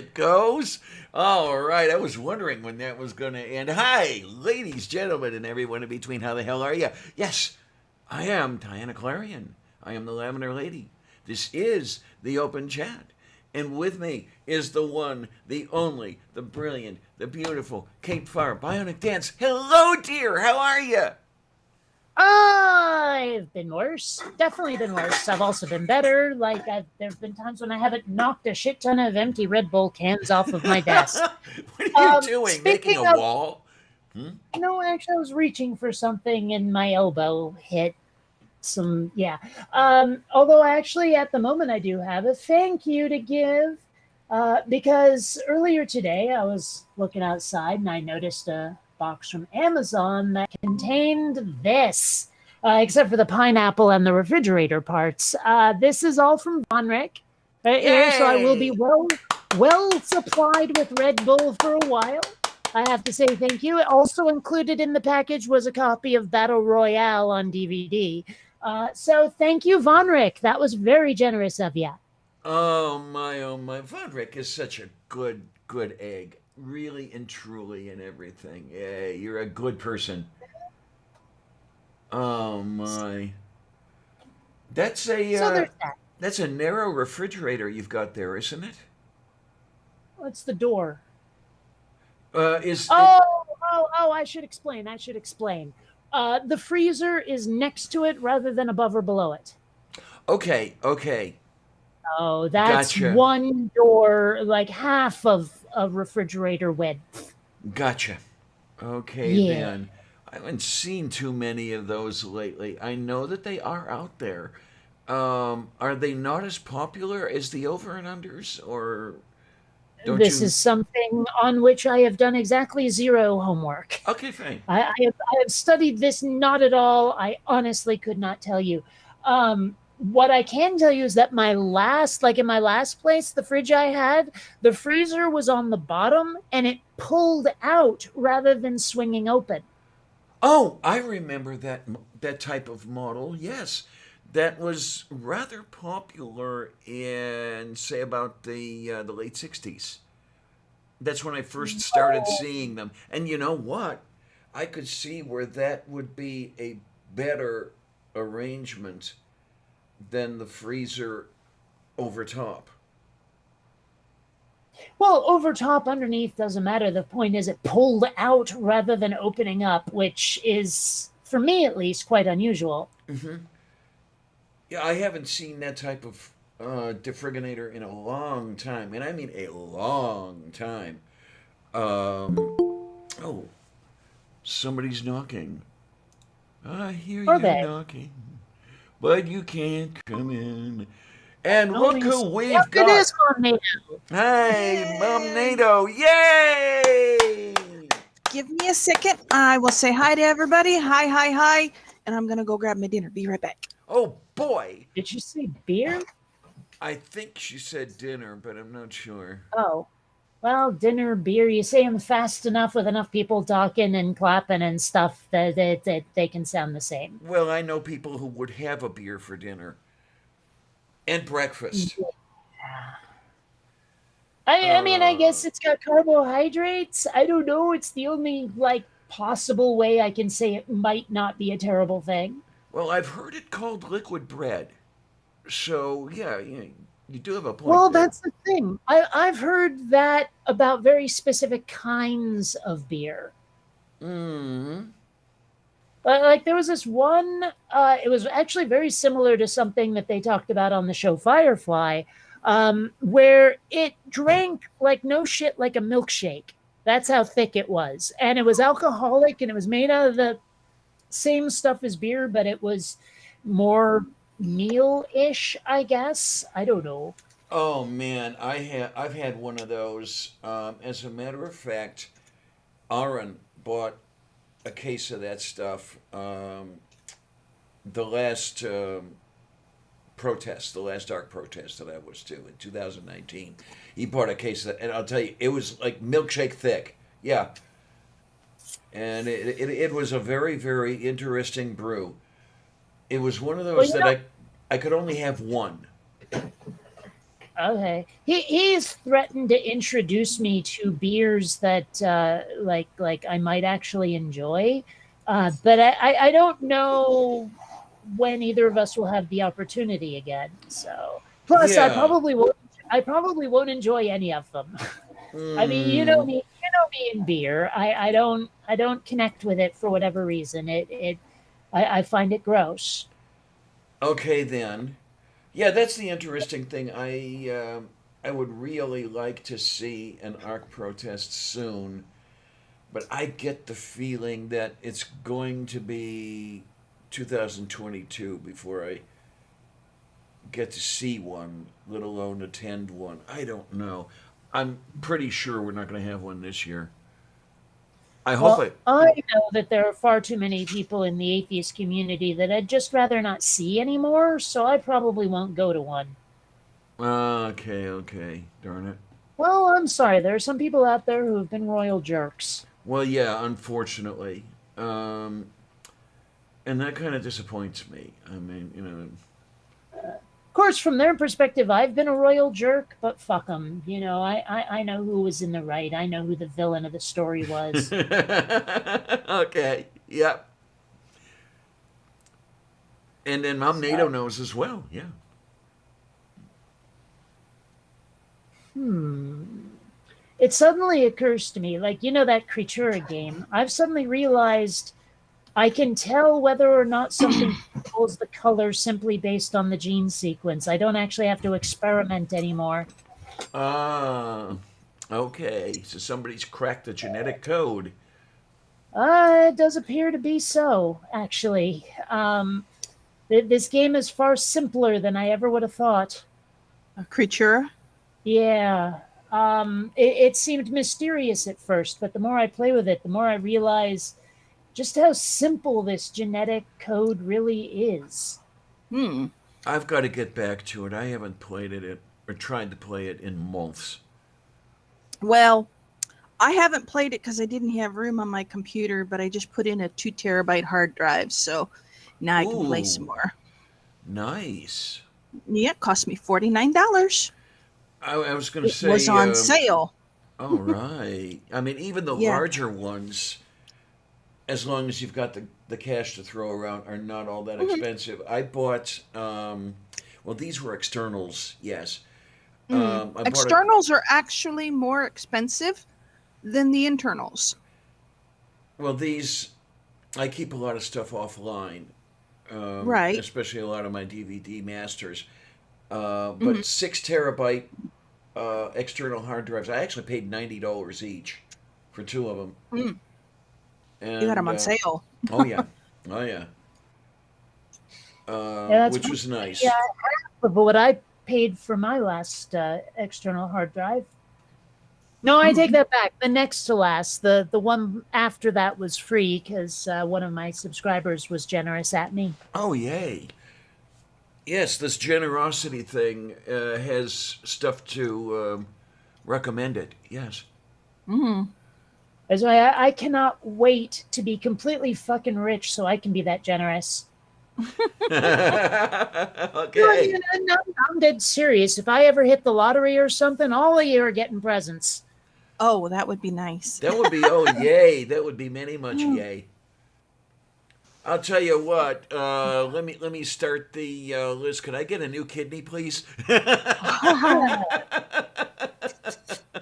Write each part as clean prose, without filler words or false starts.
it goes. All right. I was wondering when that was going to end. Hi, ladies, gentlemen, and everyone in between. How the hell are you? Yes, I am Diana Clarion. I am the Lavender Lady. This is the Open Chat. And with me is the one, the only, the brilliant, the beautiful Kate Farr, Bionic Dance. Hello, dear. How are you? I've been worse. Definitely been worse. I've also been better. There's been times when I haven't knocked a shit ton of empty Red Bull cans off of my desk. What are you doing? Making Speaking a of, wall? Hmm? no, actually, I was reaching for something and my elbow hit some. Yeah. Although actually, at the moment, I do have a thank you to give. Because earlier today, I was looking outside and I noticed a box from Amazon that contained this, except for the pineapple and the refrigerator parts. This is all from Vonric right here, so I will be Yay! well supplied with Red Bull for a while. I have to say thank you. Also included in the package was a copy of Battle Royale on DVD. So thank you, Vonric. That was very generous of you. Oh my, oh my. Vodrick is such a good egg. Really and truly and everything. Yeah, you're a good person. Oh my. That's a So there's that. that's a narrow refrigerator you've got there, isn't it? What's the door? Is it Oh, I should explain. I should explain. The freezer is next to it rather than above or below it. okay, okay. Oh, that's Gotcha. one door, like half of a refrigerator width. Gotcha. Okay Yeah. then. I haven't seen too many of those lately. I know that they are out there. Are they not as popular as the over and unders, or don't This you? is something on which I have done exactly zero homework. Okay, fine. I have studied this not at all. I honestly could not tell you. What I can tell you is that in my last place, the fridge I had, the freezer was on the bottom and it pulled out rather than swinging open. Oh, I remember that type of model. Yes, that was rather popular in say about the late '60s. That's when I first started seeing them. And you know what? I could see where that would be a better arrangement than the freezer over top. Well, over top, underneath doesn't matter. The point is it pulled out rather than opening up, which is, for me at least, quite unusual. Hmm. Yeah, I haven't seen that type of defriginator in a long time, and I mean a long time. Um, oh, somebody's knocking. I hear Are you they? knocking, but you can't come in. And Oh, let look me who see. Yep, we've it got. is Mom. Hey, Mom Yay! NATO. Yay! Give me a second. I will say hi to everybody. Hi, hi, hi. And I'm going to go grab my dinner. Be right back. Oh, boy. Did you say beer? I think she said dinner, but I'm not sure. Oh, well, dinner, beer, you say them fast enough with enough people talking and clapping and stuff that they can sound the same. Well, I know people who would have a beer for dinner and breakfast. I mean, I Uh, guess it's got carbohydrates. I don't know. It's the only, possible way I can say it might not be a terrible thing. well, I've heard it called liquid bread. So, yeah, you do have a point Well, there. that's the thing. I've heard that about very specific kinds of beer. Mm-hmm. But like there was this one, it was actually very similar to something that they talked about on the show Firefly, where it drank like no shit like a milkshake. That's how thick it was. And it was alcoholic and it was made out of the same stuff as beer, but it was more meal ish, I guess. I don't know. Oh man, I've had one of those. As a matter of fact, Aaron bought a case of that stuff. The last protest, the last dark protest that I was to in 2019, he bought a case of that, and I'll tell you, it was like milkshake thick. Yeah, and it was a very interesting brew. It was one of Well, those that I could only have one. Okay. He's threatened to introduce me to beers that like I might actually enjoy. But I don't know when either of us will have the opportunity again. So plus Yeah. I probably won't enjoy any of them. I mean, Mm, you know me in beer. I don't connect with it for whatever reason. I find it gross. okay then. Yeah, that's the interesting thing. I would really like to see an ARC protest soon, but I get the feeling that it's going to be 2022 before I get to see one, let alone attend one. I don't know. I'm pretty sure we're not going to have one this year. I hope Well, it. I know that there are far too many people in the atheist community that I'd just rather not see anymore, so I probably won't go to one. Okay, okay. Darn it. Well, I'm sorry. There are some people out there who have been royal jerks. Well, yeah, unfortunately. Um, and that kind of disappoints me. I mean, Of course, from their perspective, I've been a royal jerk, but fuck them. You know, I know who was in the right. I know who the villain of the story was. okay, yep. And then Mom NATO So, knows as well. Yeah. hmm. It suddenly occurs to me, like, you know, that Creatura game, I've suddenly realized I can tell whether or not something pulls the color simply based on the gene sequence. I don't actually have to experiment anymore. Ah, okay. So somebody's cracked the genetic code. It does appear to be so, actually. This game is far simpler than I ever would have thought. A creature. Yeah. It seemed mysterious at first, but the more I play with it, the more I realize just how simple this genetic code really is. Hmm. I've got to get back to it. I haven't played it or tried to play it in months. Well, I haven't played it because I didn't have room on my computer, but I just put in a 2 terabyte hard drive, so now I can play some Ooh, more. nice. Yeah, it cost me $49. I was going to It was say, on sale. all right. I mean, even the Yeah. larger ones, as long as you've got the cash to throw around, are not all that Mhm. expensive. I bought, well, these were externals, yes. Mm. I bought a, Externals are actually more expensive than the internals. well, these, I keep a lot of stuff offline, Right. especially a lot of my DVD masters. Mhm. But 6 terabyte external hard drives, I actually paid $90 each for two of them. Mm. You got And, them on sale. oh, yeah. Oh, yeah. Yeah, that's Which was yeah, nice. but what I paid for my last external hard drive. No, I take Mhm. that back. The next to last, the one after that was free because one of my subscribers was generous at me. Oh, yay. Yes, this generosity thing has stuff to recommend it. Yes. Mhm. That's why I cannot wait to be completely fucking rich so I can be that generous. No, okay. I'm dead serious. If I ever hit the lottery or something, all of you are getting presents. Oh, that would be nice. That would be, oh, yay. That would be many much Mm. yay. I'll tell you what. Let me start the list. Could I get a new kidney, please?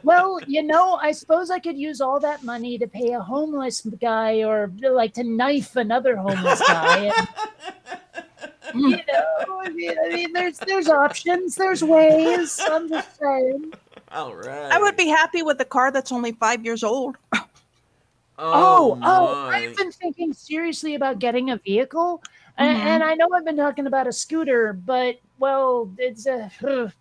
Well, you know, I suppose I could use all that money to pay a homeless guy or like to knife another homeless guy. And, you Mm. know, I mean, there's options, there's ways. I'm just saying. All I would right. be happy with a car that's only 5 years old. Oh I've my. been thinking seriously about getting a vehicle, and Mhm. I know I've been talking about a scooter, but well, it's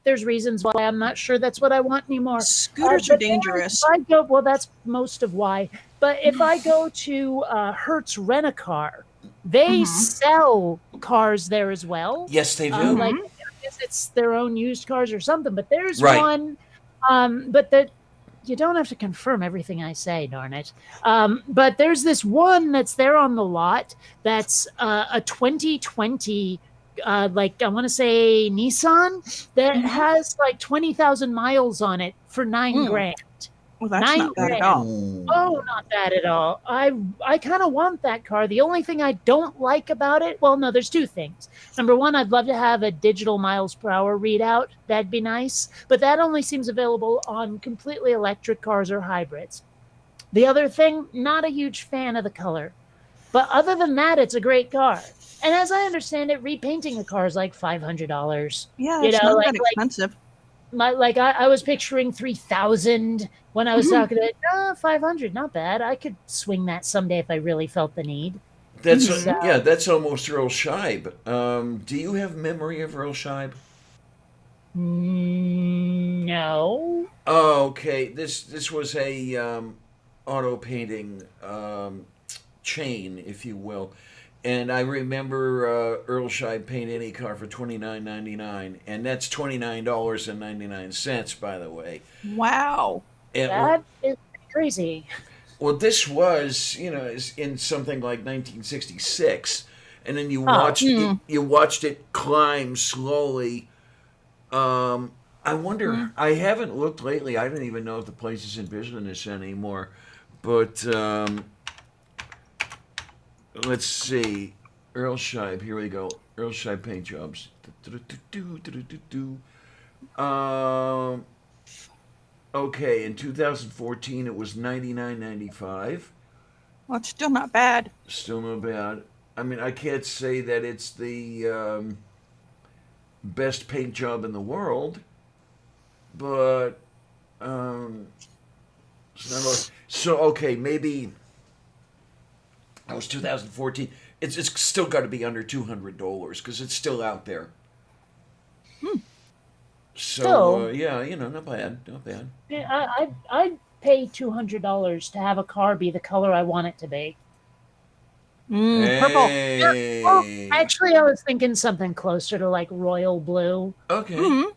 there's reasons why I'm not sure that's what I want anymore. Scooters are The thing is, if dangerous. I go, well, that's most of why. But if I go to Hertz Rent a Car, they Mhm. sell cars there as well. Yes, they do. Like Mhm. I guess it's their own used cars or something. But there's Right. one, but that you don't have to confirm everything I say, darn it. But there's this one that's there on the lot that's a 2020 like I want to say Nissan that Mhm. has like 20,000 miles on it for 9 grand. Well, that's Nine not bad at grand. all. Oh, not bad at all. I kind of want that car. The only thing I don't like about it, well, no, there's two things. Number one, I'd love to have a digital miles per hour readout. That'd be nice, but that only seems available on completely electric cars or hybrids. The other thing, not a huge fan of the color. But other than that, it's a great car. And as I understand it, repainting a car is like $500. Yeah, You it's know, not that expensive. I was picturing 3,000 when I was Mhm. talking to it. 500, not bad. I could swing that someday if I really felt the need. That's Mhm. yeah, that's almost Earl Scheib. Do you have memory of Earl Scheib? No. Oh, okay. This was a auto painting chain, if you will. And I remember Earl Scheib paint any car for $29.99, and that's $29.99, by the way. Wow. And That is crazy. well, this was, is in something like 1966, and then Oh. you watched it climb slowly. I wonder. I haven't looked lately. I don't even know if the place is in business anymore. But let's see. Earl Scheib. Here we go. Earl Scheib paint jobs. Um. Okay, in 2014 it was 99.95. Well, it's still not bad. Still not bad. I mean, I can't say that it's the best paint job in the world, but it's not so okay. Maybe that was 2014. It's still got to be under $200 because it's still out there. So Still. yeah, not bad, not bad. Yeah, I'd pay $200 to have a car be the color I want it to be. Purple. Hey. Well, actually, I was thinking something closer to like royal blue. Okay. Mhm.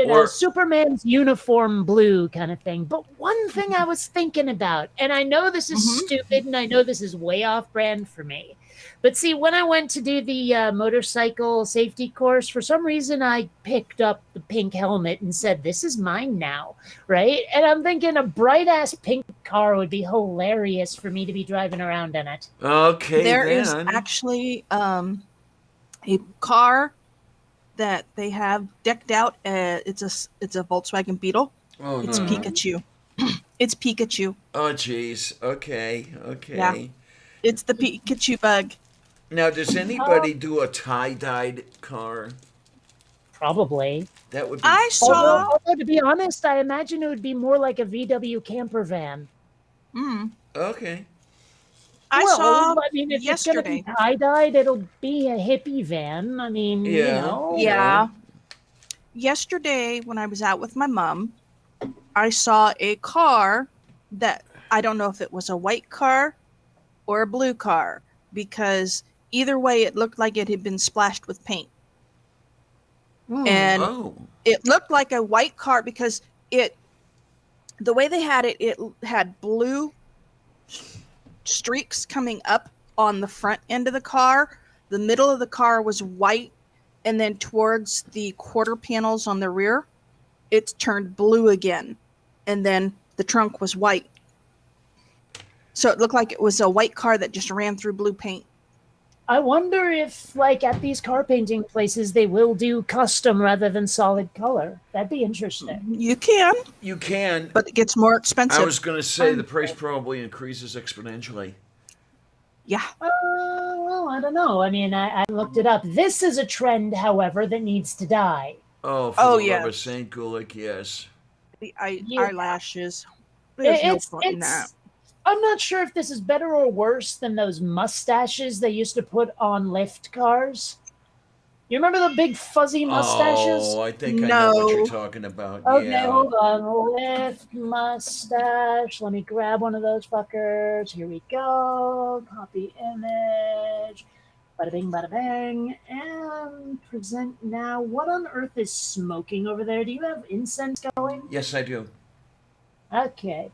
Or- Superman's uniform blue kind of thing. But one thing I was thinking about, and I know this is Mhm. stupid and I know this is way off brand for me. But see, when I went to do the motorcycle safety course, for some reason I picked up the pink helmet and said, "This is mine now," right? And I'm thinking a bright ass pink car would be hilarious for me to be driving around in it. Okay, There is then. actually a car that they have decked out. It's a Volkswagen Beetle. Oh It's no. Pikachu. It's Pikachu. Oh jeez. Okay. Okay. Yeah. It's the Pikachu bug. Now, does anybody do a tie-dyed car? Probably. That would be. I saw. Although, to be honest, I imagine it would be more like a VW camper van. Mm, Okay. I Well, saw I mean, if yesterday. it's going to be tie-dyed, it'll be a hippie van. I mean, Yeah. Yeah. Yesterday, when I was out with my mom, I saw a car that I don't know if it was a white car or a blue car, because either way, it looked like it had been splashed with paint. And Oh. it looked like a white car because the way they had it, it had blue streaks coming up on the front end of the car. The middle of the car was white, and then towards the quarter panels on the rear, it turned blue again, and then the trunk was white. So it looked like it was a white car that just ran through blue paint. I wonder if, like, at these car painting places, they will do custom rather than solid color. That'd be interesting. You can, You can. but it gets more expensive. I was going to say the price probably increases exponentially. Yeah. Well, I don't know. I mean, I looked it up. This is a trend, however, that needs to die. Oh, for Oh, the love of yes. Saint Gulick, yes. The Yeah. eyelashes. There's no point in that. I'm not sure if this is better or worse than those mustaches they used to put on lift cars. You remember the big fuzzy mustaches? Oh, I think I know what No. you're talking about. Okay, yeah. hold on. Lift mustache. Let me grab one of those fuckers. Here we go. Copy image. Bada bing, bada bang. And present now. What on earth is smoking over there? Do you have incense going? Yes, I do. Okay.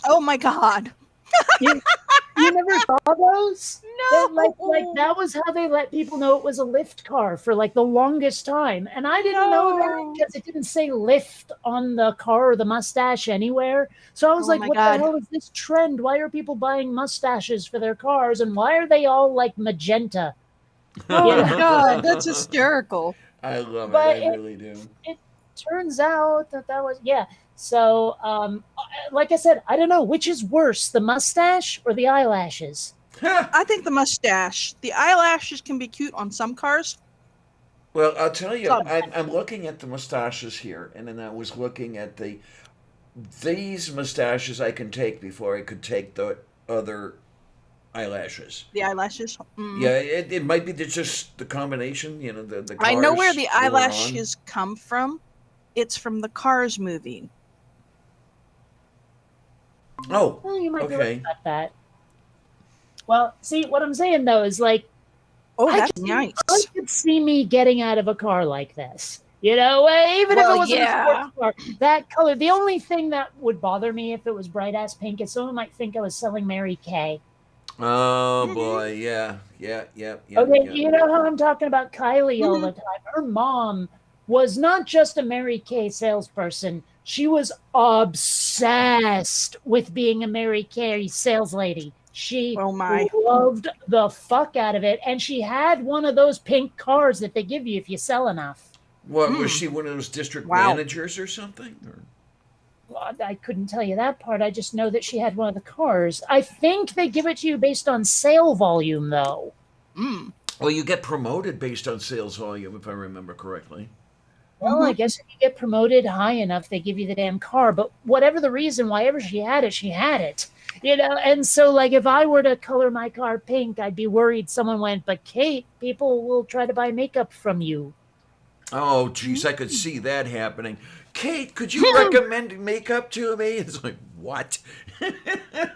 Oh my god. You You never saw those? No. Like that was how they let people know it was a lift car for like the longest time. And I didn't know that No. because it didn't say lift on the car or the mustache anywhere. So I was Oh like, my what God. the hell is this trend? Why are people buying mustaches for their cars? And why are they all like magenta? Oh Yeah. my God, that's hysterical. I love But it. I really do. Turns out that was, yeah. So, like I said, I don't know which is worse, the mustache or the eyelashes. I think the mustache. The eyelashes can be cute on some cars. Well, I'll tell you, Some. I'm looking at the mustaches here, and then I was looking at these mustaches I can take before I could take the other eyelashes. The eyelashes. Mm. Yeah, it might be just the combination, the I know where cars the they were on. eyelashes come from. It's from the Cars movie. Oh, Well, you might be okay. right about that. Well, see, what I'm saying though is like, Oh, I that's could- nice. I could see me getting out of a car like this. You know, even if Well, it wasn't yeah. a sports car, that color. The only thing that would bother me if it was bright ass pink is someone might think I was selling Mary Kay. Oh boy, yeah. Okay, you know how I'm talking about Kylie all Mhm. the time. Her mom was not just a Mary Kay salesperson. She was obsessed with being a Mary Kay sales lady. She Oh, my. loved the fuck out of it. And she had one of those pink cars that they give you if you sell enough. What was Mm. she, one of those district Wow. managers or something? Or? Well, I couldn't tell you that part. I just know that she had one of the cars. I think they give it to you based on sale volume, though. Mm. Well, you get promoted based on sales volume, if I remember correctly. Well, I guess if you get promoted high enough, they give you the damn car. But whatever the reason, why ever she had it, she had it. You know, and so like if I were to color my car pink, I'd be worried someone went, but Kate, people will try to buy makeup from you. Oh, geez, I could see that happening. Kate, could you recommend makeup to me? It's like, what?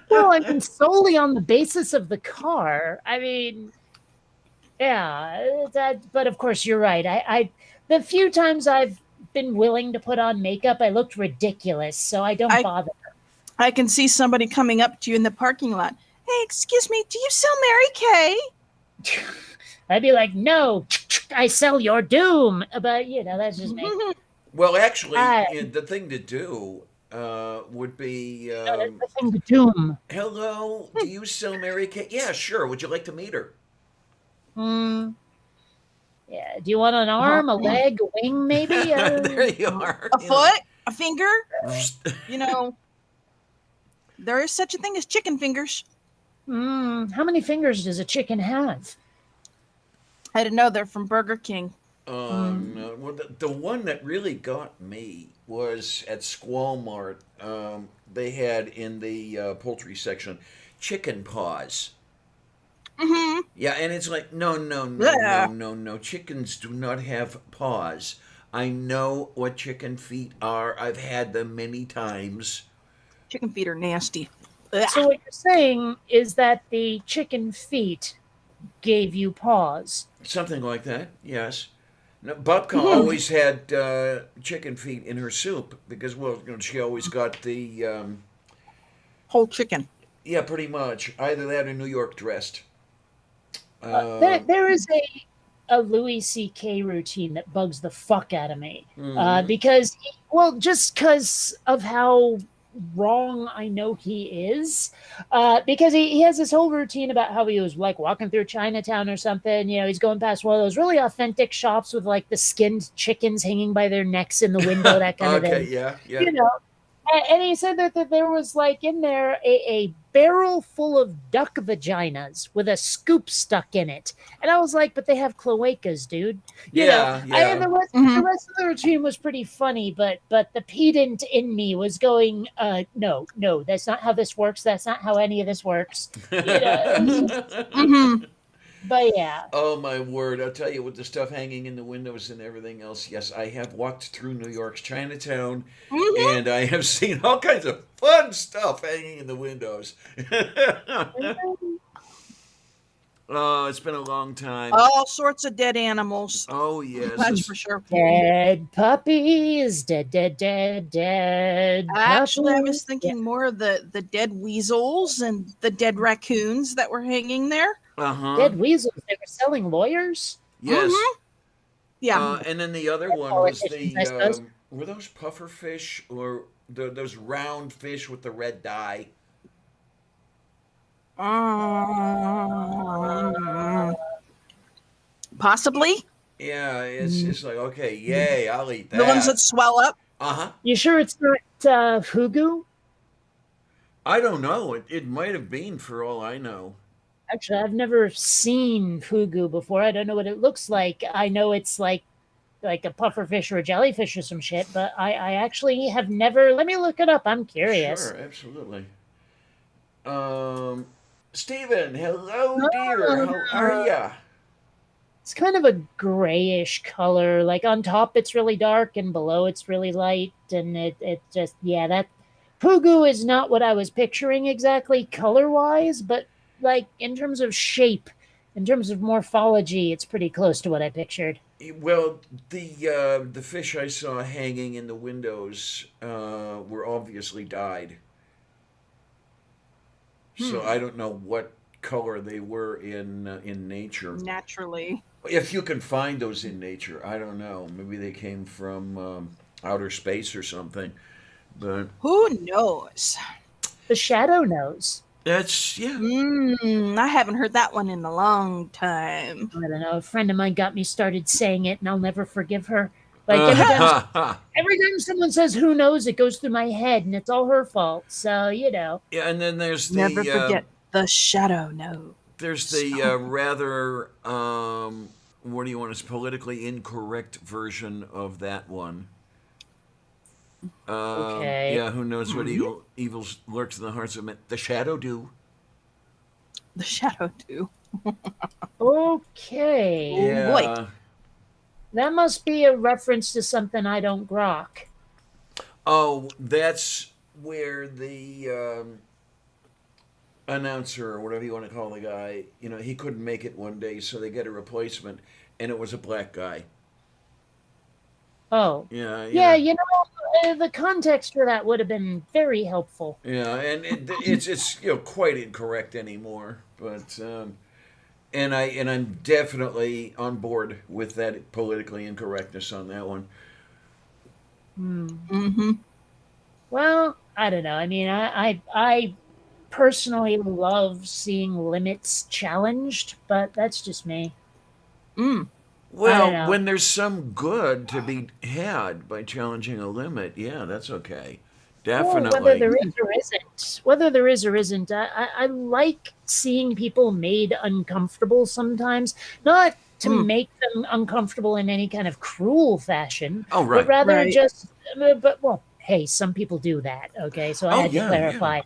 Well, I mean, solely on the basis of the car. I mean, yeah, but of course you're right. I the few times I've been willing to put on makeup, I looked ridiculous, so I don't I- bother. I can see somebody coming up to you in the parking lot. Hey, excuse me, do you sell Mary Kay? I'd be like, no, I sell your doom. But you know, that's just me. Well, actually, Hi. the thing to do would be, That's the thing to doom. hello, do you sell Mary Kay? Yeah, sure. Would you like to meet her? Hmm. Yeah. Do you want an arm, a leg, a wing, maybe? There you are. A foot? A finger? know. You know, there is such a thing as chicken fingers. How many fingers does a chicken have? I didn't know they're from Burger King. No. Well, the one that really got me was at Squalmart. They had in the poultry section chicken paws. Mm-hmm. Yeah, and it's like, no. Yeah. Chickens do not have paws. I know what chicken feet are. I've had them many times. Chicken feet are nasty. Ugh. So what you're saying is that the chicken feet gave you paws. Something like that, yes. No, Babka always had chicken feet in her soup because, well, she always got the, Whole chicken. yeah, pretty much. Either that or New York dressed. There is a Louis C.K. routine that bugs the fuck out of me Mhm. because, well, just because of how wrong I know he is, because he has this whole routine about how he was like walking through Chinatown or something. You know, he's going past one of those really authentic shops with like the skinned chickens hanging by their necks in the window, that kind of Okay, thing. yeah. You know, and he said that there was like in there a barrel full of duck vaginas with a scoop stuck in it, and I was like, but they have cloacas, dude. You know, Yeah. the Mhm. rest of the routine was pretty funny, but the pedant in me was going, no, that's not how this works. That's not how any of this works. Mm-hmm. But yeah, Oh my word! I'll tell you, with the stuff hanging in the windows and everything else. Yes, I have walked through New York's Chinatown, Mm-hmm. and I have seen all kinds of fun stuff hanging in the windows. Oh, it's been a long time. All sorts of dead animals. Oh yes. That's for sure. Dead puppies, dead, dead, dead, dead Actually, I was puppies. thinking more of the dead weasels and the dead raccoons that were hanging there. Uh-huh. Dead weasels. They were selling lawyers. Yes. Yeah. And then the other one was Politicians, I suppose. were those puffer fish or those round fish with the red dye? Possibly Yeah, it's like, okay, yay, I'll eat the ones that that. swell up. Uh-huh. You sure it's not fugu? I don't know. It might have been for all I know. Actually, I've never seen fugu before. I don't know what it looks like. I know it's like a pufferfish or a jellyfish or some shit, but I actually have never. Let me look it up. I'm curious. Sure, absolutely. Stephen, hello, dear. How are ya? It's kind of a grayish color. Like on top, it's really dark, and below, it's really light. And it just, yeah, that fugu is not what I was picturing exactly color wise, but like in terms of shape, in terms of morphology, it's pretty close to what I pictured. Well, the fish I saw hanging in the windows were obviously dyed. So I don't know what color they were in nature. Naturally. If you can find those in nature, I don't know. Maybe they came from outer space or something. But Who knows? The shadow knows. that's yeah. I haven't heard that one in a long time. I don't know. A friend of mine got me started saying it, and I'll never forgive her. Like every time someone says "who knows," it goes through my head, and it's all her fault. So you know. Yeah, and then there's Never forget the shadow knows. there's the rather what do you want? It's politically incorrect version of that one. Okay. Yeah, who knows what evil lurks in the hearts of men? The shadow do. The shadow too. Okay. Yeah. boy. That must be a reference to something I don't grok. Oh, that's where the announcer or whatever you want to call the guy, he couldn't make it one day, so they get a replacement, and it was a black guy. Oh. Yeah, Yeah, the context for that would have been very helpful. yeah, and it's quite incorrect anymore, but I'm definitely on board with that politically incorrectness on that one. Well, I don't know. I mean, I personally love seeing limits challenged, but that's just me. I don't Well, know. when there's some good to be had by challenging a limit, yeah, that's okay. Well, whether Definitely. there is or isn't, I like seeing people made uncomfortable sometimes, not to make them uncomfortable in any kind of cruel fashion, Oh, but right. rather Right. just, but well, hey, some people do that. Okay, so I Oh, had to yeah, clarify.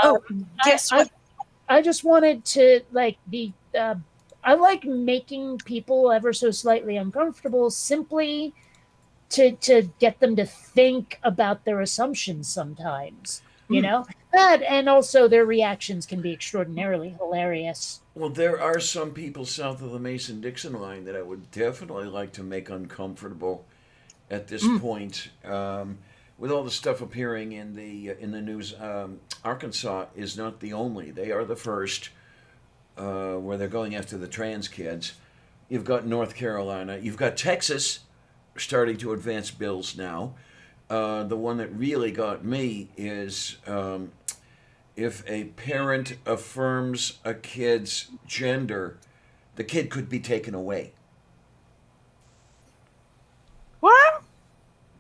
Oh, I, guess I, what? I just wanted to like be. I like making people ever so slightly uncomfortable, simply to get them to think about their assumptions sometimes. You know that, and also their reactions can be extraordinarily hilarious. Well, there are some people south of the Mason-Dixon line that I would definitely like to make uncomfortable at this point. With all the stuff appearing in the news, Arkansas is not the only. They are the first where they're going after the trans kids. You've got North Carolina. You've got Texas starting to advance bills now. The one that really got me is if a parent affirms a kid's gender, the kid could be taken away. What?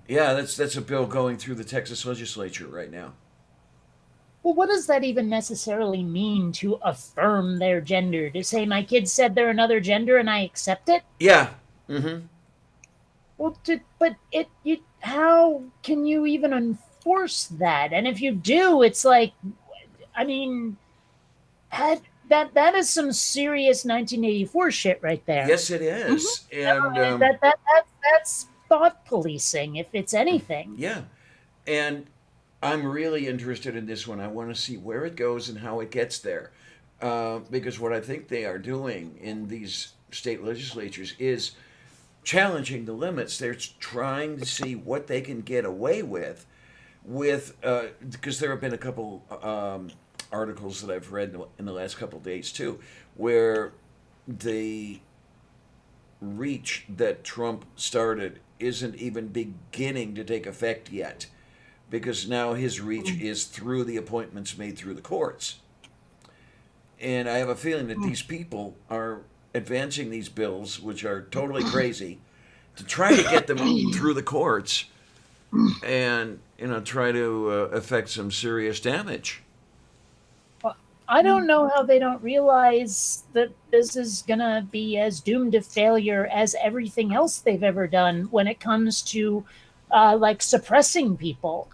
Yeah, that's a bill going through the Texas legislature right now. Well, what does that even necessarily mean to affirm their gender? To say my kid said they're another gender and I accept it? Yeah. Mm-hmm. Well, how can you even enforce that? And if you do, it's like, I mean, that is some serious 1984 shit right there. Yes, it is. And That's thought policing, if it's anything. yeah, and I'm really interested in this one. I want to see where it goes and how it gets there. because what I think they are doing in these state legislatures is challenging the limits. They're trying to see what they can get away with, because there have been a couple articles that I've read in the last couple of days too, where the reach that Trump started isn't even beginning to take effect yet, because now his reach is through the appointments made through the courts. And I have a feeling that these people are advancing these bills, which are totally crazy, to try to get them through the courts and, try to affect some serious damage. I don't know how they don't realize that this is gonna be as doomed to failure as everything else they've ever done when it comes to like suppressing people.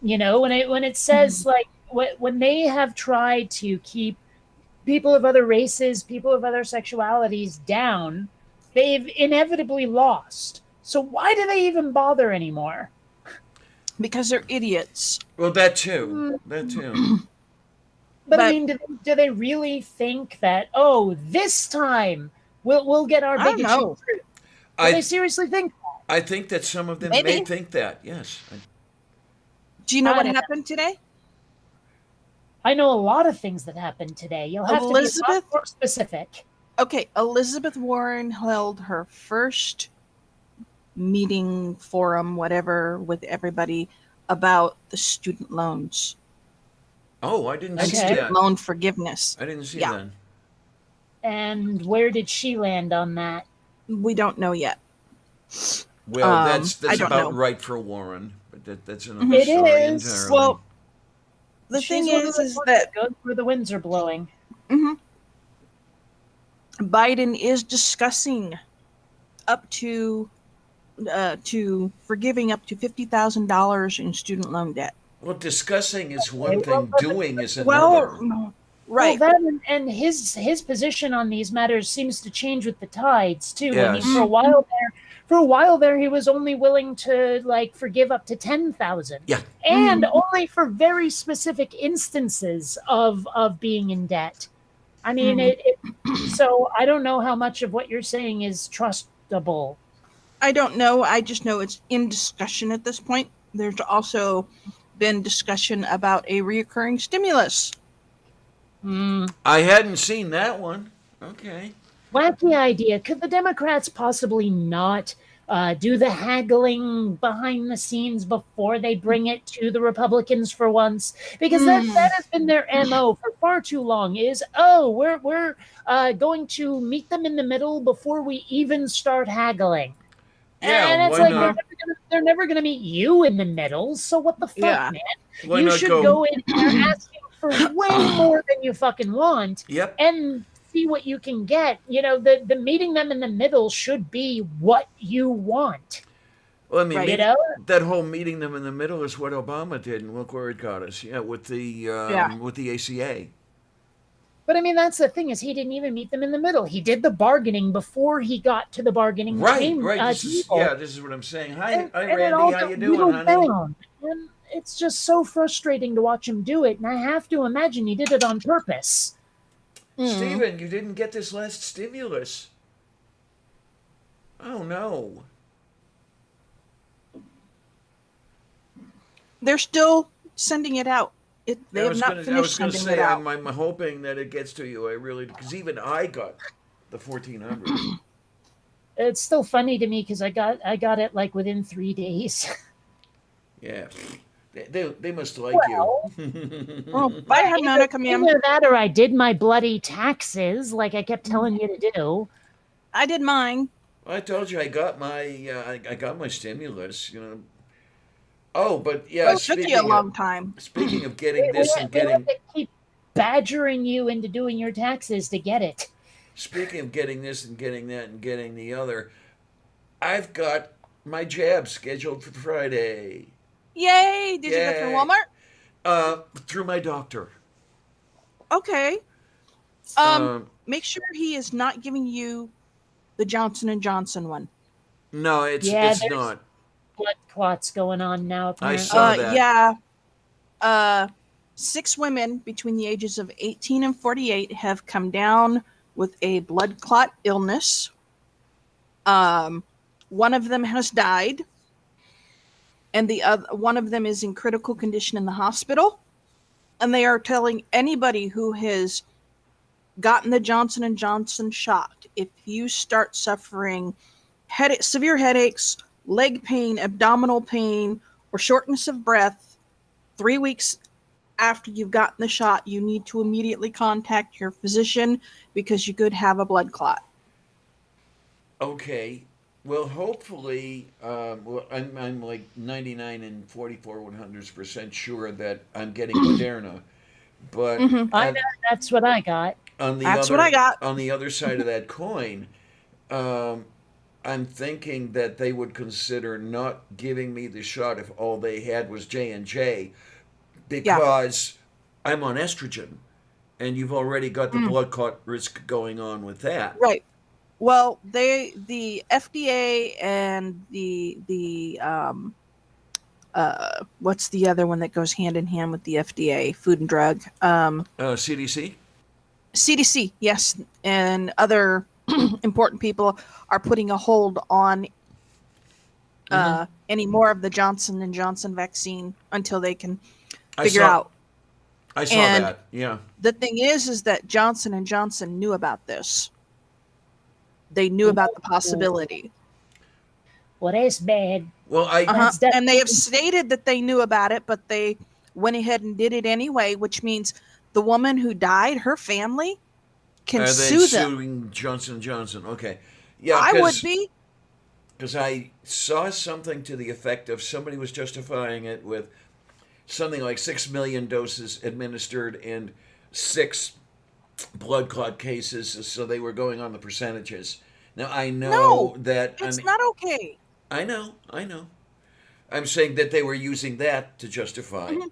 When it says like when they have tried to keep people of other races, people of other sexualities down, they've inevitably lost. So why do they even bother anymore? Because they're idiots. Well, that too. That too. But I mean, do they really think that, oh, this time we'll get our I don't bigotry know. through? Do they seriously think that? I think that some of them Maybe. may think that. Yes. Do you know I what don't know. happened today? I know a lot of things that happened today. You'll have to be a lot Elizabeth? more specific. Okay, Elizabeth Warren held her first meeting, forum, whatever, with everybody about the student loans Oh, I didn't and see Okay. student that. loan forgiveness. I didn't see Yeah. that. And where did she land on that? We don't know yet. Well, that's I don't about know. right for Warren, but that's another It story is. entirely. Well, the She's thing one of is those ones that goes where the winds are blowing. Biden is discussing up to forgiving up to $50,000 in student loan debt. Well, discussing is one Well, thing, but- doing is another. Well, right. Well, that and his position on these matters seems to change with the tides too. I mean, Yes. for a while there, he was only willing to like forgive up to 10,000. Yeah. And only for very specific instances of being in debt. I mean, so I don't know how much of what you're saying is trustable. I don't know. I just know it's in discussion at this point. There's also been discussion about a reoccurring stimulus. I hadn't seen that one. Okay. Wacky idea. Could the Democrats possibly not do the haggling behind the scenes before they bring it to the Republicans for once? Because that has been their MO for far too long. Is we're going to meet them in the middle before we even start haggling. Yeah, and it's why like not? they're never gonna meet you in the middle. So what the fuck, Yeah. man? Why You not should go? go in there asking for way more than you fucking want Yep. and see what you can get. The meeting them in the middle should be what you want. Well, I mean, Right. that whole meeting them in the middle is what Obama did, and look where it got us. Yeah, with the ACA. But I mean, that's the thing is he didn't even meet them in the middle. He did the bargaining before he got to the bargaining Right. table. This is what I'm saying. Hi, And hi, it all Randy. How got you doing, whittled honey? down. And it's just so frustrating to watch him do it. And I have to imagine he did it on purpose. Stephen, you didn't get this last stimulus. Oh no. They're still sending it out. They I have was not gonna finished sending say it out. I'm hoping that it gets to you. I really, because even I got the 1,400. It's still funny to me because I got it like within 3 days. Yeah. They must like Well- you. Oh, bye, Harmonica, ma'am. Either that or I did my bloody taxes like I kept telling you to do. I did mine. I told you I got my stimulus. Oh, but yeah. It took you a long time. Speaking of getting this and They getting, have to keep badgering you into doing your taxes to get it. speaking of getting this and getting that and getting the other, I've got my jab scheduled for Friday. Yay! Did you go through Yay. Walmart? Through my doctor. Okay. Make sure he is not giving you the Johnson & Johnson one. No, it's there's not. blood clots going on now. I Apparently. saw that. Yeah. 6 women between the ages of 18 and 48 have come down with a blood clot illness. One of them has died, and the other one of them is in critical condition in the hospital. And they are telling anybody who has gotten the Johnson and Johnson shot, if you start suffering severe headaches, leg pain, abdominal pain, or shortness of breath 3 weeks after you've gotten the shot, you need to immediately contact your physician because you could have a blood clot. Okay. Well, hopefully, well, I'm like 99 and 44/100% sure that I'm getting Moderna, but I know that's what I got. on the That's other what I got. on the other side of that coin, um, I'm thinking that they would consider not giving me the shot if all they had was J&J, because I'm on estrogen, and you've already got the blood clot risk going on with that. Right. Well, the FDA and the what's the other one that goes hand in hand with the FDA, Food and Drug, CDC. CDC, yes, and other important people are putting a hold on any more of the Johnson and Johnson vaccine until they can figure out. I saw And that. Yeah. the thing is that Johnson and Johnson knew about this. They knew about the possibility. Well, that's bad. Well, I That's And they have stated that they knew about it, but they went ahead and did it anyway, which means the woman who died, her family, can are they sue them. suing Johnson Johnson? Okay. Yeah, I would be. because I saw something to the effect of somebody was justifying it with something like 6 million doses administered and 6 blood clot cases, so they were going on the percentages. Now I know No, that It's not okay. I know. I'm saying that they were using that to justify. Mhm.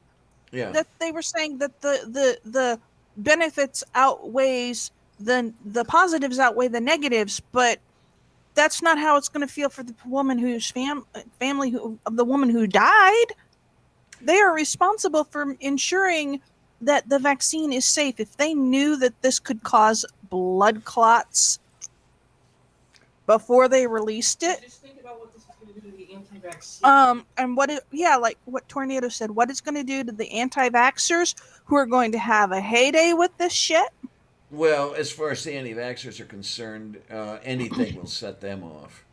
Yeah. That they were saying that the benefits outweighs the positives outweigh the negatives, but that's not how it's going to feel for the woman whose family of the woman who died. They are responsible for ensuring that the vaccine is safe. If they knew that this could cause blood clots before they released it, Just think about what this is going to do to the anti-vaccine. and like what Tornado said, what it's going to do to the anti-vaxxers who are going to have a heyday with this shit. Well, as far as the anti-vaxxers are concerned, anything will set them off.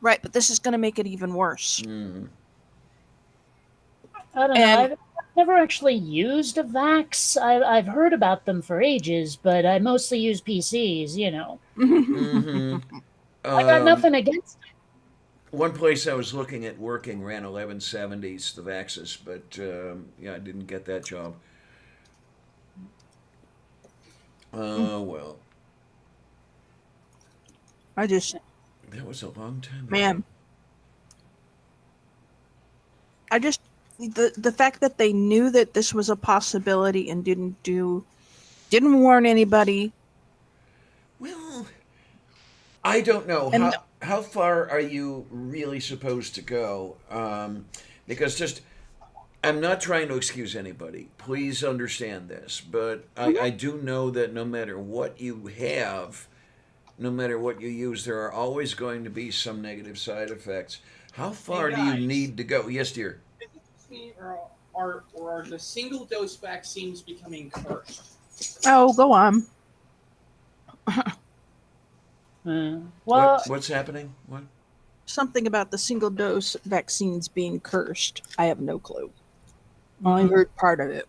Right, but this is going to make it even worse. Mm. I don't know. And- I've never actually used a Vax. I've heard about them for ages, but I mostly use PCs, you know. Hmm. I got nothing against them. One place I was looking at working ran 1170s, the Vaxxas, but yeah, I didn't get that job. Well, I just, that was a long time ago. man, I just, the fact that they knew that this was a possibility and didn't warn anybody. Well, I don't know. And- How far are you really supposed to go? Because I'm not trying to excuse anybody. Please understand this. But I do know that no matter what you have, no matter what you use, there are always going to be some negative side effects. How far do you guys. need to go? Yes, dear. Or are the single dose vaccines becoming cursed? Oh, go on. Well, What's happening? What? Something about the single dose vaccines being cursed. I have no clue. I heard part of it.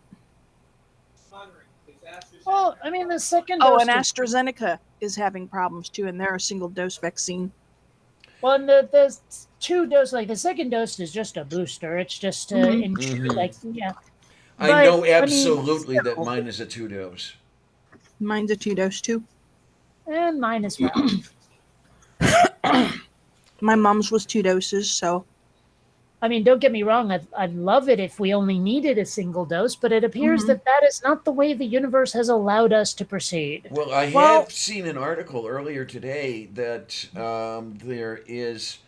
well, I mean, the second Oh, dose. and AstraZeneca is having problems too, and they're a single dose vaccine. Well, and the 2 dose, like the second dose, is just a booster. It's just to ensure, Mhm. like, yeah. I But, know I mean, absolutely that still. mine is a 2-dose. Mine's a 2-dose too. And mine as well. My mom's was 2 doses, so I mean, don't get me wrong. I'd love it if we only needed a single dose, but it appears that is not the way the universe has allowed us to proceed. Well, I Well- have seen an article earlier today that there is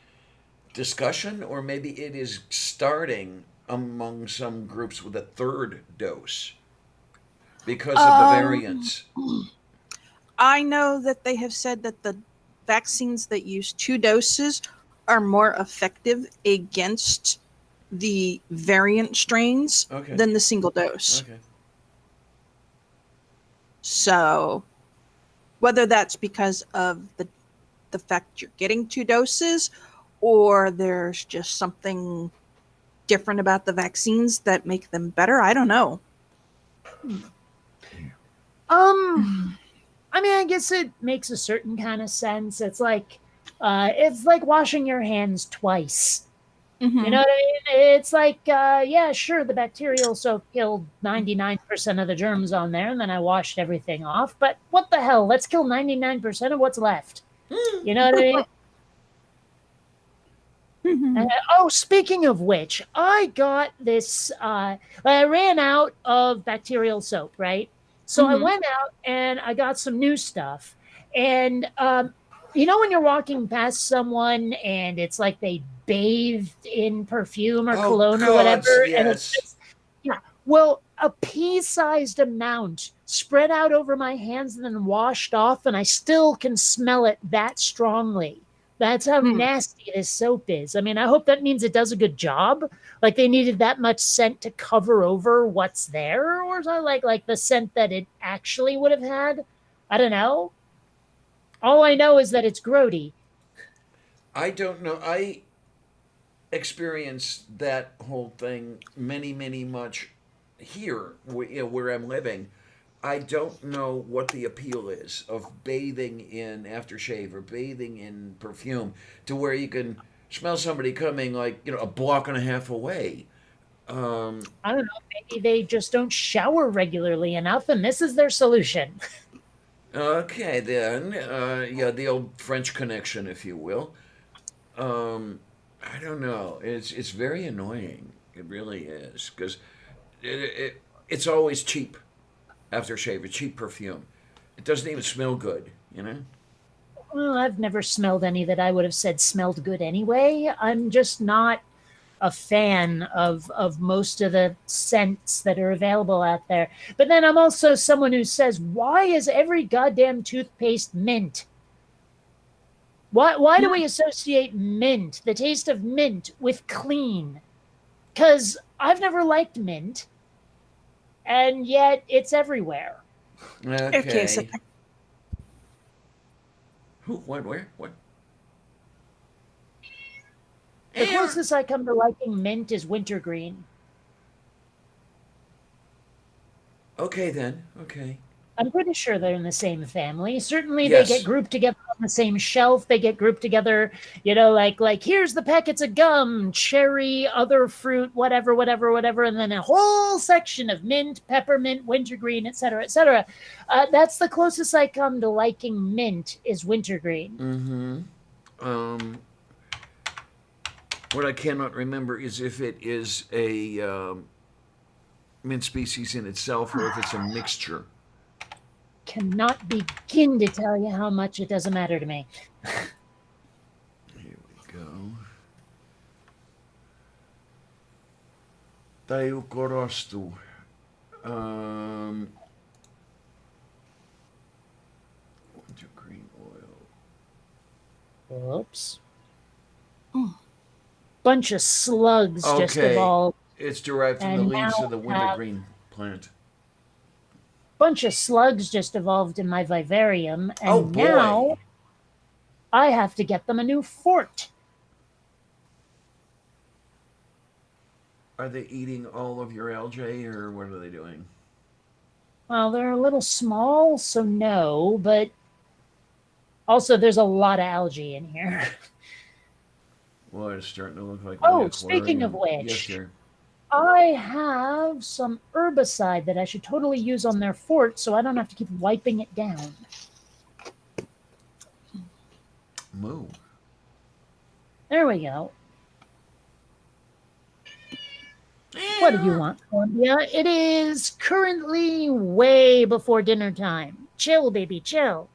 discussion, or maybe it is starting, among some groups with a third dose because of the variants. I know that they have said that the vaccines that use 2 doses are more effective against the variant strains Okay. than the single dose. Okay. So, whether that's because of the fact you're getting 2 doses, or there's just something different about the vaccines that make them better, I don't know. I mean, I guess it makes a certain kind of sense. It's like washing your hands twice. Mhm. You know what I mean? It's like, yeah, sure, the bacterial soap killed 99% of the germs on there, and then I washed everything off. But what the hell? Let's kill 99% of what's left. You know what I mean? Oh, speaking of which, I got this. I ran out of bacterial soap, right? So I Mhm. went out and I got some new stuff. And you know when you're walking past someone and it's like they bathed in perfume or Oh, cologne or God, whatever, and it's yes. just yeah. Well, a pea-sized amount spread out over my hands and then washed off, and I still can smell it that strongly. That's how Hmm. nasty this soap is. I mean, I hope that means it does a good job. Like they needed that much scent to cover over what's there, or something like the scent that it actually would have had. I don't know. All I know is that it's grody. I don't know. I experienced that whole thing many much here, where I'm living. I don't know what the appeal is of bathing in aftershave or bathing in perfume to where you can smell somebody coming like a block and a half away. Um, I don't know. Maybe they just don't shower regularly enough, and this is their solution. okay, then, yeah, the old French connection, if you will. Um, I don't know. It's very annoying. It really is because it's always cheap aftershave, a cheap perfume. It doesn't even smell good, you know. Well, I've never smelled any that I would have said smelled good anyway. I'm just not a fan of most of the scents that are available out there. But then I'm also someone who says, why is every goddamn toothpaste mint? Why do we associate mint, the taste of mint, with clean? Because I've never liked mint, and yet it's everywhere. Okay, so Okay. Who? What? Where? What? The closest I come to liking mint is wintergreen. Okay then. Okay. I'm pretty sure they're in the same family. Certainly, they get Yes. grouped together on the same shelf. They get grouped together, like here's the packets of gum, cherry, other fruit, whatever, and then a whole section of mint, peppermint, wintergreen, etc., etc. That's the closest I come to liking mint is wintergreen. Mm-hmm. Um, what I cannot remember is if it is a mint species in itself or if it's a mixture. Cannot begin to tell you how much it doesn't matter to me. Here we go. Taiukorostu. Wintergreen oil. Oops. Bunch of slugs just Okay. evolved. It's derived from the And leaves now of the we have- wintergreen plant. Bunch of slugs just evolved in my vivarium, and Oh, boy. now I have to get them a new fort. Are they eating all of your algae or what are they doing? Well, they're a little small, so no, but also there's a lot of algae in here. Well, it's starting to look like. Oh, an speaking of aquarium. which. Yes, dear. I have some herbicide that I should totally use on their fort so I don't have to keep wiping it down. Moo. There we go. What do you want, Columbia? It is currently way before dinner time. Chill, baby, chill.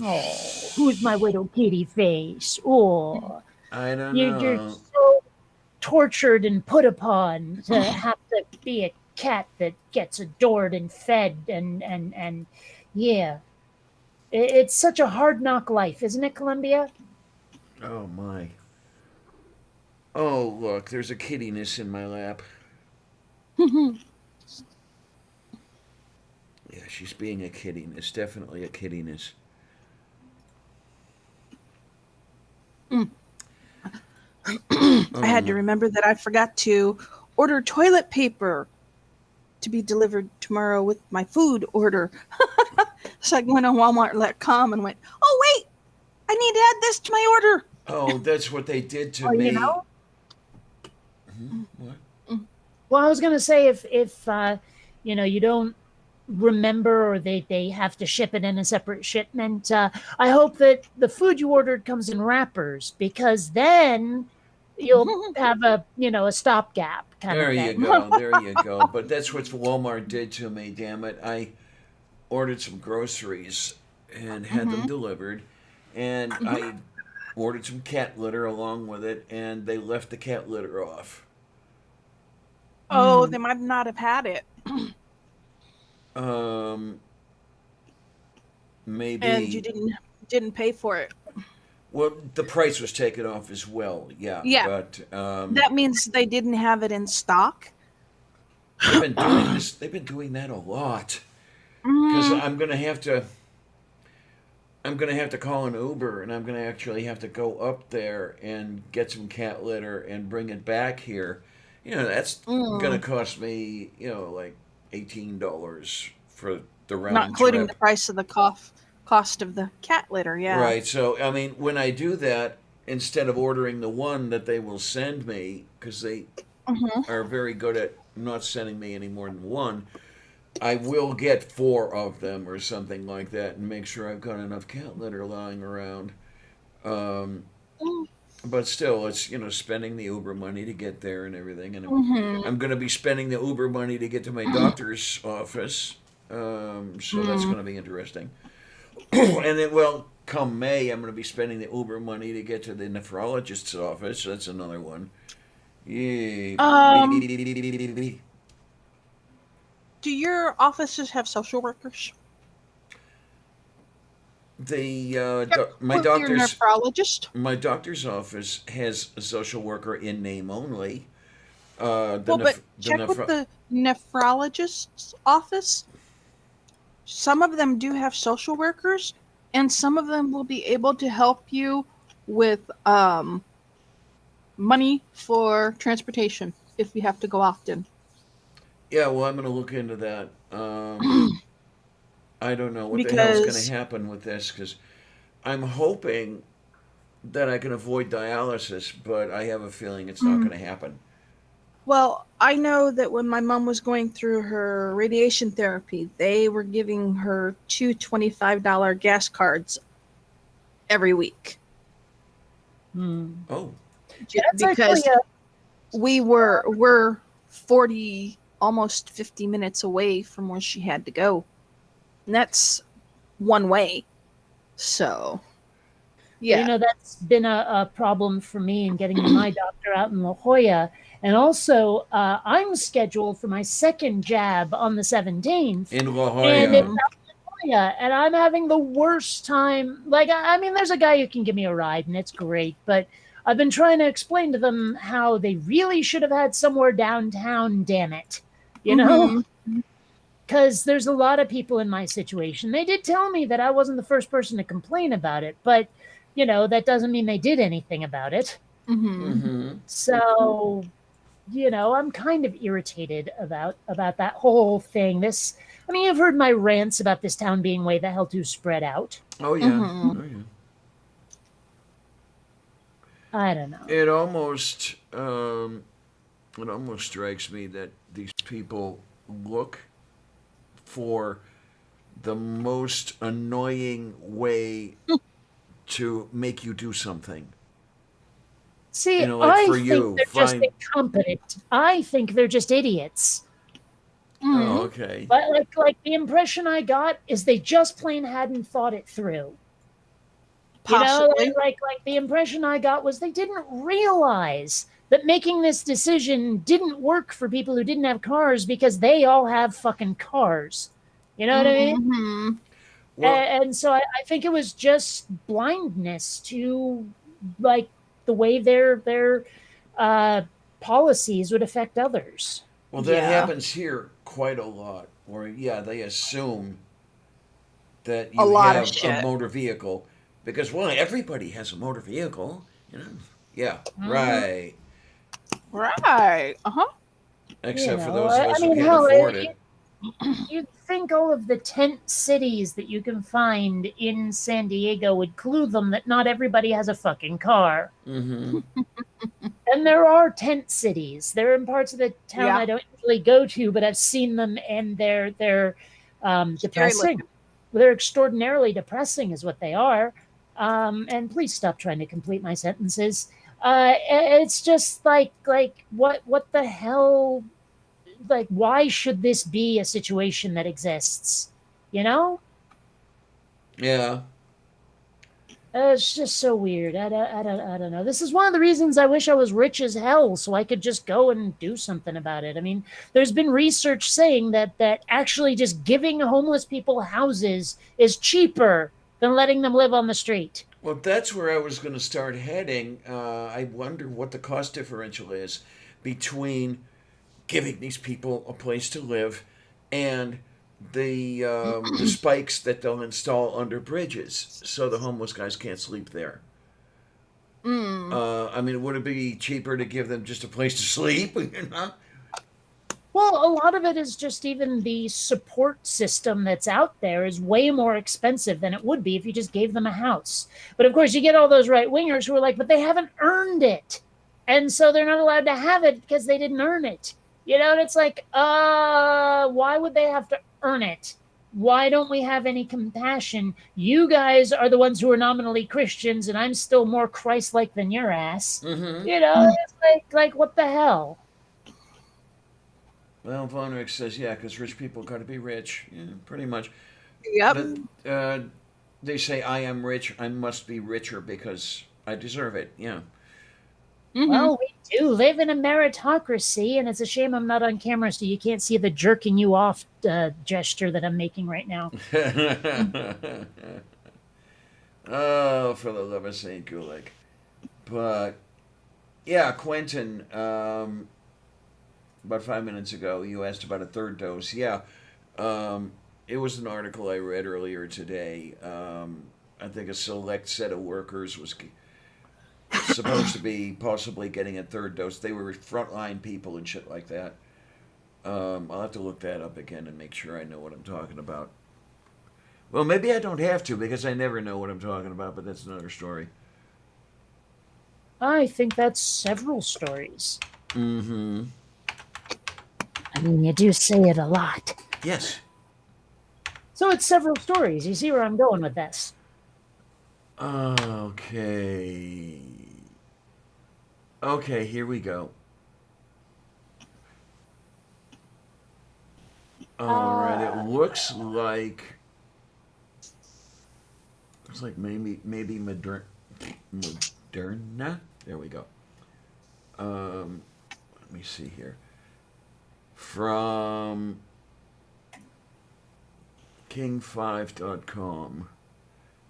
Oh, who's my little kitty face? Oh, I don't You're know. so tortured and put upon to have to be a cat that gets adored and fed and yeah. It's such a hard knock life, isn't it, Columbia? Oh my. Oh look, there's a kittiness in my lap. Yeah, she's being a kittiness. Definitely a kittiness. I had to Oh, remember that I forgot to order toilet paper to be delivered tomorrow with my food order. So I went on Walmart.com and went, oh, wait, I need to add this to my order. oh, that's what they did to Well, you me. know, What? well, I was gonna say if you don't remember or they have to ship it in a separate shipment, I hope that the food you ordered comes in wrappers because then you'll have a stopgap kind of There you thing. go. There you go. But that's what Walmart did to me. Damn it! I ordered some groceries and had them delivered, and I ordered some cat litter along with it, and they left the cat litter off. Oh, Mm. they might not have had it. Um, And you maybe. didn't pay for it. Well, the price was taken off as well. Yeah, Yeah, but that means they didn't have it in stock. they've been doing this. They've been doing that a lot. Because Mm, I'm gonna have to call an Uber, and I'm gonna actually have to go up there and get some cat litter and bring it back here. That's gonna mm. cost me, like $18 for the Not round including trip. the price of the cost of the cat litter. Yeah. Right. So I mean, when I do that, instead of ordering the one that they will send me, because they Hmm. are very good at not sending me any more than one, I will get four of them or something like that, and make sure I've got enough cat litter lying around. Um, but still, it's spending the Uber money to get there and everything, and I'm Hmm. going to be spending the Uber money to get to my doctor's office. So that's Mm. going to be interesting. And then, well, come May, I'm going to be spending the Uber money to get to the nephrologist's office. That's another one. Yeah. Um, do your offices have social workers? The Check my with your doctor's nephrologist. my doctor's office has a social worker in name only. Well, but check with the nephrologist's office. Some of them do have social workers, and some of them will be able to help you with money for transportation if you have to go often. Yeah, well, I'm going to look into that. I don't know what the hell's going to Because, happen with this because I'm hoping that I can avoid dialysis, but I have a feeling it's not mm, going to happen. well, I know that when my mom was going through her radiation therapy, they were giving her two $25 gas cards every week. Hmm. Oh, That's actually Because we're 40, almost 50 minutes away from where she had to go. And that's one way. So, well, yeah. that's been a problem for me in getting to my doctor out in La Jolla. And also, I'm scheduled for my second jab on the 17th. in La And it's Jolla. Mhm. yeah, and I'm having the worst time. Like, I mean, there's a guy who can give me a ride, and it's great. But I've been trying to explain to them how they really should have had somewhere downtown. Damn it, you know, Mhm. because there's a lot of people in my situation. They did tell me that I wasn't the first person to complain about it, but that doesn't mean they did anything about it. Mhm. Mm-hmm. So I'm kind of irritated about that whole thing. I mean, you've heard my rants about this town being way the hell too spread out. Oh yeah. Mhm. Oh yeah. I don't know. It almost strikes me that these people look for the most annoying way to make you do something. See, Like I for think you, they're just fine. incompetent. I think they're just idiots. Oh, Mhm. okay. But like the impression I got is they just plain hadn't thought it through. Possibly. Like the impression I got was they didn't realize that making this decision didn't work for people who didn't have cars because they all have fucking cars. You know what I mean? Mhm. Well, And so I think it was just blindness to like the way their uh, policies would affect others. well, that Yeah. happens here quite a lot. Where they assume that A you lot of have a shit. motor vehicle because everybody has a motor vehicle. Yeah, Mhm. right. Right. Uh-huh. Except for know, those of I us who mean, can't hell, afford it. you'd think all of the tent cities that you can find in San Diego would clue them that not everybody has a fucking car. Mm-hmm. And there are tent cities. They're in parts of the town Yeah. I don't usually go to, but I've seen them, and they're Scary depressing. looking. They're extraordinarily depressing, is what they are. And please stop trying to complete my sentences. It's just like what the hell? Like, why should this be a situation that exists? You know? Yeah. It's just so weird. I don't know. This is one of the reasons I wish I was rich as hell so I could just go and do something about it. I mean, there's been research saying that actually just giving homeless people houses is cheaper than letting them live on the street. Well, that's where I was going to start heading. I wonder what the cost differential is between giving these people a place to live and the spikes that they'll install under bridges so the homeless guys can't sleep there. I mean, would it be cheaper to give them just a place to sleep? Well, a lot of it is just even the support system that's out there is way more expensive than it would be if you just gave them a house. But of course, you get all those right wingers who are like, but they haven't earned it. And so they're not allowed to have it because they didn't earn it. And it's like, why would they have to earn it? Why don't we have any compassion? You guys are the ones who are nominally Christians, and I'm still more Christ-like than your ass. Mm-hmm. It's like what the hell? Well, Vonrick says, yeah, because rich people got to be rich. Yeah, pretty much. Yep. But they say, I am rich. I must be richer because I deserve it. Yeah. Mhm. Well, we do live in a meritocracy, and it's a shame I'm not on camera so you can't see the jerking you off gesture that I'm making right now. Oh, for the love of St. Gulick. But, yeah, Quentin, about 5 minutes ago, you asked about a third dose. Yeah, it was an article I read earlier today. I think a select set of workers was supposed to be possibly getting a third dose. They were frontline people and shit like that. I'll have to look that up again and make sure I know what I'm talking about. Well, maybe I don't have to because I never know what I'm talking about, but that's another story. I think that's several stories. Mm-hmm. I mean, you do say it a lot. Yes. So it's several stories. You see where I'm going with this? Okay. Okay, here we go. All right, it looks like maybe Moderna. There we go. Let me see here. From king5.com.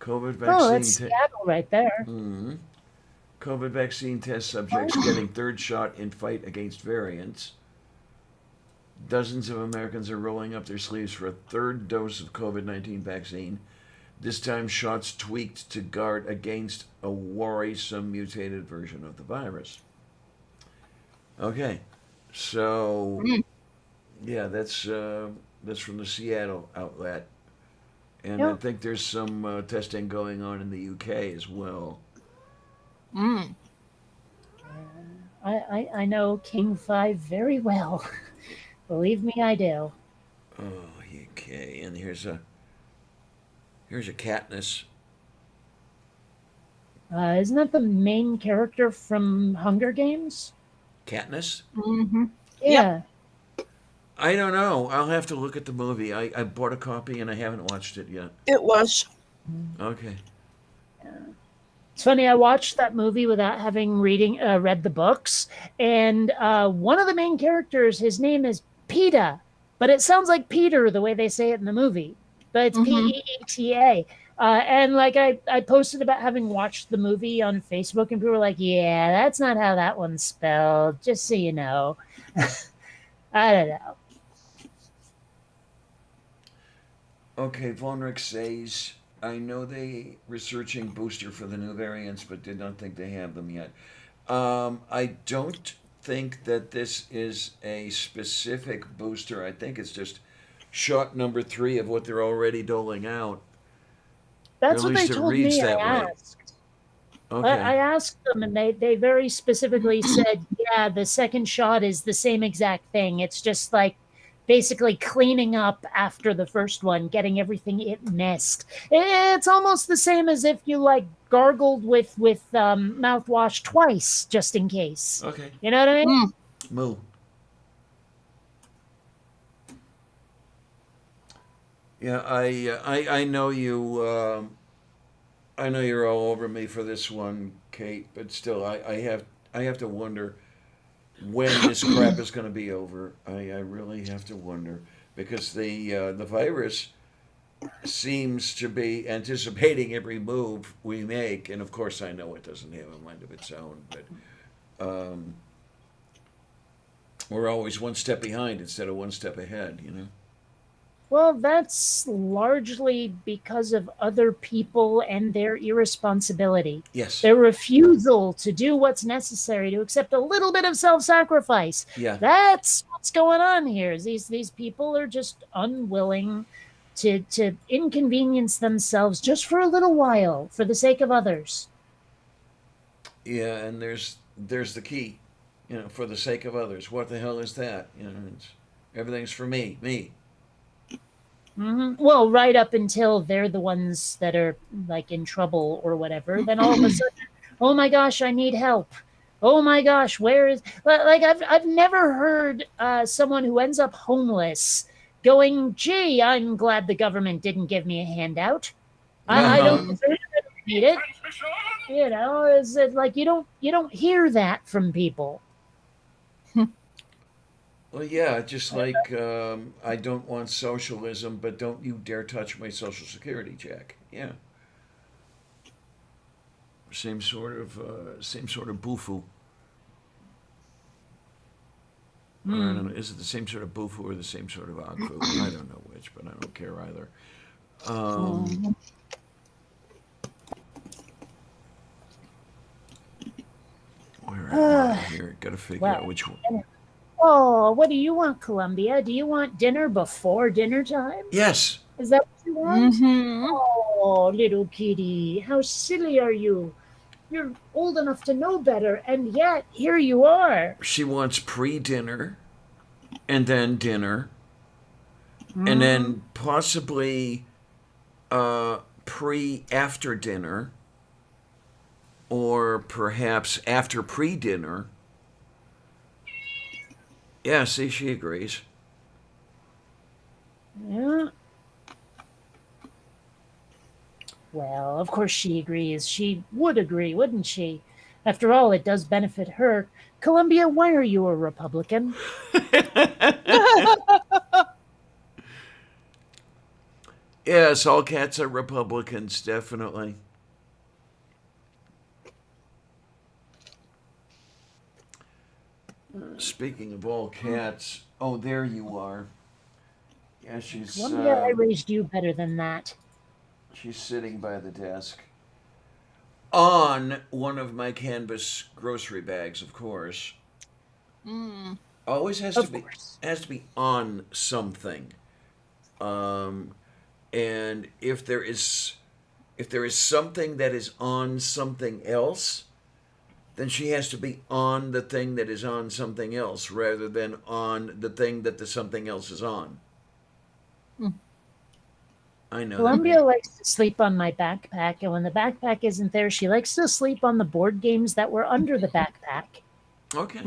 COVID vaccine. Oh, that's Seattle right there. Mhm. COVID vaccine test subjects getting third shot in fight against variants. Dozens of Americans are rolling up their sleeves for a third dose of COVID-19 vaccine. This time, shots tweaked to guard against a worrisome mutated version of the virus. Okay, so yeah, that's from the Seattle outlet, and I Yep. think there's some testing going on in the UK as well. Mm. I know King 5 very well. Believe me, I do. Oh, UK, and here's a Katniss. Isn't that the main character from Hunger Games? Katniss? Mm-hmm. Yeah. I don't know. I'll have to look at the movie. I bought a copy and I haven't watched it yet. It was. Okay. It's funny. I watched that movie without having read the books, and one of the main characters, his name is PETA, but it sounds like Peter the way they say it in the movie, but it's PEETA. And like I posted about having watched the movie on Facebook, and people were like, "Yeah, that's not how that one's spelled." Just so you know, I don't know. Okay, Vonrick says, I know they researching booster for the new variants, but did not think they have them yet. I don't think that this is a specific booster. I think it's just shot number 3 of what they're already doling out. That's Or at what they least it told reads me. that I way. asked. Okay. I asked them, and they very specifically said, "Yeah, the second shot is the same exact thing. It's just like basically cleaning up after the first one, getting everything it missed. It's almost the same as if you like gargled with mouthwash twice, just in case. Okay. You know what I mean?" Moo. Yeah, I know you. I know you're all over me for this one, Kate. But still, I have to wonder when this crap is going to be over. I really have to wonder because the virus seems to be anticipating every move we make, and of course, I know it doesn't have a mind of its own, but we're always one step behind instead of one step ahead. You know. Well, that's largely because of other people and their irresponsibility. Yes. Their refusal to do what's necessary to accept a little bit of self-sacrifice. Yeah. That's what's going on here. These people are just unwilling to inconvenience themselves just for a little while for the sake of others. Yeah, and there's the key, for the sake of others. What the hell is that? Everything's for me. Well, right up until they're the ones that are like in trouble or whatever, then all of a sudden, oh my gosh, I need help. Oh my gosh, where is like I've never heard someone who ends up homeless going, "Gee, I'm glad the government didn't give me a handout. I don't deserve it. I don't need it." Is it like you don't hear that from people? Well, yeah, just like I don't want socialism, but don't you dare touch my Social Security check. Yeah. Same sort of bufu. Or I don't know. Is it the same sort of bufu or the same sort of akfu? I don't know which, but I don't care either. Where am I here? Got to figure out which one. Oh, what do you want, Columbia? Do you want dinner before dinner time? Yes. Is that what you want? Oh, little kitty, how silly are you? You're old enough to know better, and yet here you are. She wants pre-dinner, and then dinner, and then possibly pre-after dinner, or perhaps after pre-dinner. Yeah, see, she agrees. Yeah. Well, of course she agrees. She would agree, wouldn't she? After all, it does benefit her. Columbia, why are you a Republican? Yes, all cats are Republicans, definitely. Speaking of all cats, oh, there you are. Yeah, she's Columbia, I raised you better than that. she's sitting by the desk on one of my canvas grocery bags, of course. Always has Of to be course. on something. And if there is something that is on something else, then she has to be on the thing that is on something else rather than on the thing that the something else is on. I know. Columbia likes to sleep on my backpack, and when the backpack isn't there, she likes to sleep on the board games that were under the backpack. Okay.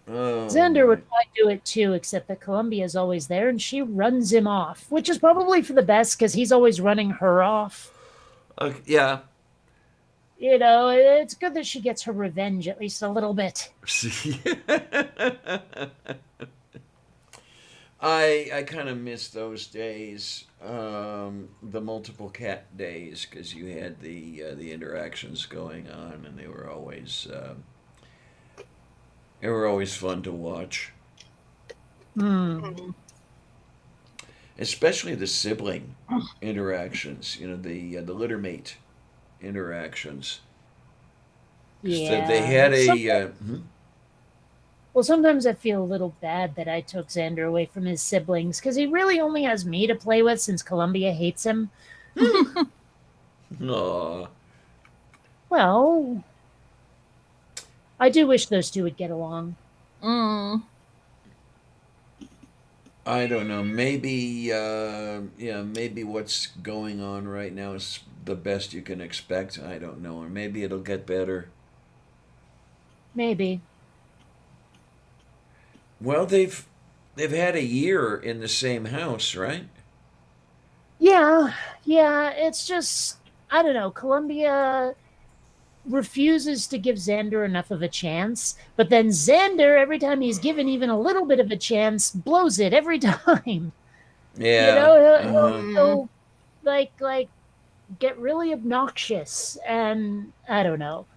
Oh, Xander would my. probably do it too, except that Columbia's always there and she runs him off, which is probably for the best because he's always running her off. Okay, yeah. You know, it's good that she gets her revenge at least a little bit. I kind of miss those days, the multiple cat days, because you had the interactions going on, and they were always fun to watch, Hmm. especially the sibling interactions. You know, the littermate interactions. 'Cause they Yeah. had Well, sometimes I feel a little bad that I took Xander away from his siblings because he really only has me to play with since Columbia hates him. aw, Well, I do wish those two would get along. Mm. I don't know. Maybe, yeah, maybe what's going on right now is the best you can expect. I don't know, or maybe it'll get better. Maybe. Well, they've had a year in the same house, right? Yeah, yeah, it's just, I don't know. Columbia refuses to give Xander enough of a chance, but then Xander, every time he's given even a little bit of a chance, blows it every time. You Yeah. know, Uh huh. Mm. he'll like get really obnoxious, and I don't know.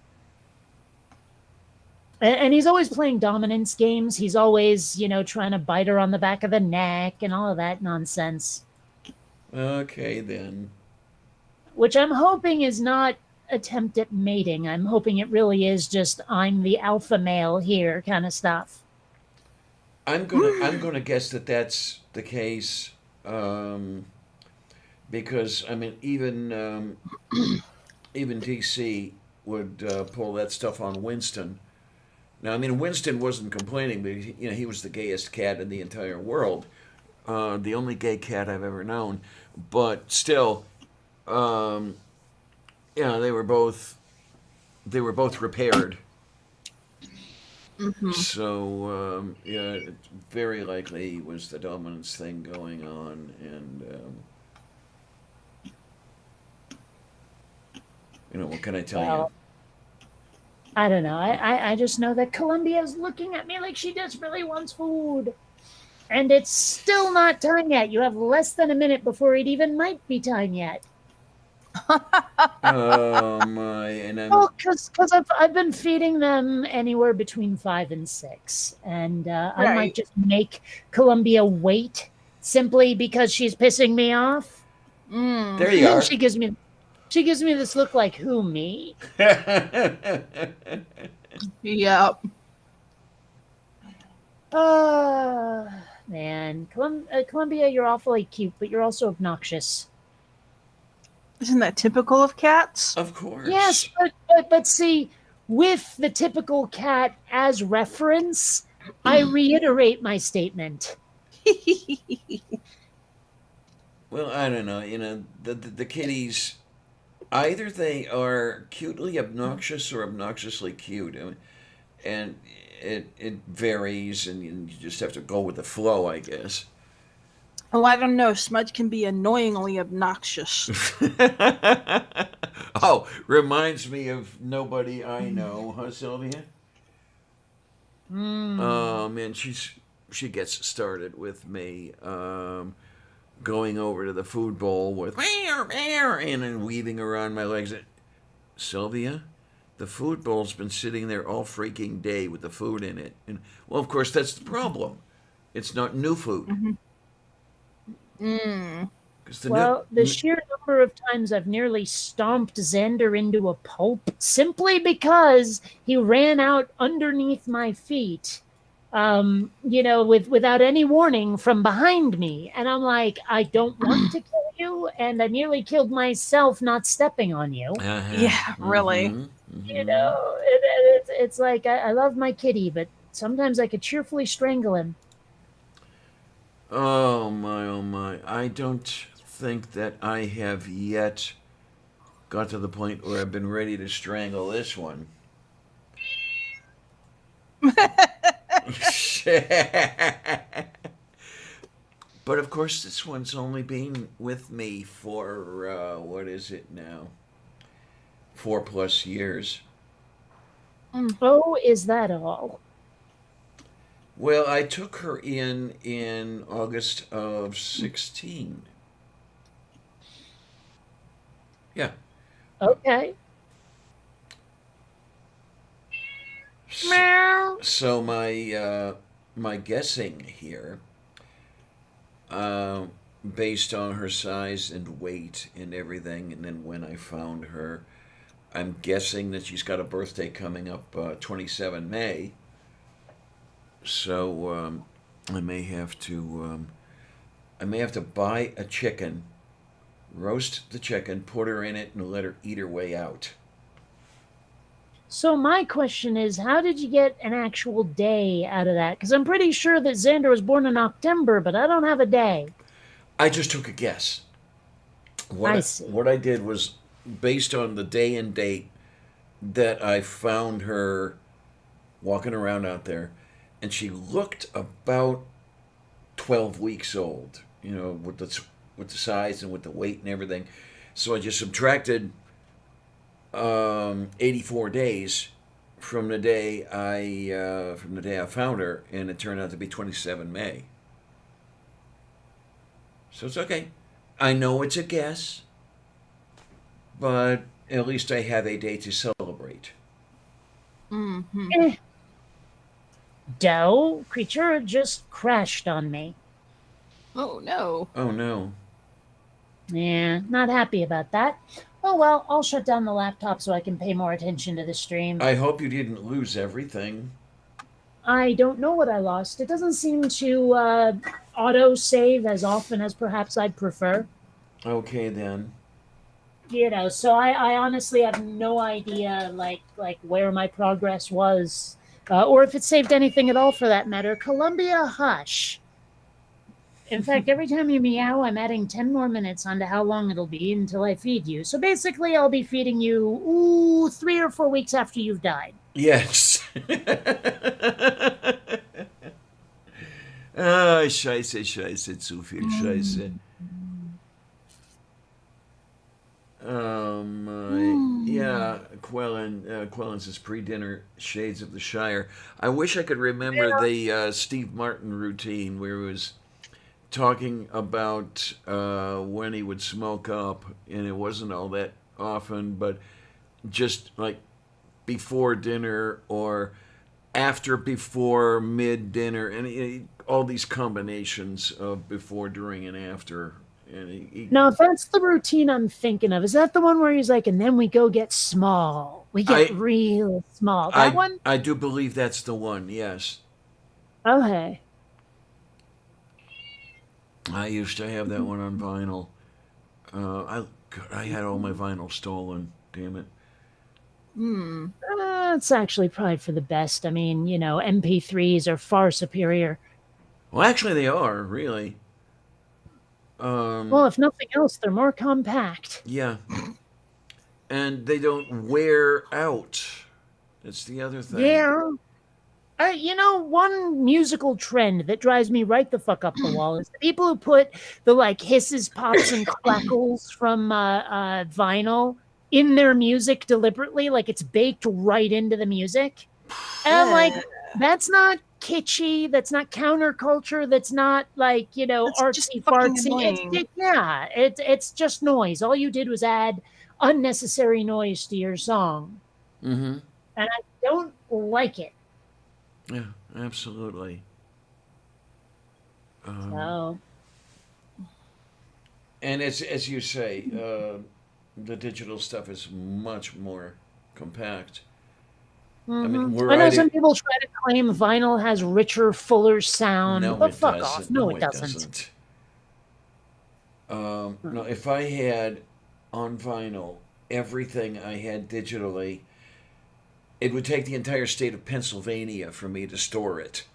And he's always playing dominance games. He's always, trying to bite her on the back of the neck and all of that nonsense, Okay then. which I'm hoping is not attempt at mating. I'm hoping it really is just I'm the alpha male here kind of stuff. I'm gonna guess that that's the case, because I mean even DC would pull that stuff on Winston. Now I mean Winston wasn't complaining, but he was the gayest cat in the entire world, the only gay cat I've ever known. But still, um, they were both repaired. Hmm. So yeah, it very likely was the dominance thing going on, and what can I tell you? Well, I don't know. I just know that Columbia's looking at me like she desperately wants food. And it's still not time yet. You have less than a minute before it even might be time yet. Oh my! And Well, because I've been feeding them anywhere between 5 and 6, and I might Right. just make Columbia wait simply because she's pissing me off. there Mm. And you then are. she gives me this look like who me? Yep. Man, Columbia, you're awfully cute, but you're also obnoxious. Isn't that typical of cats? Of course. Yes, but see, with the typical cat as reference, I reiterate my statement. Well, I don't know. The kitties, either they are cutely obnoxious or obnoxiously cute. I mean, and it varies, and you just have to go with the flow, I guess. Oh, I don't know. Smudge can be annoyingly obnoxious. Oh, reminds me of nobody I know, huh, Sylvia? Hmm. Man, she gets started with me, going over to the food bowl with meow, meow, and then weaving around my legs. Sylvia, the food bowl's been sitting there all freaking day with the food in it, and well, of course that's the problem. It's not new food, Hmm. Mm. because the Well, the sheer number of times I've nearly stomped Xander into a pulp simply because he ran out underneath my feet, without any warning from behind me. And I'm like, I don't want to kill you, and I nearly killed myself not stepping on you. uh-huh. Yeah, really. It's like I love my kitty, but sometimes I could cheerfully strangle him. Oh my, oh my! I don't think that I have yet got to the point where I've been ready to strangle this one. But of course, this one's only been with me for what is it now? 4+ years. Oh, is that all? Well, I took her in August of 16. Yeah. Okay. So my guessing here, uh, based on her size and weight and everything, and then when I found her, I'm guessing that she's got a birthday coming up 27 May. So I may have to buy a chicken, roast the chicken, put her in it, and let her eat her way out. So my question is, how did you get an actual day out of that? Because I'm pretty sure that Xander was born in October, but I don't have a day. I just took a guess. I see. What I did was based on the day and date that I found her walking around out there, and she looked about 12 weeks old. You know, with the size and with the weight and everything. So I just subtracted 84 days from the day I found her, and it turned out to be 27 May. So it's okay. I know it's a guess, but at least I have a day to celebrate. Mm-hmm. Doe, creature just crashed on me. Oh no. Oh no. Yeah, not happy about that. Oh well, I'll shut down the laptop so I can pay more attention to the stream. I hope you didn't lose everything. I don't know what I lost. It doesn't seem to auto save as often as perhaps I'd prefer. Okay then. You know, so I honestly have no idea like where my progress was, or if it saved anything at all for that matter. Columbia, hush. In fact, every time you meow, I'm adding 10 more minutes onto how long it'll be until I feed you. So basically, I'll be feeding you 3 or 4 weeks after you've died. Yes. Ah, scheiße, zu viel Scheiße. Yeah, Quellen says pre-dinner shades of the Shire. I wish I could remember the Steve Martin routine where he was talking about when he would smoke up, and it wasn't all that often, but just like before dinner or after, before, mid dinner, and all these combinations of before, during, and after. And Now, if that's the routine I'm thinking of, is that the one where he's like, and then we go get small? We get real small. That one? I do believe that's the one, yes. Okay. I used to have that one on vinyl. I had all my vinyl stolen. Damn it. It's actually probably for the best. I mean, you know, MP3s are far superior. Well, actually, they are, really. Well, if nothing else, they're more compact. Yeah. And they don't wear out. That's the other thing. Yeah. You know, one musical trend that drives me right the fuck up the wall is the people who put the like hisses, pops, and crackles from vinyl in their music deliberately, like it's baked right into the music. And I'm like, that's not kitschy, that's not counterculture, that's not like, you know, That's just artsy fucking fartsy. annoying. It's just noise. All you did was add unnecessary noise to your song. Mm-hmm. And I don't like it. Yeah, absolutely. So And as you say, the digital stuff is much more compact. I mean, I know some people try to claim vinyl has richer, fuller sound, No, but it fuck doesn't. off. No, it doesn't. No, if I had on vinyl everything I had digitally, it would take the entire state of Pennsylvania for me to store it.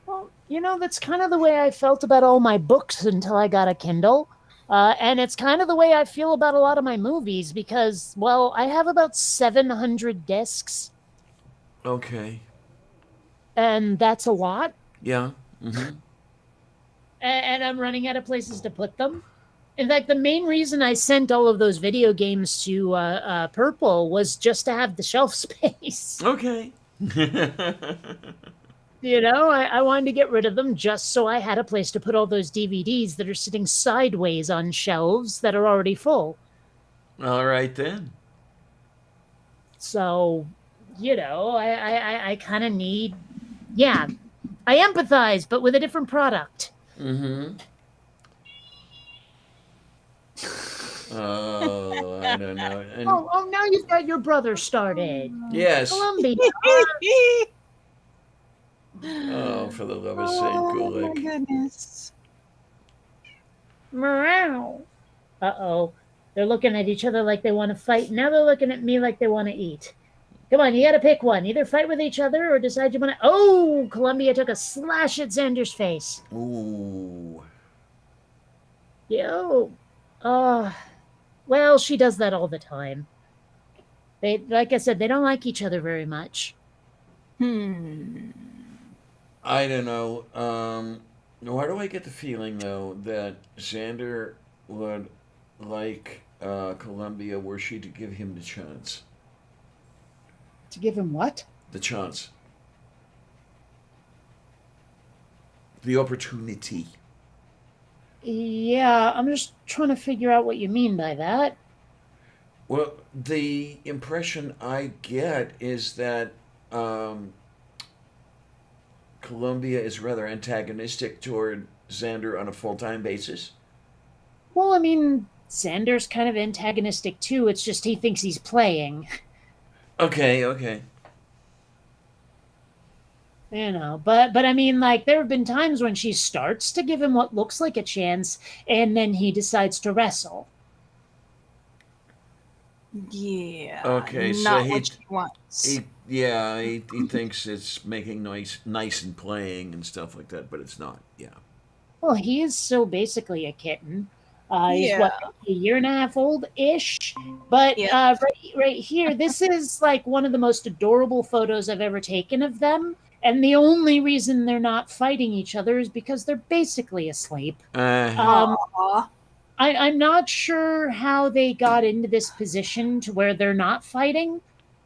Well, you know, that's kind of the way I felt about all my books until I got a Kindle. And it's kind of the way I feel about a lot of my movies because, well, I have about 700 discs. Okay. and that's a lot. Yeah. Mm-hmm. And I'm running out of places to put them. In fact, the main reason I sent all of those video games to Purple was just to have the shelf space. Okay. You know, I wanted to get rid of them just so I had a place to put all those DVDs that are sitting sideways on shelves that are already full. All right then. So, you know, I kind of need, yeah, I empathize, but with a different product. Mm-hmm. Oh, I don't know. And Oh, now you've got your brother started. yes. Columbia. Oh, for the love of Saint Oh my Gulick. goodness. Meow. Uh-oh. They're looking at each other like they want to fight. Now they're looking at me like they want to eat. Come on, you got to pick one. Either fight with each other or decide you want to... Oh, Columbia took a slash at Xander's face. Ooh. Yo. Well, she does that all the time. They, like I said, they don't like each other very much. I don't know. Why do I get the feeling though that Xander would like Columbia were she to give him the chance? To give him what? The chance. The opportunity. Yeah, I'm just trying to figure out what you mean by that. Well, the impression I get is that Columbia is rather antagonistic toward Xander on a full-time basis. Well, I mean, Xander's kind of antagonistic too. It's just he thinks he's playing. Okay. You know, but I mean, like, there have been times when she starts to give him what looks like a chance, and then he decides to wrestle. Yeah. Okay, so not he- what she wants. He thinks it's making nice and playing and stuff like that, but it's not. Yeah. Well, he is still basically a kitten. He's Yeah. what, a year and a half old ish. But Yeah. right here, this is like one of the most adorable photos I've ever taken of them. And the only reason they're not fighting each other is because they're basically asleep. Aw. I'm not sure how they got into this position to where they're not fighting,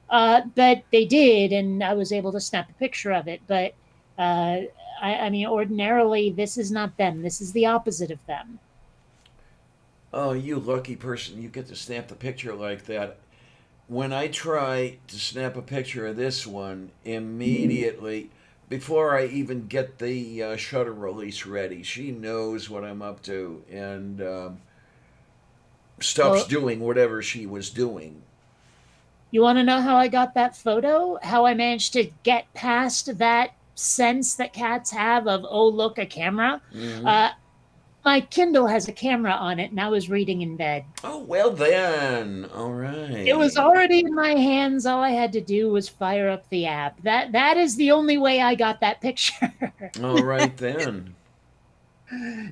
but they did, and I was able to snap a picture of it. But I mean, ordinarily, this is not them. This is the opposite of them. Oh, you lucky person! You get to snap the picture like that. When I try to snap a picture of this one, immediately before I even get the shutter release ready, she knows what I'm up to and stops Well- doing whatever she was doing. You want to know how I got that photo? How I managed to get past that sense that cats have of, oh, look, a camera? Mhm. My Kindle has a camera on it, and I was reading in bed. Oh, well then. All right. It was already in my hands. All I had to do was fire up the app. That is the only way I got that picture. All right then.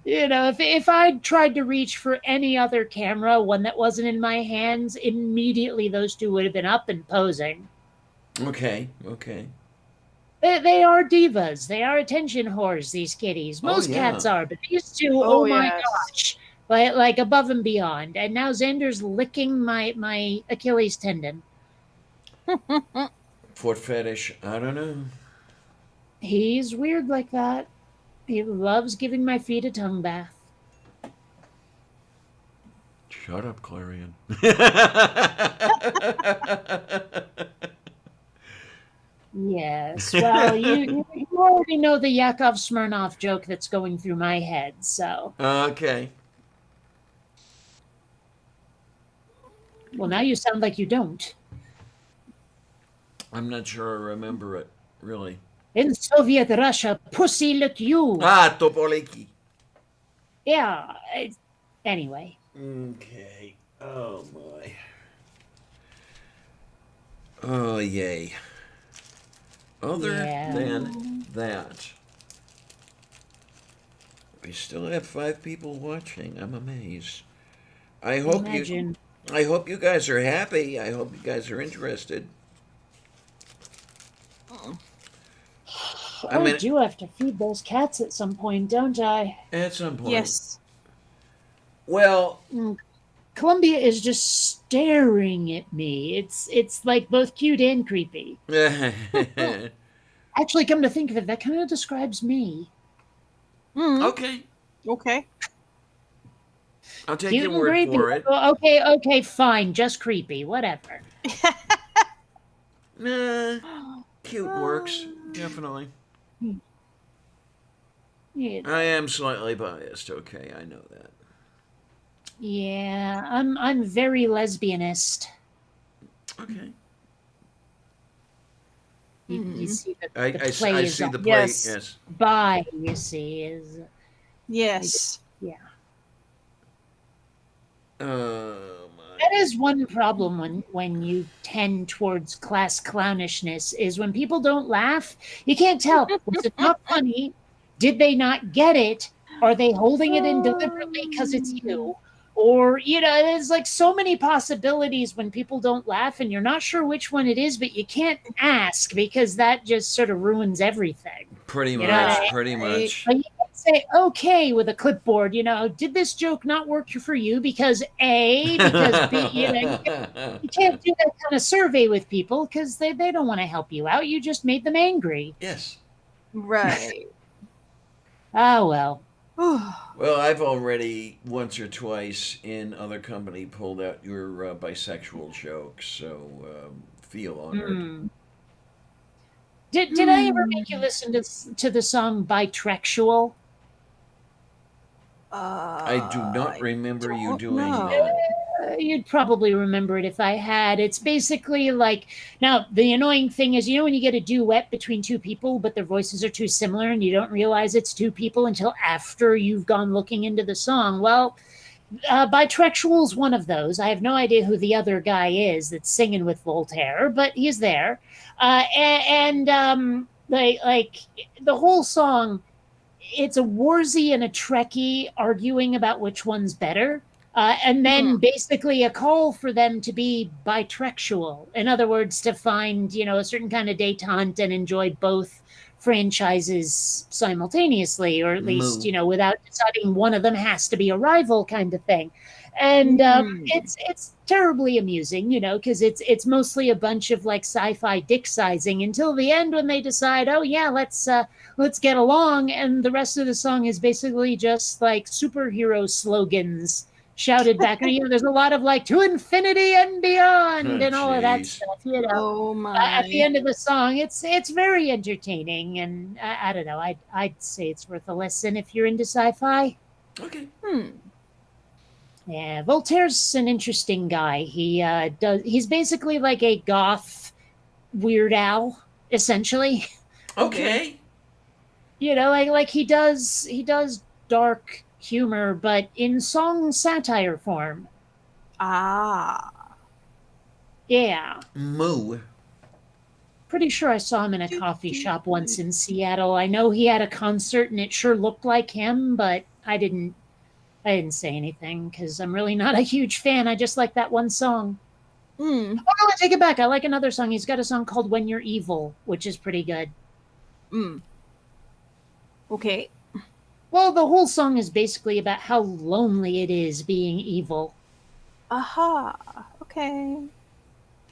You know, if I'd tried to reach for any other camera, one that wasn't in my hands, immediately those two would have been up and posing. Okay. They are divas. They are attention whores, these kitties. Oh, Most yeah. cats are, but these two, Oh, oh my yes. gosh. Like above and beyond. And now Xander's licking my Achilles tendon. Foot fetish. I don't know. He's weird like that. He loves giving my feet a tongue bath. Shut up, Clarion. Yes. Well, you already know the Yakov Smirnov joke that's going through my head, so. Okay. Well, now you sound like you don't. I'm not sure I remember it, really. In Soviet Russia, pussy look you. Ah, Topoliki. Yeah. Anyway. Okay. Oh, my. Oh, yay. Other Yeah. than that, we still have 5 people watching. I'm amazed. I hope Imagine. you guys are happy. I hope you guys are interested. I I mean, do have to feed those cats at some point, don't I? at some point. Yes. Well, Mm, Columbia is just staring at me. It's like both cute and creepy. Actually, come to think of it, that kind of describes me. Mm, okay. okay. I'll take Cute your and word creepy. for it. Okay, fine. Just creepy. Whatever. Nah, cute works. Definitely. Yeah, I am slightly biased. Okay, I know that. yeah, I'm very lesbianist. Okay. You Mm. see, I, the I, play I is see on the play. Yes. Yes. by. You see, is Yes. yeah. Oh my. That is one problem when you tend towards class clownishness is when people don't laugh. You can't tell, was it not funny? Did they not get it? Are they holding it in deliberately because it's you? Or, there's like so many possibilities when people don't laugh and you're not sure which one it is, but you can't ask because that just sort of ruins everything. Pretty You know what much. I Pretty Right. much. But you can say, okay, with a clipboard, did this joke not work for you? Because A, because B, you can't do that kind of survey with people because they don't want to help you out. You just made them angry. Yes. Right. Ah, well. Well, I've already once or twice in other company pulled out your bisexual jokes, so feel honored. Hmm. Did I ever make you listen to the song Bitrexual? I do not remember you don't doing know. that. You'd probably remember it if I had. It's basically like now the annoying thing is when you get a duet between two people, but their voices are too similar, and you don't realize it's two people until after you've gone looking into the song. Well, Bitrexual is one of those. I have no idea who the other guy is that's singing with Voltaire, but he's there, and like the whole song it's a Warzy and a Trekkie arguing about which one's better. And then basically a call for them to be bitrexual. In other words, to find, a certain kind of detente and enjoy both franchises simultaneously, or at least, Moo. without deciding one of them has to be a rival kind of thing. And it's terribly amusing, because it's mostly a bunch of like sci-fi dick sizing until the end when they decide, oh yeah, let's get along, and the rest of the song is basically just like superhero slogans shouted back. And there's a lot of like to infinity and beyond Oh, and all of that jeez. stuff. Oh At the my. end of the song, it's very entertaining, and I don't know. I'd say it's worth a listen if you're into sci-fi. Okay. Yeah, Voltaire's an interesting guy. He's basically like a goth Weird Al, essentially. Okay. Like he does dark humor, but in song satire form. Ah. Yeah. Moo. Pretty sure I saw him in a coffee shop once in Seattle. I know he had a concert and it sure looked like him, but I didn't say anything because I'm really not a huge fan. I just like that one song. Mm. Oh no, I take it back. I like another song. He's got a song called When You're Evil, which is pretty good. Mm. Okay. Well, the whole song is basically about how lonely it is being evil. Aha. Okay.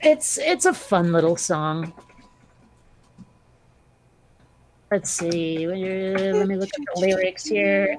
It's a fun little song. Let's see. Let me look at the lyrics here.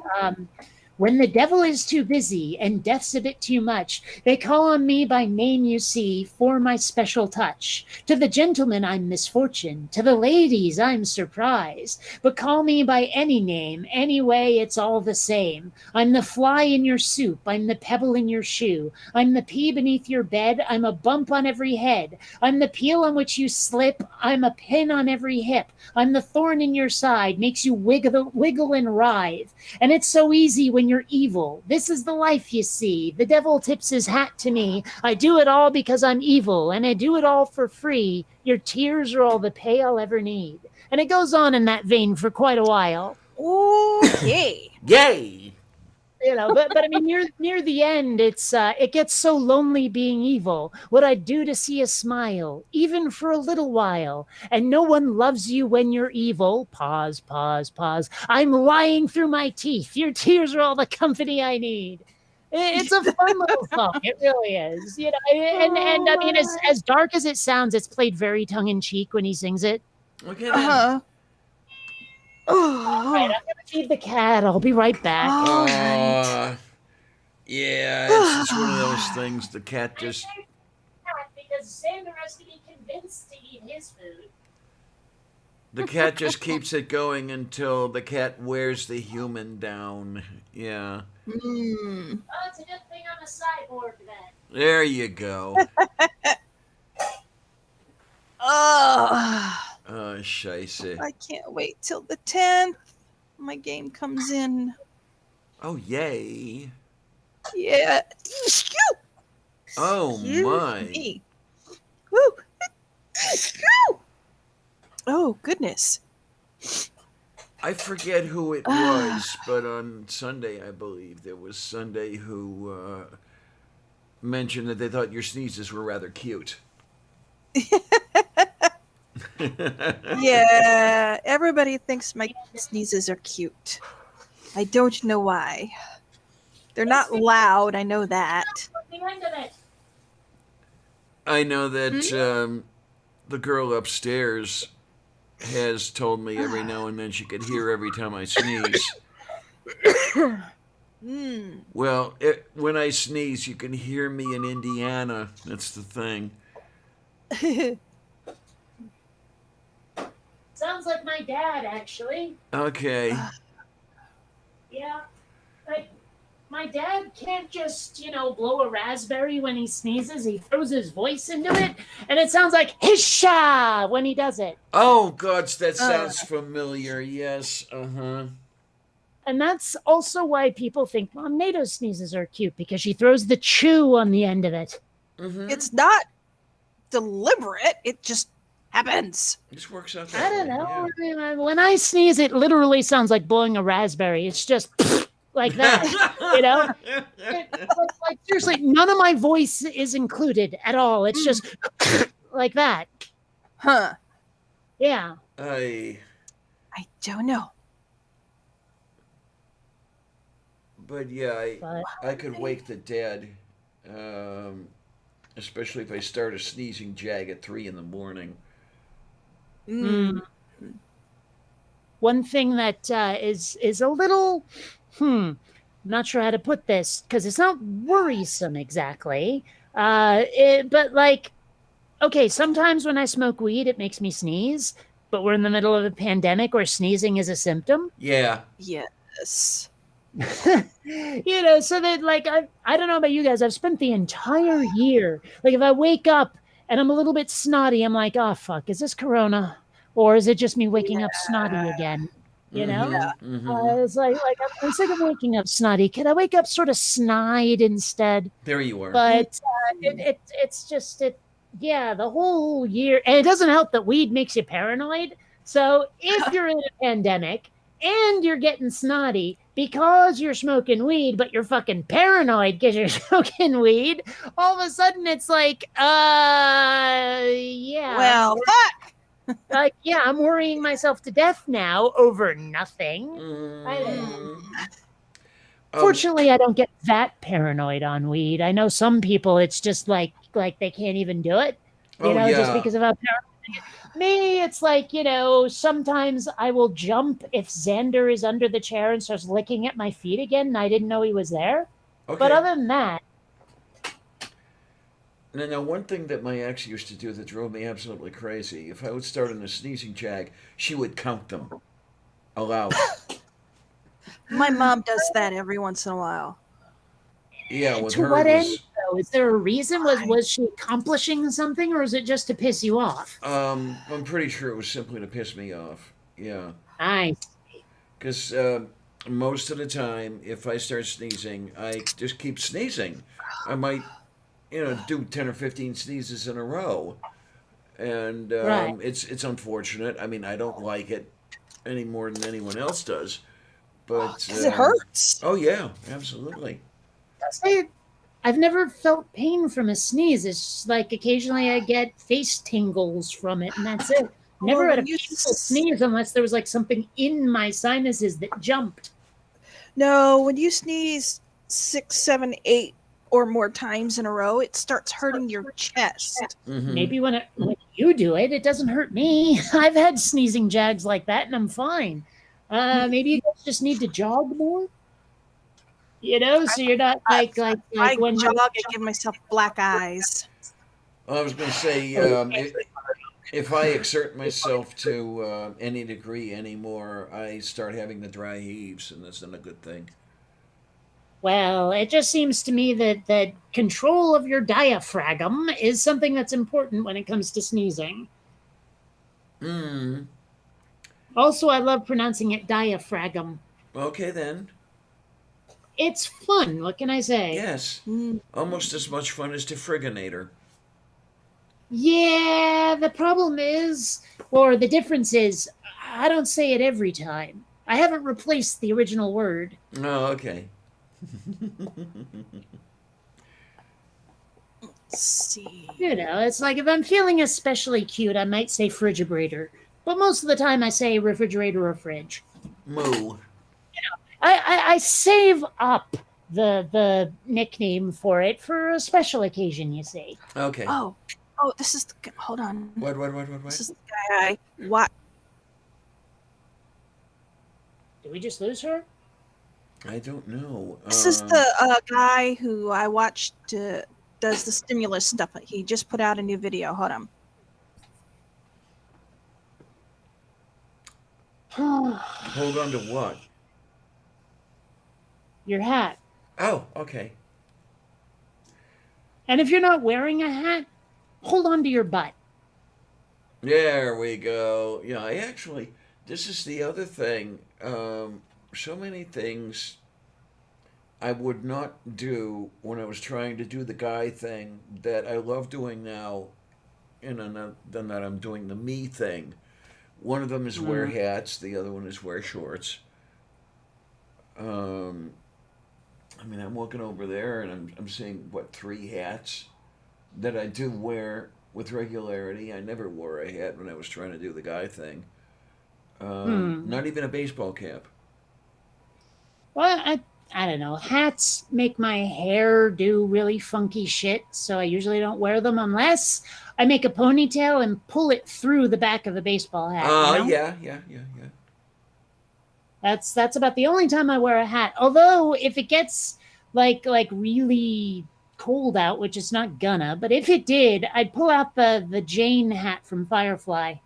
When the devil is too busy and death's a bit too much, they call on me by name, you see, for my special touch. To the gentlemen, I'm misfortune. To the ladies, I'm surprise. But call me by any name. Anyway, it's all the same. I'm the fly in your soup. I'm the pebble in your shoe. I'm the pea beneath your bed. I'm a bump on every head. I'm the peel on which you slip. I'm a pin on every hip. I'm the thorn in your side, makes you wiggle and writhe. And it's so easy when you're evil. This is the life, you see. The devil tips his hat to me. I do it all because I'm evil, and I do it all for free. Your tears are all the pay I'll ever need. And it goes on in that vein for quite a while. Okay. Yay. But I mean, near the end, it gets so lonely being evil. What I'd do to see a smile, even for a little while, and no one loves you when you're evil. Pause, pause, pause. I'm lying through my teeth. Your tears are all the company I need. It's a fun little song. It really is. And I mean, as dark as it sounds, it's played very tongue in cheek when he sings it. Okay then. Uh-huh. All right, I'm gonna feed the cat. I'll be right back. All right. Yeah, it's one of those things. The cat just. Because Xander has to be convinced to eat his food. The cat just keeps it going until the cat wears the human down. Yeah. Mm. Oh, it's a good thing I'm a cyborg then. There you go. Oh, Oh, scheisse. I can't wait till the 10th. My game comes in. Oh, yay. Yeah. Oh, Excuse my. me. Woo. Oh, goodness. I forget who it was, but on Sunday, I believe, there was Sunday who mentioned that they thought your sneezes were rather cute. Yeah, everybody thinks my sneezes are cute. I don't know why. They're not loud, I know that. The end of it. I know that the girl upstairs has told me every now and then she could hear every time I sneeze. Mm. Well, when I sneeze, you can hear me in Indiana. That's the thing. Sounds like my dad, actually. Okay. Yeah. Like, my dad can't just, blow a raspberry when he sneezes. He throws his voice into it, and it sounds like hisha when he does it. Oh, God, that sounds familiar. Yes. Uh-huh. And that's also why people think Mom NATO sneezes are cute, because she throws the chew on the end of it. Mm-hmm. It's not deliberate, it just happens. It just works out I that don't way, know. yeah. I mean, when I sneeze, it literally sounds like blowing a raspberry. It's just like that. Like, seriously, none of my voice is included at all. It's just like that. Huh. Yeah. I don't know. But yeah, But I could wake the dead, especially if I start a sneezing jag at 3 in the morning. Mm. one thing that is a little, I'm not sure how to put this because it's not worrisome exactly. But like, okay, sometimes when I smoke weed, it makes me sneeze. But we're in the middle of a pandemic where sneezing is a symptom. Yeah. Yes. So that like I don't know about you guys, I've spent the entire year, like if I wake up and I'm a little bit snotty, I'm like, oh fuck, is this corona or is it just me waking up snotty again? It's like I'm sick of waking up snotty. Can I wake up sort of snide instead? There you are. But it's just yeah, the whole year, and it doesn't help that weed makes you paranoid. So if you're in a pandemic and you're getting snotty because you're smoking weed, but you're fucking paranoid because you're smoking weed, all of a sudden it's like, yeah. Well, fuck. Like, yeah, I'm worrying myself to death now over nothing. Fortunately, I don't get that paranoid on weed. I know some people, it's just like they can't even do it, just because of how paranoid. Me, it's like, sometimes I will jump if Xander is under the chair and starts licking at my feet again, and I didn't know he was there. Okay. But other than that, Now, one thing that my ex used to do that drove me absolutely crazy, if I would start on a sneezing jag, she would count them aloud. My mom does that every once in a while. Yeah, with to her what it end, was, though? Is there a reason? Was she accomplishing something, or is it just to piss you off? I'm pretty sure it was simply to piss me off. Yeah. Nice. Because most of the time, if I start sneezing, I just keep sneezing. I might, do 10 or 15 sneezes in a row. And Right. it's unfortunate. I mean, I don't like it any more than anyone else does. But Because it hurts. oh yeah, absolutely. I'll say I've never felt pain from a sneeze. It's just like occasionally I get face tingles from it, and that's it. Never Well, had a when you painful sneeze unless there was like something in my sinuses that jumped. No, when you sneeze 6, 7, 8 or more times in a row, it starts hurting your chest. Hmm. Maybe when you do it, it doesn't hurt me. I've had sneezing jags like that, and I'm fine. Maybe you guys just need to jog more. So you're not like I when jog, I give myself black eyes. I was going to say, if I exert myself to any degree anymore, I start having the dry heaves, and that's not a good thing. Well, it just seems to me that control of your diaphragm is something that's important when it comes to sneezing. Mm. Also, I love pronouncing it diaphragm. Okay then. It's fun. What can I say? Yes. Mm. Almost as much fun as Defrigginator. Yeah, the problem is, or the difference is, I don't say it every time. I haven't replaced the original word. Oh, okay. Let's see. It's like if I'm feeling especially cute, I might say frigerator. But most of the time, I say refrigerator or fridge. Moo. I save up the nickname for it for a special occasion, you see. Okay. Oh, this is the, hold on. What? This is the guy what? Did we just lose her? I don't know. This is the guy who I watched does the stimulus stuff. He just put out a new video. Hold on. Hold on to what? Your hat. Oh, okay. And if you're not wearing a hat, hold on to your butt. There we go. Yeah, this is the other thing. So many things I would not do when I was trying to do the guy thing that I love doing now, and then that I'm doing the me thing. One of them is wear hats. The other one is wear shorts. I'm looking over there and I'm seeing, what, 3 hats that I do wear with regularity. I never wore a hat when I was trying to do the guy thing. Not even a baseball cap. Well, I don't know. Hats make my hair do really funky shit, so I usually don't wear them unless I make a ponytail and pull it through the back of the baseball hat. Yeah. That's about the only time I wear a hat. Although if it gets like really cold out, which it's not gonna, but if it did, I'd pull out the Jane hat from Firefly.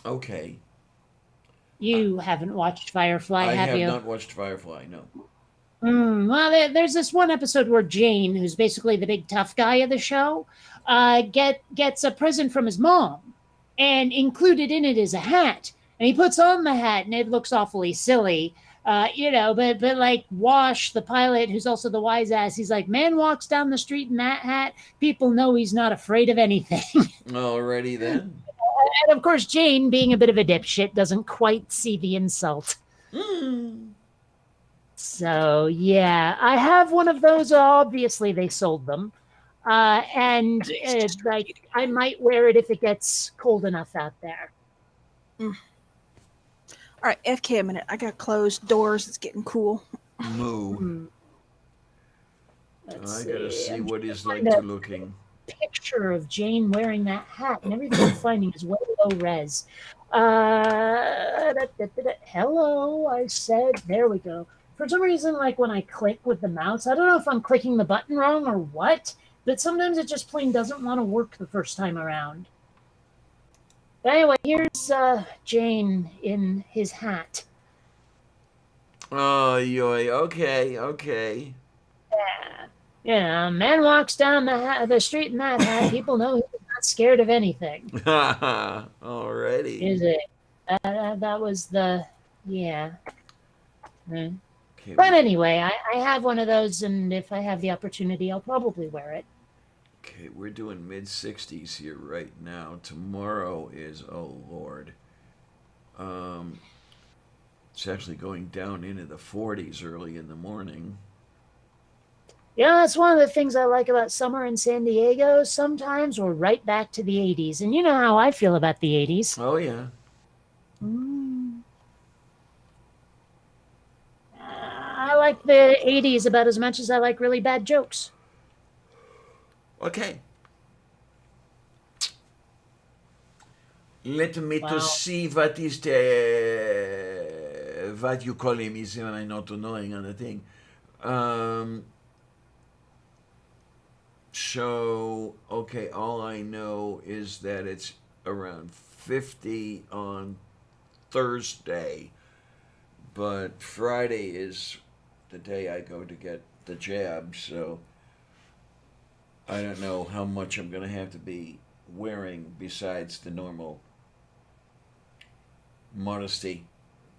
Okay. You haven't watched Firefly, I have you? not watched Firefly, no. Well, there's this one episode where Jane, who's basically the big tough guy of the show, gets a present from his mom, and included in it is a hat. And he puts on the hat, and it looks awfully silly, But like Wash, the pilot, who's also the wise ass, he's like, man walks down the street in that hat, people know he's not afraid of anything. Alrighty then. And of course, Jane, being a bit of a dipshit, doesn't quite see the insult. So yeah, I have one of those. Obviously, they sold them, and I might wear it if it gets cold enough out there. All right, FK a minute. I got closed doors. It's getting cool. Moo. Let's I gotta see I'm what he's like find to a looking. picture of Jane wearing that hat, and everything I'm finding is way low res. Hello, I said. There we go. For some reason, like when I click with the mouse, I don't know if I'm clicking the button wrong or what, but sometimes it just plain doesn't want to work the first time around. But anyway, here's Jane in his hat. Oh, yoy. Okay. Yeah, man walks down the street in that hat. People know he's not scared of anything. Alrighty. Is it? That was the yeah. Mm. Okay, But anyway, I have one of those, and if I have the opportunity, I'll probably wear it. okay, we're doing mid-60s here right now. Tomorrow is, oh Lord. It's actually going down into the 40s early in the morning. Yeah, that's one of the things I like about summer in San Diego. Sometimes we're right back to the 80s. And you know how I feel about the 80s. Oh, yeah. Mm. I like the 80s about as much as I like really bad jokes. Okay. Let me to Wow. see what is what you call him is when I'm not knowing on the thing. So, okay, all I know is that it's around 50 on Thursday, but Friday is the day I go to get the jab, so I don't know how much I'm going to have to be wearing besides the normal modesty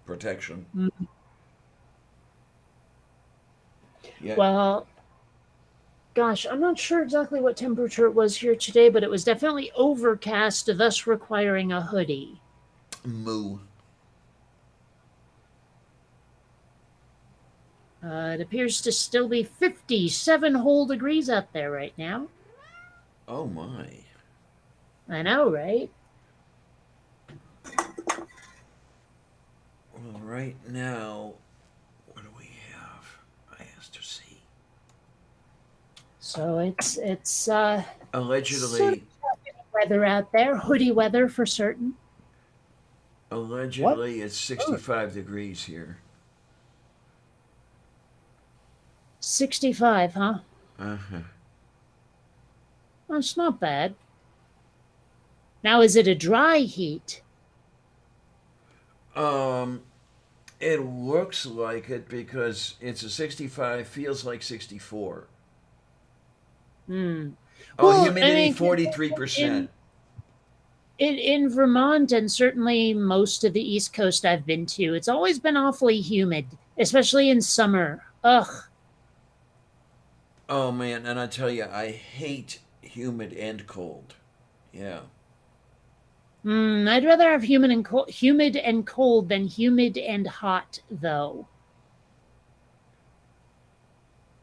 protection. Mm. Yeah. Well, gosh, I'm not sure exactly what temperature it was here today, but it was definitely overcast, thus requiring a hoodie. Moo. It appears to still be 57 whole degrees out there right now. Oh my. I know, right? Well, right now, what do we have? I asked to see. So it's Allegedly, weather out there, hoodie weather for certain. it's 65 degrees here. 65, huh? Uh-huh. That's not bad. Now, is it a dry heat? It looks like it because it's a 65, feels like 64. Hmm. Oh, Well, I humidity mean, 43%. In Vermont and certainly most of the East Coast I've been to, it's always been awfully humid, especially in summer. Ugh. Oh man, and I tell you, I hate humid and cold. Yeah. I'd rather have humid and cold than humid and hot, though.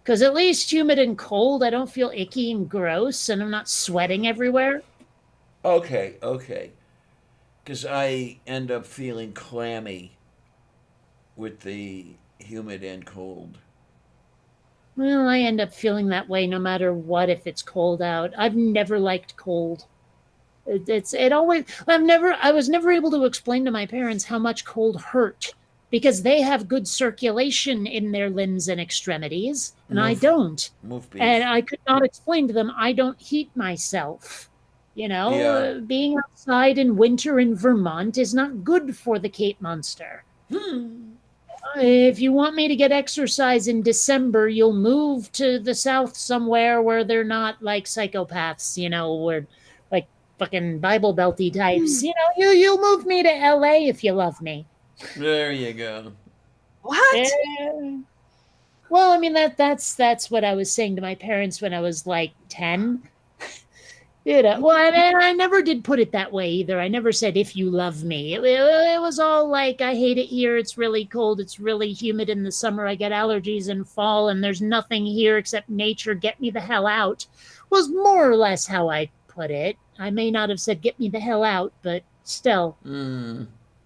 Because at least humid and cold, I don't feel icky and gross, and I'm not sweating everywhere. Okay, okay. Because I end up feeling clammy with the humid and cold. Well, I end up feeling that way no matter what if it's cold out. I've never liked cold. I was never able to explain to my parents how much cold hurt because they have good circulation in their limbs and extremities, and I Move, don't. move beef. And I could not explain to them I don't heat myself. You know, Yeah. being outside in winter in Vermont is not good for the Cape Monster. If you want me to get exercise in December, you'll move to the south somewhere where they're not like psychopaths, you know, where like fucking Bible belty types. You know, you'll move me to LA if you love me. There you go. What? Eh, well, I mean that's what I was saying to my parents when I was like 10. You know, well, and I never did put it that way either. I never said if you love me. It was all like I hate it here. It's really cold. It's really humid in the summer. I get allergies in fall, and there's nothing here except nature. Get me the hell out. Was more or less how I put it. I may not have said get me the hell out, but still.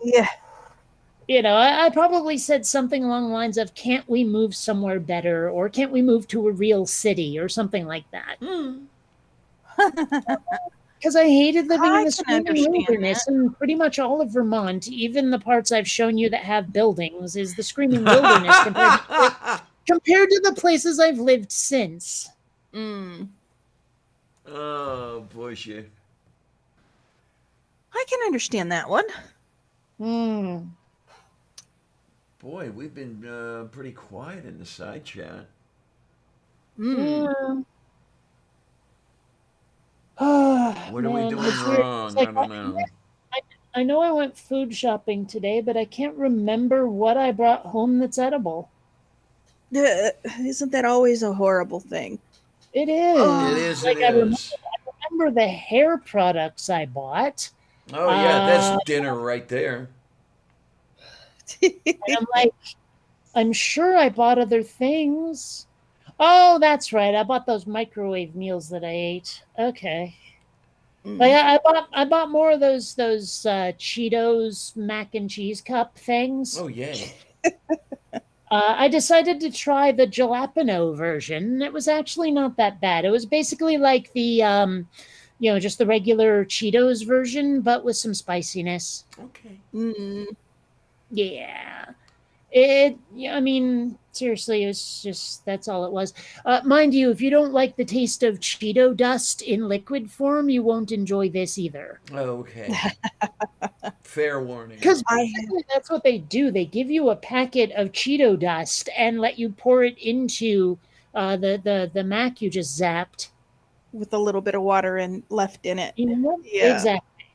Yeah. You know, I probably said something along the lines of can't we move somewhere better, or can't we move to a real city, or something like that. Because I hated living I in the can screaming understand wilderness, and pretty much all of Vermont, even the parts I've shown you that have buildings, is the screaming wilderness compared to the places I've lived since. Mm. Oh, push you. I can understand that one. Mm. Boy, we've been pretty quiet in the side chat. Mm. What are we doing wrong? Like, I don't know. I know I went food shopping today, but I can't remember what I brought home that's edible. Isn't that always a horrible thing? It is. Oh. It is, Like, it is. I remember the hair products I bought. Oh, yeah, that's dinner right there. And I'm like, I'm sure I bought other things. Oh, that's right. I bought those microwave meals that I ate. Okay. Like Mm. I bought more of those Cheetos mac and cheese cup things. Oh, yay. I decided to try the jalapeno version. It was actually not that bad. It was basically like the just the regular Cheetos version, but with some spiciness. Okay. Mm. Yeah. Yeah, I mean, seriously, it's just that's all it was. Mind you, if you don't like the taste of Cheeto dust in liquid form, you won't enjoy this either. Okay. Fair warning. Because I basically that's what they do. They give you a packet of Cheeto dust and let you pour it into the mac you just zapped. with a little bit of water and left in it. Yep, Yeah. exactly.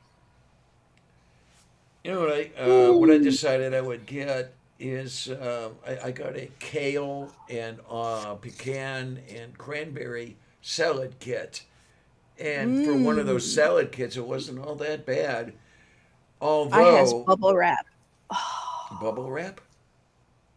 You know what I decided I would get is I got a kale and pecan and cranberry salad kit. And for one of those Mm. salad kits, it wasn't all that bad. I has Although, bubble wrap. bubble wrap?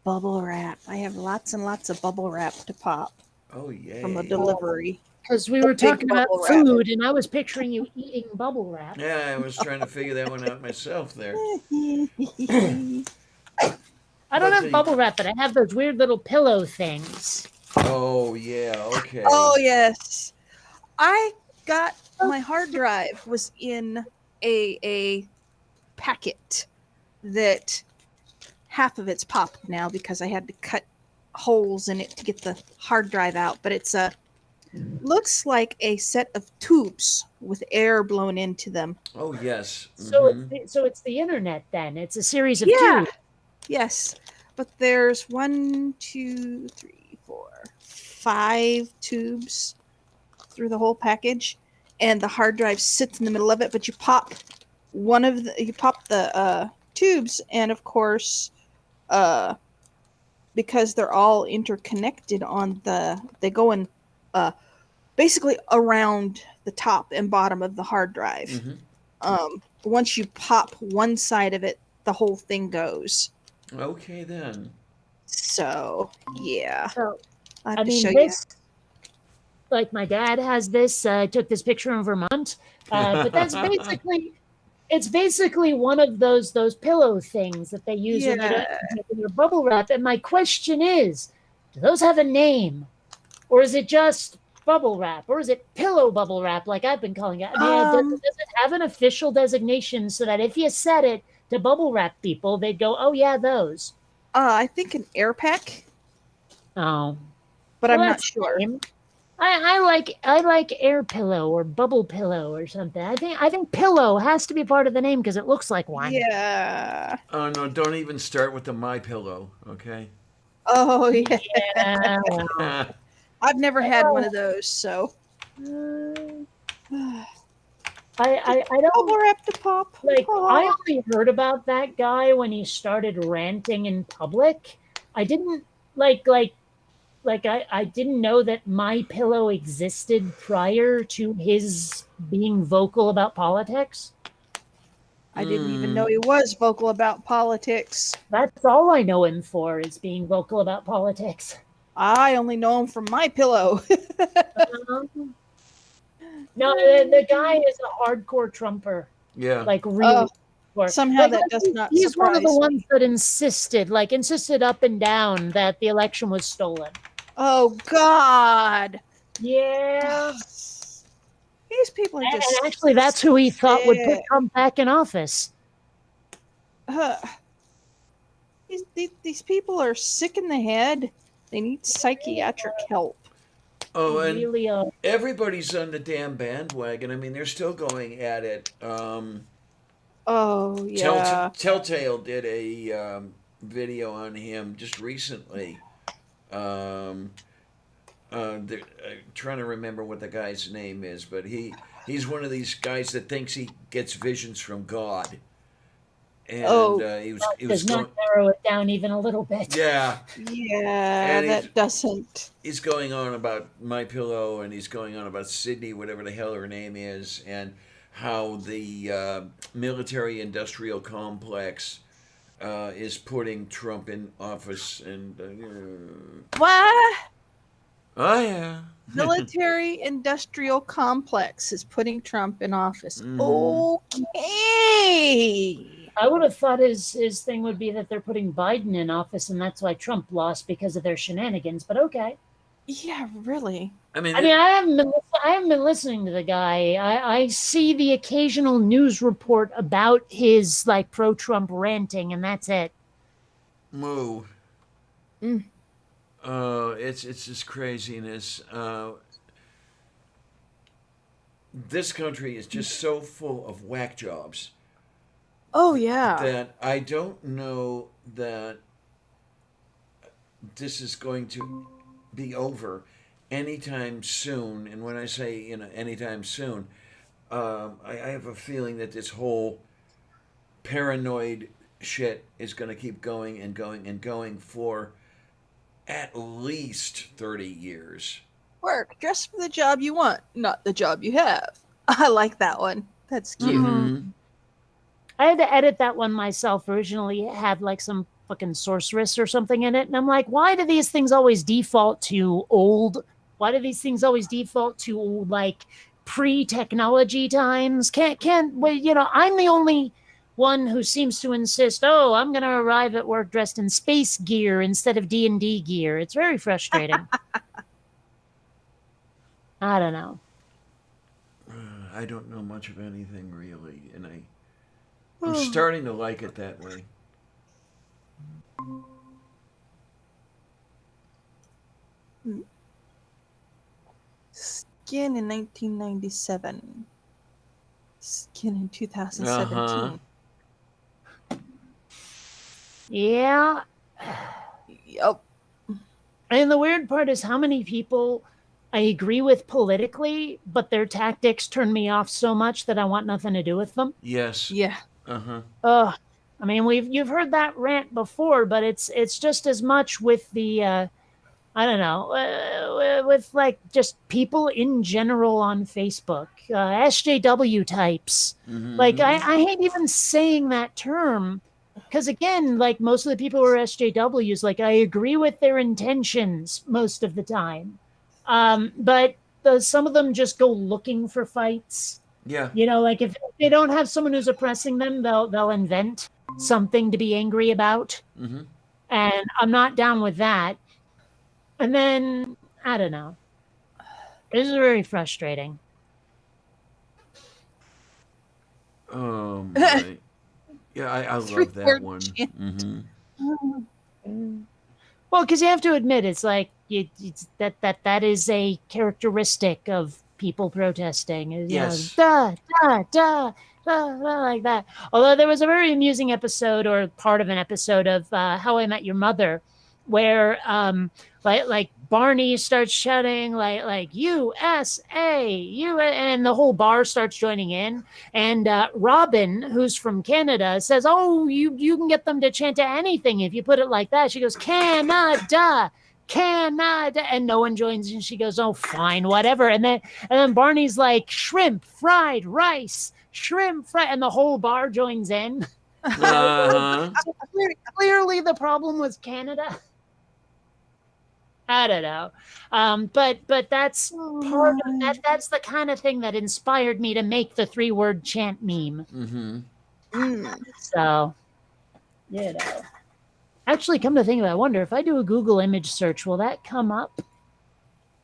Bubble wrap. I have lots and lots of bubble wrap to pop Oh, from a yay. delivery. Because we The were big talking about bubble wrap. food, and I was picturing you eating bubble wrap. Yeah, I was trying to figure that one out myself there. I don't But have bubble wrap, but I have those weird little pillow things. Oh, yeah, okay. Oh yes. I got my hard drive was in a packet that half of it's popped now because I had to cut holes in it to get the hard drive out, but it's a looks like a set of tubes with air blown into them. Oh, yes. So Mhm. it's the internet then. It's a series of Yeah. tubes. Yes. But there's 1, 2, 3, 4, 5 tubes through the whole package, and the hard drive sits in the middle of it, but you pop you pop the tubes, and of course because they're all interconnected they go in basically around the top and bottom of the hard drive. Once you pop one side of it, the whole thing goes. Okay, then. So yeah, So I have I to mean, show you. this like my dad has this. I took this picture in Vermont, but that's basically it's basically one of those pillow things that they use when they're Yeah. making their bubble wrap. And my question is, do those have a name, or is it just bubble wrap, or is it pillow bubble wrap like I've been calling it? I mean, does it have an official designation so that if you said it to bubble wrap people, they'd go, "Oh yeah, those." I think an air pack, Oh, but well, I'm not that's sure. lame. I like air pillow or bubble pillow or something. I think pillow has to be part of the name because it looks like one. Yeah. Oh, no, don't even start with the My Pillow, okay? Oh yeah. Yeah, well, I've never had one of those, so uh, I don't bubble wrap to pop. like. I Oh. only heard about that guy when he started ranting in public. I didn't I didn't know that My Pillow existed prior to his being vocal about politics. I didn't even know he was vocal about politics. That's all I know him for is being vocal about politics. I only know him from My Pillow. Um, no, the guy is a hardcore Trumper, Yeah. like really. Oh, hardcore. somehow Like, that does not he's one of the surprise ones that insisted up and down that the election was stolen. Oh God. Yeah, These people are and just actually, that's who he thought would put sick. Trump back in office. Uh, these people are sick in the head. They need psychiatric help. Oh, and Really, everybody's on the damn bandwagon. I mean, they're still going at it. Oh yeah. Telltale did a video on him just recently. Trying to remember what the guy's name is, but he's one of these guys that thinks he gets visions from God, and Oh. he was does going, not narrow it down even a little bit. yeah, Yeah, And that doesn't. he's going on about My Pillow, and he's going on about Sydney, whatever the hell her name is, and how the military-industrial complex is putting Trump in office, and What? oh yeah, Military industrial complex is putting Trump in office. Mhm. Okay. I would have thought his thing would be that they're putting Biden in office, and that's why Trump lost because of their shenanigans. But okay. Yeah, really. I mean, I mean, I haven't been listening to the guy. I see the occasional news report about his like pro-Trump ranting, and that's it. moo. Mm. It's just craziness. This country is just so full of whack jobs Oh yeah. that I don't know that this is going to be over anytime soon. And when I say anytime soon, I have a feeling that this whole paranoid shit is going to keep going and going and going for at least 30 years. Work. Dress for the job you want, not the job you have. I like that one. That's cute. Mhm. I had to edit that one myself. Originally, it had like some fucking sorceress or something in it, and I'm like, why do these things always default to old? Why do these things always default to like pre-technology times? Well, I'm the only one who seems to insist. Oh, I'm going to arrive at work dressed in space gear instead of D&D gear. It's very frustrating. I don't know. I don't know much of anything really, and I'm starting to like it that way. Skin in 1997. Skin in 2017. Uh-huh. Yeah. Yep. And the weird part is how many people I agree with politically, but their tactics turn me off so much that I want nothing to do with them. Yes. Yeah. Uh-huh. I mean, you've heard that rant before, but it's just as much with the I don't know, with like just people in general on Facebook, SJW types. Mhm. Like I hate even saying that term because again, like most of the people who are SJWs, like I agree with their intentions most of the time, but some of them just go looking for fights. Yeah. Like if they don't have someone who's oppressing them, they'll invent something to be angry about, Mm-hmm. and I'm not down with that. And then I don't know. This is very frustrating. Oh my. Yeah, I love that Three-word one. chant. Mm-hmm. Well, because you have to admit, it's like that is a characteristic of people protesting. Yes. Da da da da like that. Although there was a very amusing episode, or part of an episode of How I Met Your Mother, where like Barney starts shouting like USA, and the whole bar starts joining in. And Robin, who's from Canada, says, "Oh, you can get them to chant to anything if you put it like that." She goes, "Canada, Canada," and no one joins. And she goes, "Oh, fine, whatever." And then Barney's like, "Shrimp, fried rice, shrimp fried," and the whole bar joins in. Uh-huh. Clearly, the problem was Canada. I don't know, but that's part of that. That's the kind of thing that inspired me to make the 3-word chant meme. Mm-hmm. So, actually, come to think of it, I wonder if I do a Google image search, will that come up?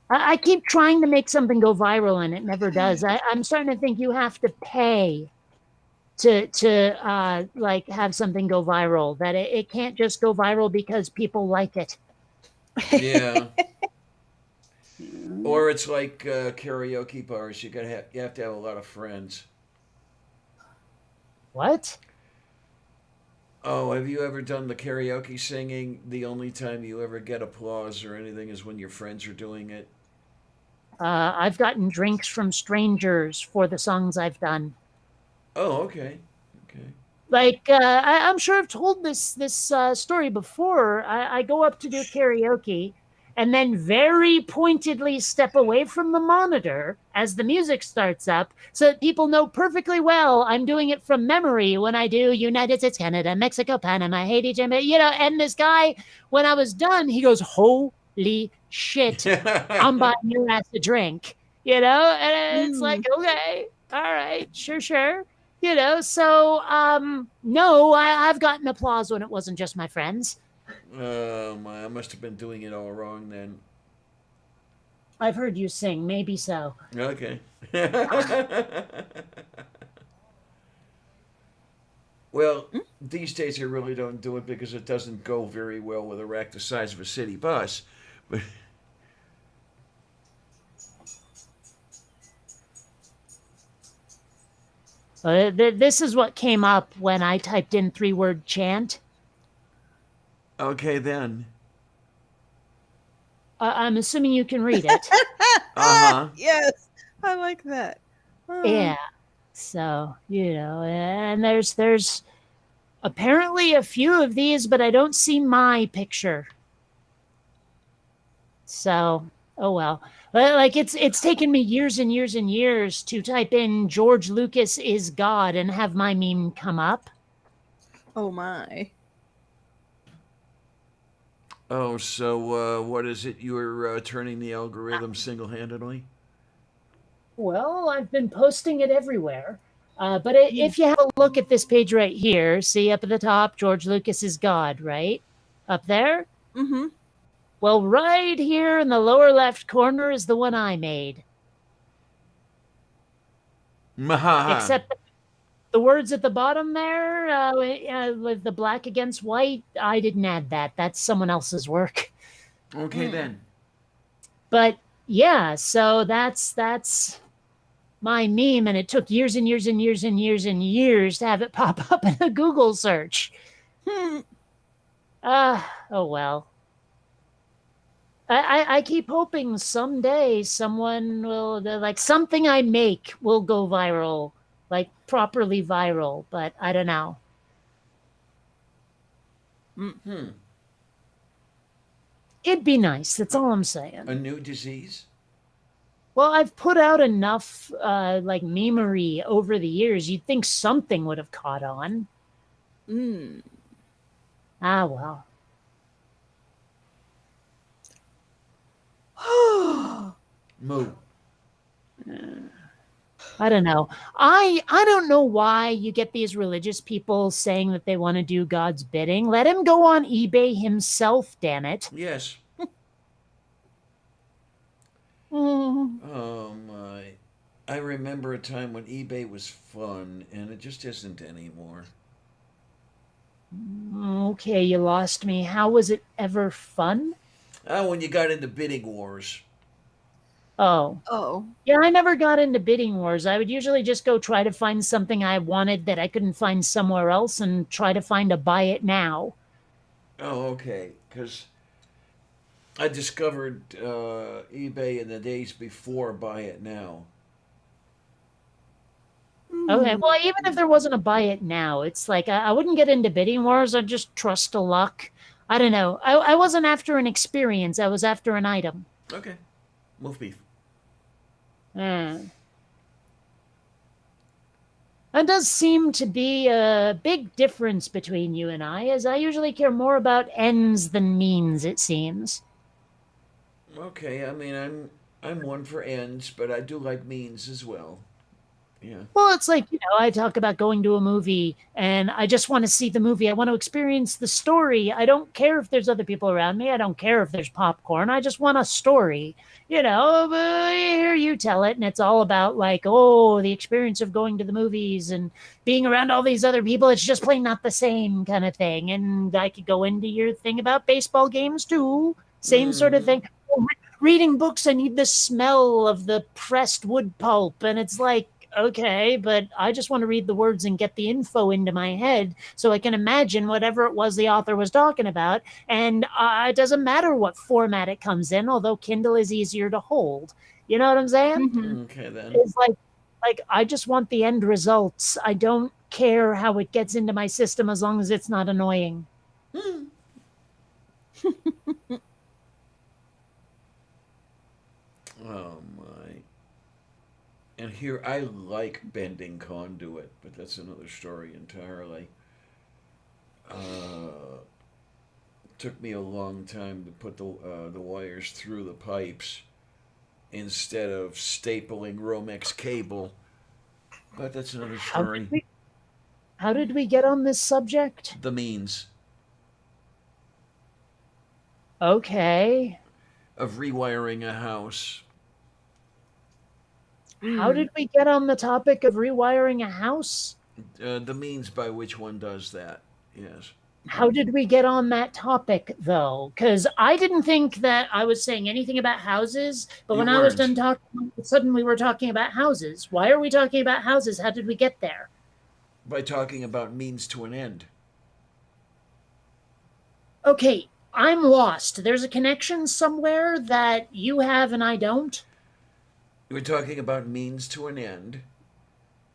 I keep trying to make something go viral, and it never does. I'm starting to think you have to pay to like have something go viral. That it can't just go viral because people like it. Yeah. Or it's like karaoke bars. You have to have a lot of friends. What? Oh, have you ever done the karaoke singing? The only time you ever get applause or anything is when your friends are doing it. I've gotten drinks from strangers for the songs I've done. Oh, okay. Okay. Like I'm sure I've told this story before. I go up to do karaoke, and then very pointedly step away from the monitor as the music starts up so that people know perfectly well I'm doing it from memory when I do United States, Canada, Mexico, Panama, Haiti, Jamaica, and this guy, when I was done, he goes, holy shit, I'm buying your ass a drink, and it's like, okay, all right, sure. So no, I've gotten applause when it wasn't just my friends. Oh my! I must have been doing it all wrong then. I've heard you sing, maybe so. Okay. Well, these days I really don't do it because it doesn't go very well with a rack the size of a city bus. But This is what came up when I typed in 3-word chant. okay then. I'm assuming you can read it. Uh-huh. Yes, I like that. Yeah. So, and there's apparently a few of these, but I don't see my picture. So, oh well. Like it's taken me years and years and years to type in George Lucas is God and have my meme come up. Oh my. Oh, so what is it? You're turning the algorithm single-handedly? Well, I've been posting it everywhere. But if you have a look at this page right here, see up at the top, George Lucas is God, right? Up there? Mm-hmm. Well, right here in the lower left corner is the one I made. Mahaha. Except the words at the bottom there, with the black against white, I didn't add that. That's someone else's work. Okay then. But yeah, so that's my meme, and it took years and years and years and years and years to have it pop up in a Google search. Oh well. I keep hoping someday someone will, like, something I make will go viral, like properly viral, but I don't know. It'd be nice. That's all I'm saying. A new disease? Well, I've put out enough like memery over the years. You'd think something would have caught on. Ah, well. Moo. I don't know. I don't know why you get these religious people saying that they want to do God's bidding. Let him go on eBay himself, damn it. Yes. Mm. Oh my. I remember a time when eBay was fun, and it just isn't anymore. Okay, you lost me. How was it ever fun? When you got into bidding wars. Oh. Oh. Yeah, I never got into bidding wars. I would usually just go try to find something I wanted that I couldn't find somewhere else and try to find a buy it now. Oh, okay. Because I discovered eBay in the days before Buy It Now. Okay, well, even if there wasn't a buy it now, it's like I wouldn't get into bidding wars. I'd just trust to luck. I don't know. I wasn't after an experience. I was after an item. Okay. Wolf beef. That does seem to be a big difference between you and I, as I usually care more about ends than means, it seems. Okay, I mean, I'm one for ends, but I do like means as well. Yeah. Well, it's like, I talk about going to a movie and I just want to see the movie. I want to experience the story. I don't care if there's other people around me. I don't care if there's popcorn. I just want a story, but I hear you tell it. And it's all about like, oh, the experience of going to the movies and being around all these other people. It's just plain not the same kind of thing. And I could go into your thing about baseball games too. Same sort of thing. Reading books, I need the smell of the pressed wood pulp. And it's like, okay, but I just want to read the words and get the info into my head so I can imagine whatever it was the author was talking about. And it doesn't matter what format it comes in, although Kindle is easier to hold. You know what I'm saying? Mm-hmm. Okay, then. It's like I just want the end results. I don't care how it gets into my system as long as it's not annoying. Oh my. And here I like bending conduit, but that's another story entirely. Took me a long time to put the wires through the pipes instead of stapling Romex cable, but that's another How story. did we, how did we get on this subject? The means Okay. of rewiring a house. How did we get on the topic of rewiring a house? The means by which one does that. Yes. How did we get on that topic, though? Because I didn't think that I was saying anything about houses, but You when I was weren't. done talking, all of a sudden we were talking about houses. Why are we talking about houses? How did we get there? By talking about means to an end. Okay, I'm lost. There's a connection somewhere that you have and I don't. We're talking about means to an end,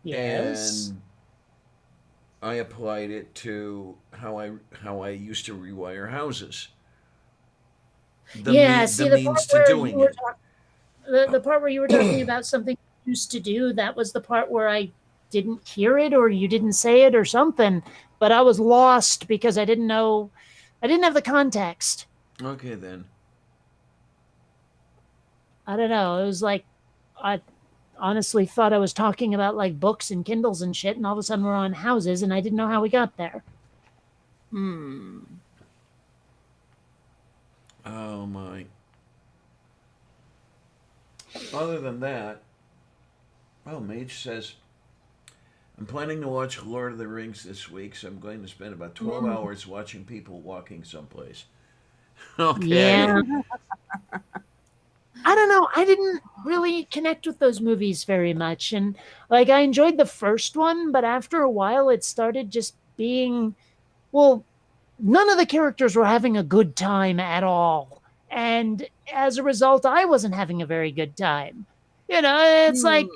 Yes. and I applied it to how I used to rewire houses. Yeah, see, The the means part to where doing you were it. the part where you were talking about something you used to do, that was the part where I didn't hear it or you didn't say it or something, but I was lost because I didn't have the context. Okay then. I don't know. It was like I honestly thought I was talking about like books and Kindles and shit, and all of a sudden we're on houses and I didn't know how we got there. Oh my. Other than that, well, Mage says, I'm planning to watch Lord of the Rings this week, so I'm going to spend about 12 hours watching people walking someplace. Okay. Yeah. I don't know. I didn't really connect with those movies very much. And like, I enjoyed the first one, but after a while, it started just being, well, none of the characters were having a good time at all. And as a result, I wasn't having a very good time. You know, it's like,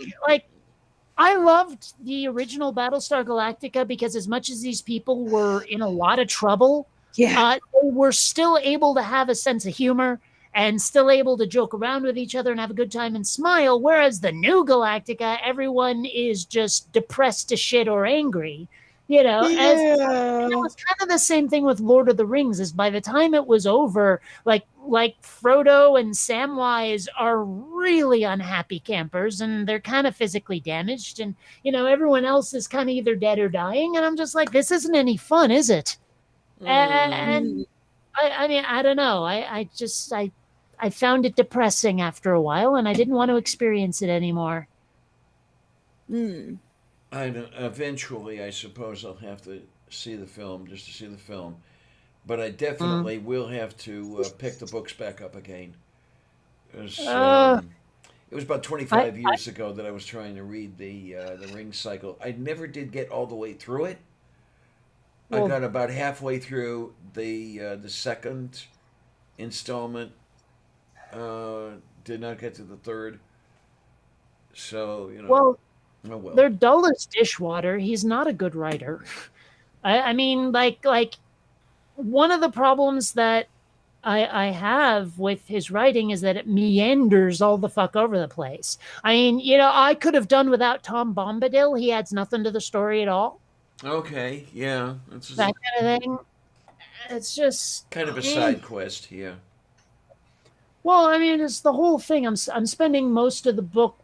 I loved the original Battlestar Galactica because as much as these people were in a lot of trouble, Yeah. they were still able to have a sense of humor and still able to joke around with each other and have a good time and smile. Whereas the new Galactica, everyone is just depressed to shit or angry. You know, as it was kind of the same thing with Lord of the Rings. Is by the time it was over, like Frodo and Samwise are really unhappy campers, and they're kind of physically damaged, and everyone else is kind of either dead or dying. And I'm just like, this isn't any fun, is it? And I mean, I don't know. I found it depressing after a while, and I didn't want to experience it anymore. Eventually, I suppose I'll have to see the film just to see the film. But I definitely will have to pick the books back up again. It was, it was about 25 years ago that I was trying to read the Ring Cycle. I never did get all the way through it. I got about halfway through the second installment. Did not get to the third. So Well, oh well. they're dull as dishwater. He's not a good writer. I mean, like one of the problems that I have with his writing is that it meanders all the fuck over the place. I mean, I could have done without Tom Bombadil. He adds nothing to the story at all. Okay, yeah, that's That kind of thing. It's just kind of a side quest, yeah. Well, I mean, it's the whole thing. I'm spending most of the book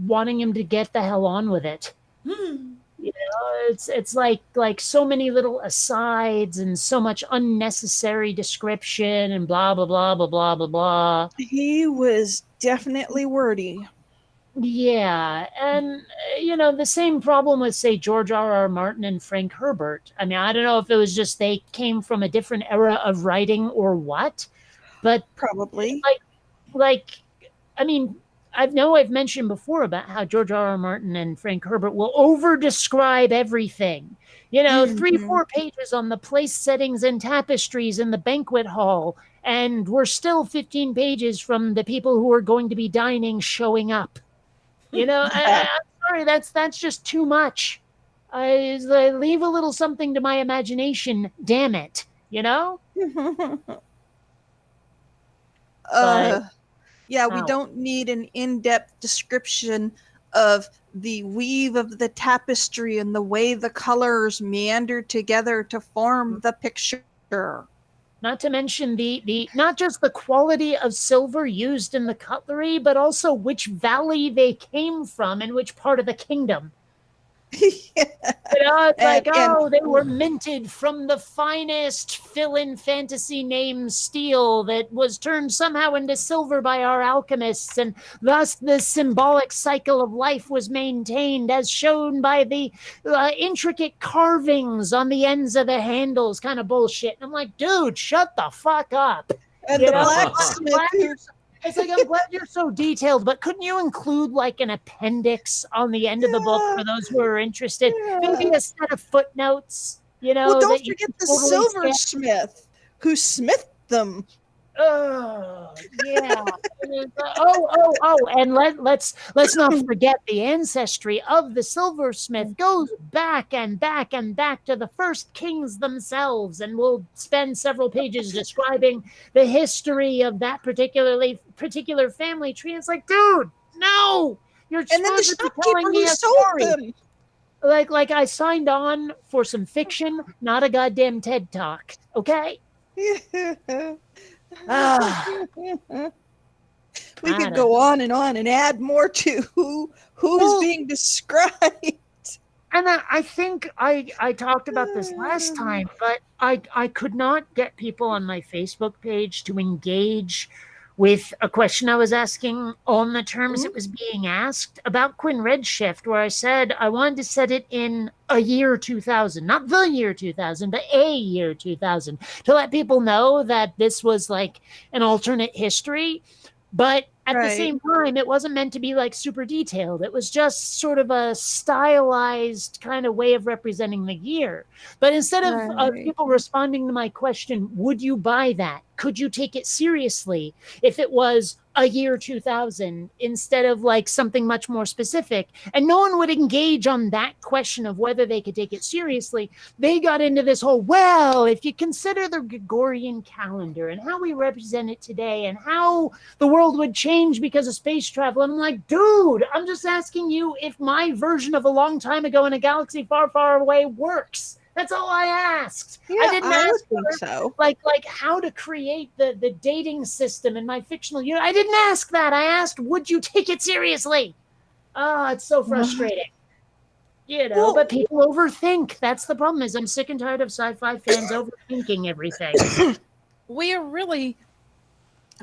wanting him to get the hell on with it. It's like so many little asides and so much unnecessary description and blah blah blah blah blah blah blah. He was definitely wordy. Yeah, and the same problem with say George R.R. Martin and Frank Herbert. I mean, I don't know if it was just they came from a different era of writing or what, but Probably. I mean, I've mentioned before about how George R.R. Martin and Frank Herbert will over describe everything. 3-4 pages on the place settings and tapestries in the banquet hall, and we're still 15 pages from the people who are going to be dining showing up. I'm sorry, that's just too much. I leave a little something to my imagination. Damn it, But Yeah, we Wow. don't need an in-depth description of the weave of the tapestry and the way the colors meander together to form the picture. Not to mention the not just the quality of silver used in the cutlery, but also which valley they came from and which part of the kingdom. Yeah. You know, it's like, And oh, they were minted from the finest fill-in fantasy name steel that was turned somehow into silver by our alchemists, and thus the symbolic cycle of life was maintained, as shown by the intricate carvings on the ends of the handles. Kind of bullshit. And I'm like, dude, shut the fuck up. and You the know, blacksmith who it's like, I'm glad you're so detailed, but couldn't you include like an appendix on the end of the book for those who are interested? Maybe a set of footnotes, you know. well, don't that you forget can the totally silversmith who smithed them. Oh, yeah. And let's not forget the ancestry of the silversmith goes back and back and back to the first kings themselves, and we'll spend several pages describing the history of that particular family tree. It's like, dude, no, you're And then the supposed to be shopkeeper telling me who a sold story. them. Like I signed on for some fiction, not a goddamn TED talk. Okay. Ah. We I could don't go on and add more to who's Well- being described. And I think I talked about this last time, but I could not get people on my Facebook page to engage with a question I was asking on the terms it was being asked about Quinn Redshift, where I said I wanted to set it in a year 2000, not the year 2000, but a year 2000, to let people know that this was like an alternate history. But at the Right. same time, it wasn't meant to be like super detailed. It was just sort of a stylized kind of way of representing the year. But instead of Right. people responding to my question, would you buy that? Could you take it seriously if it was a year 2000 instead of like something much more specific? And no one would engage on that question of whether they could take it seriously. They got into this whole, well, if you consider the Gregorian calendar and how we represent it today and how the world would change because of space travel. And I'm like, dude, I'm just asking you if my version of a long time ago in a galaxy far, far away works. That's all I asked. Yeah, I didn't I ask would think for, so. like how to create the dating system in my fictional universe. I didn't ask that. I asked, would you take it seriously? Oh, it's so frustrating. You know, Well- but people overthink. That's the problem. Is I'm sick and tired of sci-fi fans overthinking everything. We are really,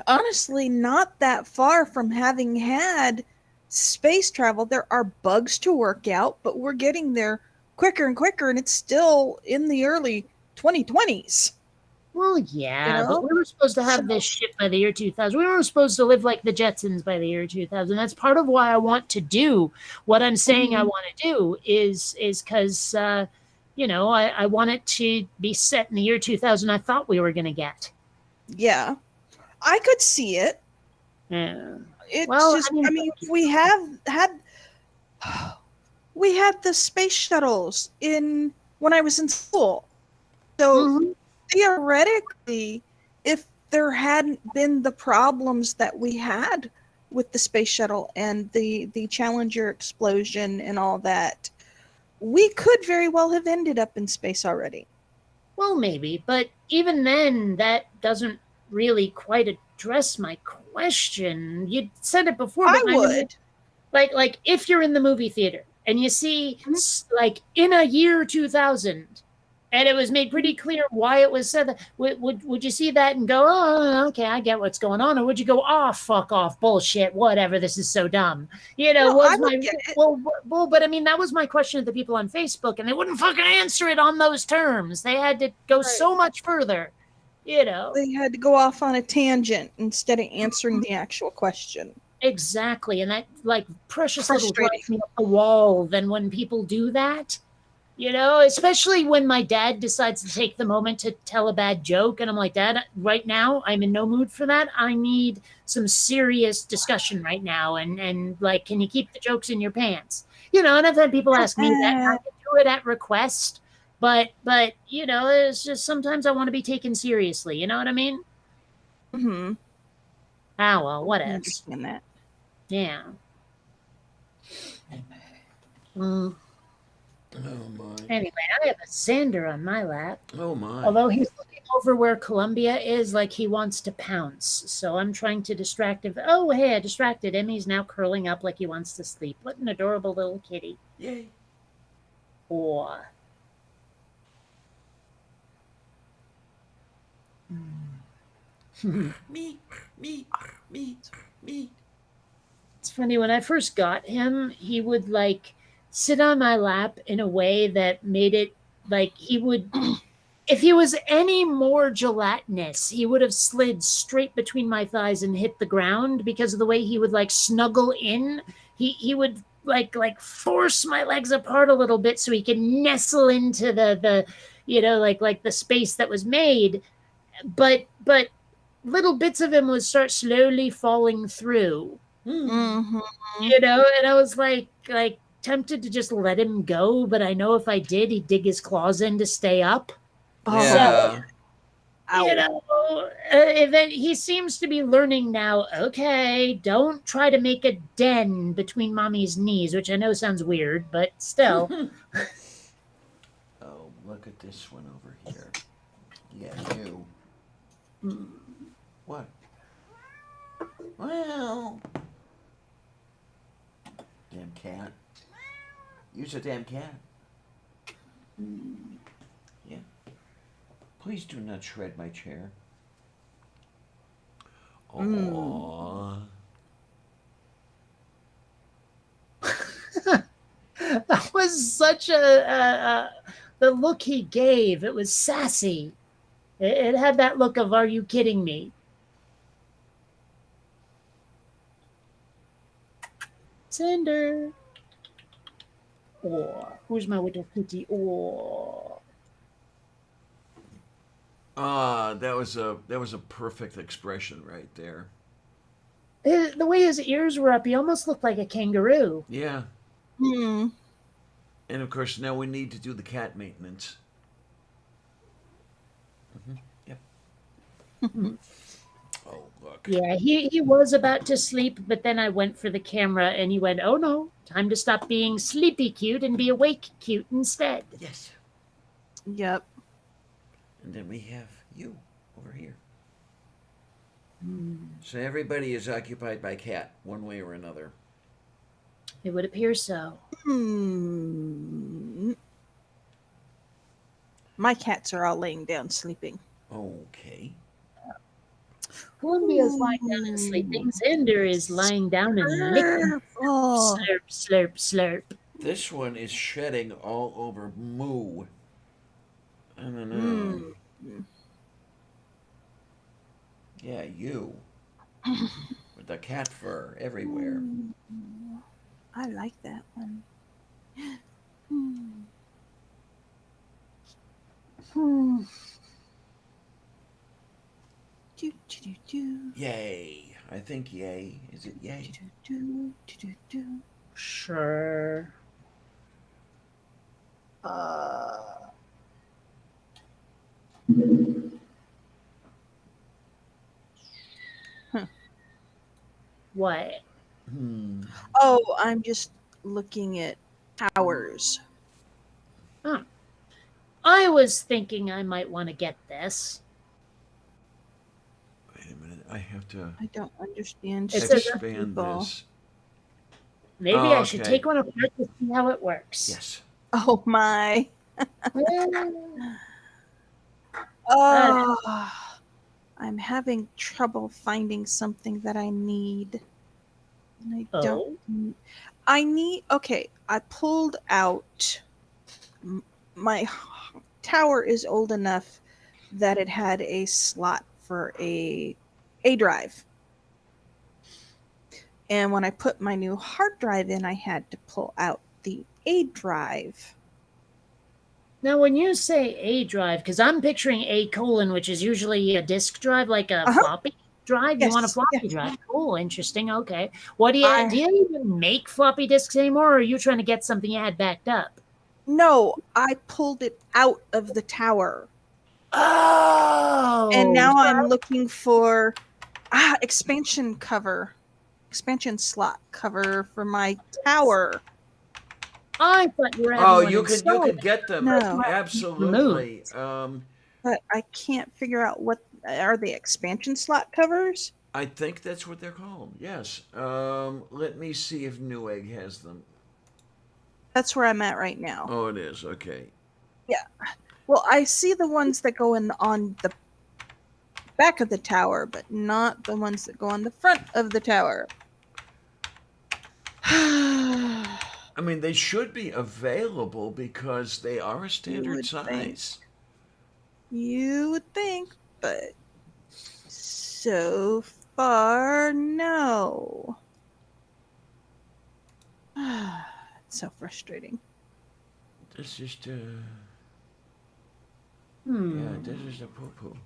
honestly, not that far from having had space travel. There are bugs to work out, but we're getting there quicker and quicker, and it's still in the early 2020s. Well, yeah, You know? but we were supposed to have So- this shit by the year 2000. We were supposed to live like the Jetsons by the year 2000. That's part of why I want to do what I'm saying I want to do is because, you know, I want it to be set in the year 2000 I thought we were going to get. Yeah, I could see it. Yeah. It's Well, just, I I mean- mean, we have had, we had the space shuttles in when I was in school. So Mhm. theoretically, if there hadn't been the problems that we had with the space shuttle and the Challenger explosion and all that, we could very well have ended up in space already. Well, maybe, but even then, that doesn't really quite address my question. You said it before, I but know would. like if you're in the movie theater and you see like in a year 2000 and it was made pretty clear why it was said, would you see that and go, oh, okay, I get what's going on? Or would you go, oh, fuck off, bullshit, whatever, this is so dumb? You know, No, I was would my get it. well, but I mean, that was my question to the people on Facebook, and they wouldn't fucking answer it on those terms. They had to go so much further, you know. They had to go off on a tangent instead of answering the actual question. Exactly, and that like precious little Frustrating. drives me up the wall. Then when people do that, you know, especially when my dad decides to take the moment to tell a bad joke, and I'm like, Dad, right now I'm in no mood for that. I need some serious discussion right now, and like, can you keep the jokes in your pants? You know, and I've had people ask me that. And I can do it at request, but you know, it's just sometimes I want to be taken seriously. You know what I mean? Hmm. Ah, well, I what can else? understand that. Yeah. Mm. Oh my. Anyway, I have a Xander on my lap. Oh my. Although he's looking over where Columbia is like he wants to pounce. So I'm trying to distract him. Oh, hey, I distracted him. He's now curling up like he wants to sleep. What an adorable little kitty. Yay. Oh. Me, me, me, me. It's funny, when I first got him, he would like sit on my lap in a way that made it like he would, if he was any more gelatinous, he would have slid straight between my thighs and hit the ground because of the way he would like snuggle in. He would like force my legs apart a little bit so he could nestle into the like the space that was made. But little bits of him would start slowly falling through, Mm-hmm. and I was like tempted to just let him go, but I know if I did, he'd dig his claws in to stay up. Yeah. He seems to be learning now. Okay, don't try to make a den between mommy's knees, which I know sounds weird, but still. Oh, look at this one over here. Yeah, you. What? Well. Damn cat. Use a damn cat. Yeah. Please do not shred my chair. Aww. That was such the look he gave. It was sassy. It had that look of, "Are you kidding me?" Cinder. Oh, who's my little kitty? Oh, That was a perfect expression right there. the way his ears were up, he almost looked like a kangaroo. Yeah. Mm. And of course, now we need to do the cat maintenance. Yep. Oh, look. Yeah, he was about to sleep, but then I went for the camera and he went, "Oh no, time to stop being sleepy cute and be awake cute instead." Yes. Yep. And then we have you over here. So everybody is occupied by cat, one way or another. It would appear so. Hmm. My cats are all laying down sleeping. Okay. Columbia's lying down and sleeping. Xander is lying down and licking. Oh. Slurp, slurp, slurp. This one is shedding all over Moo. I don't know. Mm. Yeah, you. With the cat fur everywhere. I like that one. Hmm. Hmm. Do, do, do, do. Yay. I think yay. Is it yay? Do, do, do, do. Sure. What? Hmm. Oh, I'm just looking at towers. I was thinking I might want to get this. Wait a minute. I have to I don't understand. It says stupid expand people. this. Maybe Oh, I should okay. take one apart to see how it works. Yes. Oh my. Oh, I'm having trouble finding something that I need. And I don't. I need. Okay, I pulled out. My tower is old enough that it had a slot for a drive. And when I put my new hard drive in, I had to pull out the A drive. Now, when you say A drive, because I'm picturing A colon, which is usually a disk drive, like a floppy drive. You want a Yes, floppy yes. drive? Cool, interesting. Okay. What do you do? You even make floppy disks anymore, or are you trying to get something you had backed up? No, I pulled it out of the tower. Oh, And now I'm looking for Expansion cover. Expansion slot cover for my tower. I thought you were having Oh, one you installed. could get them. No. Absolutely. But I can't figure out what are they expansion slot covers? I think that's what they're called. Yes. Let me see if Newegg has them. That's where I'm at right now. Oh, it is. Okay. Well, I see the ones that go on the back of the tower, but not the ones that go on the front of the tower. I mean, they should be available because they are a standard would think. size. You would think, but so far, no. It's so frustrating. This is Hmm. yeah, this is the poo poo.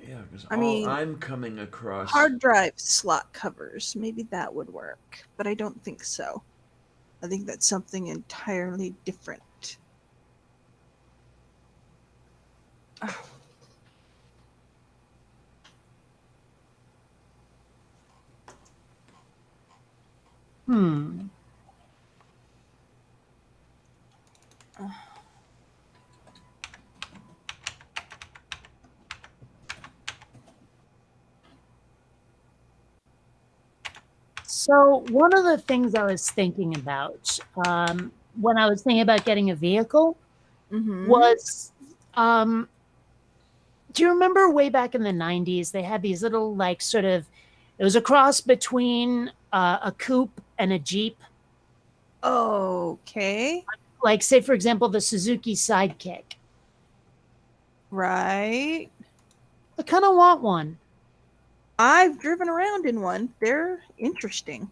Yeah, because I mean, I'm coming across. Hard drive slot covers, maybe that would work, but I don't think so. I think that's something entirely different. Hmm. So one of the things I was thinking about when I was thinking about getting a vehicle Mm-hmm. was, do you remember way back in the 90s, they had these little, like, sort of, it was a cross between a coupe and a Jeep. Okay. Like, say, for example, the Suzuki Sidekick. Right. I kind of want one. I've driven around in one. They're interesting.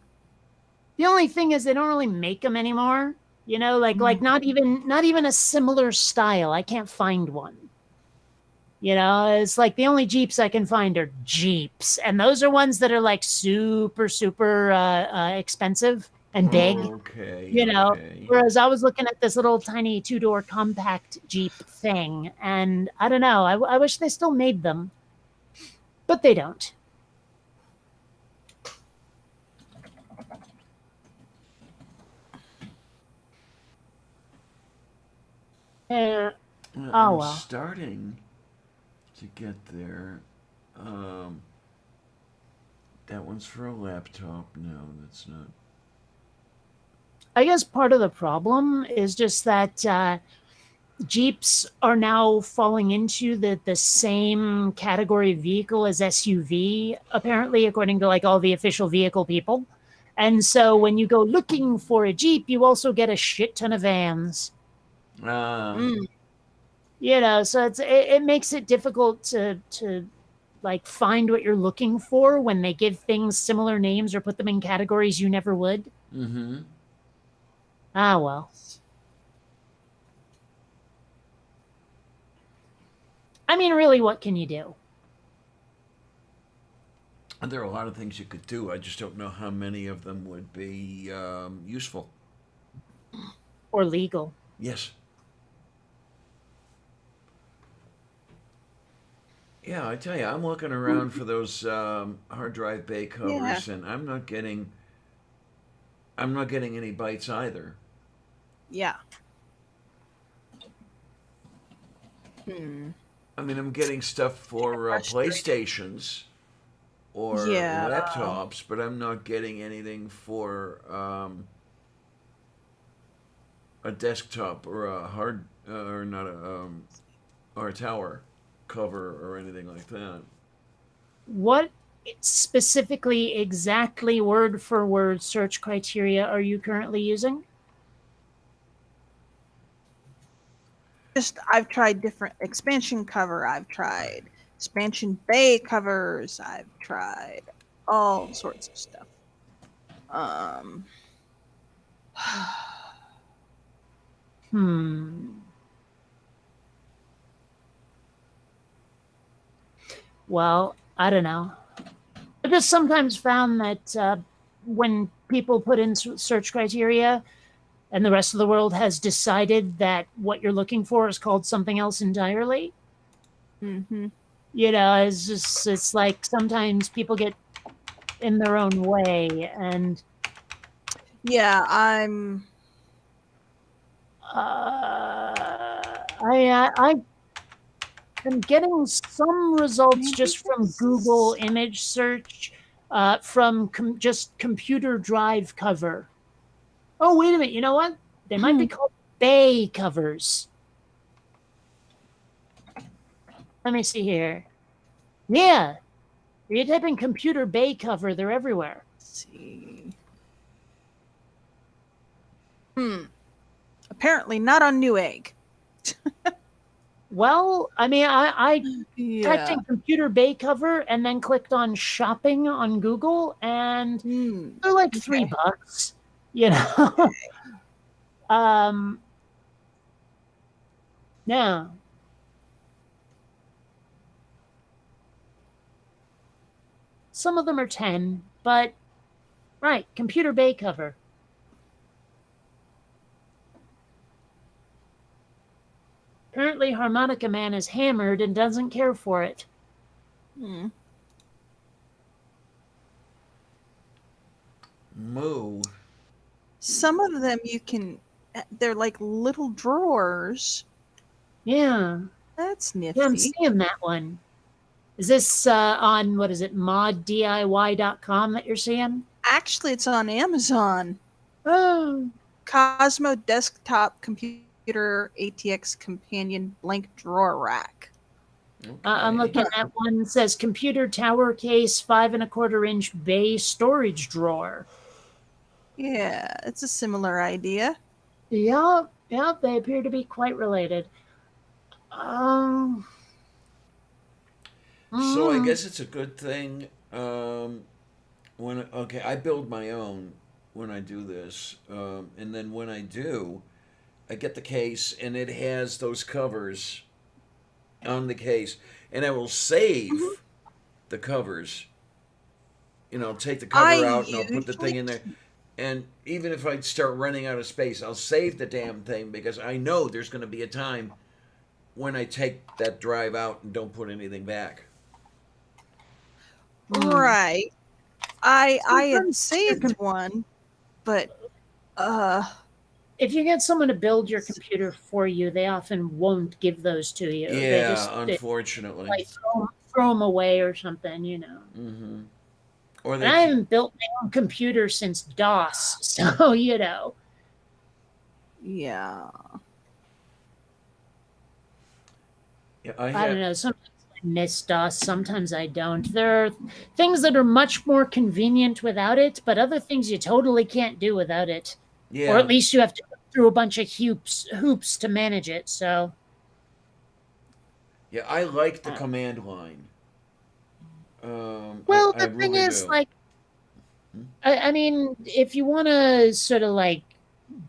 The only thing is they don't really make them anymore. You know, like not even a similar style. I can't find one. You know, it's like the only Jeeps I can find are Jeeps, and those are ones that are like super expensive and big. Okay. You know, okay. whereas I was looking at this little tiny 2-door compact Jeep thing, and I don't know. I wish they still made them, but they don't. Yeah. I'm Oh, well. starting to get there. That one's for a laptop. No, that's not. I guess part of the problem is just that Jeeps are now falling into the same category of vehicle as SUV, apparently, according to like all the official vehicle people. And so when you go looking for a Jeep, you also get a shit ton of vans. Mm. You know, so it makes it difficult to like find what you're looking for when they give things similar names or put them in categories you never would. Mm-hmm. Ah, well. I mean, really, what can you do? And there are a lot of things you could do. I just don't know how many of them would be useful. Or legal. Yes. Yeah, I tell you, I'm looking around for those hard drive bay covers, and I'm not getting any bites either. Yeah. I mean, I'm getting stuff for PlayStations or laptops, but I'm not getting anything for a desktop or a hard or not a or a tower cover or anything like that. What specifically, exactly word for word search criteria are you currently using? Just I've tried different expansion cover. I've tried expansion bay covers. I've tried all sorts of stuff. Well, I don't know. I just sometimes found that when people put in search criteria, and the rest of the world has decided that what you're looking for is called something else entirely. Mm-hmm. You know, it's like sometimes people get in their own way, and Yeah, I'm. I am getting some results Maybe just from this Google is- image search, from just computer drive cover. Oh, wait a minute. You know what? They might be called bay covers. Let me see here. Yeah. If you type in computer bay cover, they're everywhere. Let's see. Apparently not on Newegg. Well, I mean, I typed Yeah. in computer bay cover and then clicked on shopping on Google, and they're like $3, you know. Now, some of them are 10, but right, computer bay cover. Apparently, Harmonica Man is hammered and doesn't care for it. Hmm. Moo. Some of them you can. They're like little drawers. Yeah, That's yeah, I'm nifty. seeing that one. Is this on, what is it, moddiy.com that you're seeing? Actually, it's on Amazon. Oh, Cosmo Desktop Computer ATX Companion Blank Drawer Rack. I'm Okay. looking at one that says computer tower case, 5.25-inch bay storage drawer. Yeah, it's a similar idea. Yep, they appear to be quite related. So I mm, guess it's a good thing. I build my own when I do this, and then when I do, I get the case and it has those covers on the case, and I will save the covers. You know, take the cover I out and I'll put the usually thing in there. And even if I start running out of space, I'll save the damn thing because I know there's going to be a time when I take that drive out and don't put anything back. Right. I had Sometimes saved one, but if you get someone to build your computer for you, they often won't give those to you. Yeah, They unfortunately. like throw them away or something, you know. Mm-hmm. Or And they I haven't built my own computer since DOS, so you know. yeah. Yeah, I don't know. Sometimes I miss DOS, sometimes I don't. There are things that are much more convenient without it, but other things you totally can't do without it. Or at Yeah, least you have to go through a bunch of hoops to manage it. So, yeah. I like the uh, command line. well, I the thing really is, do. like, I mean, if you want to sort of like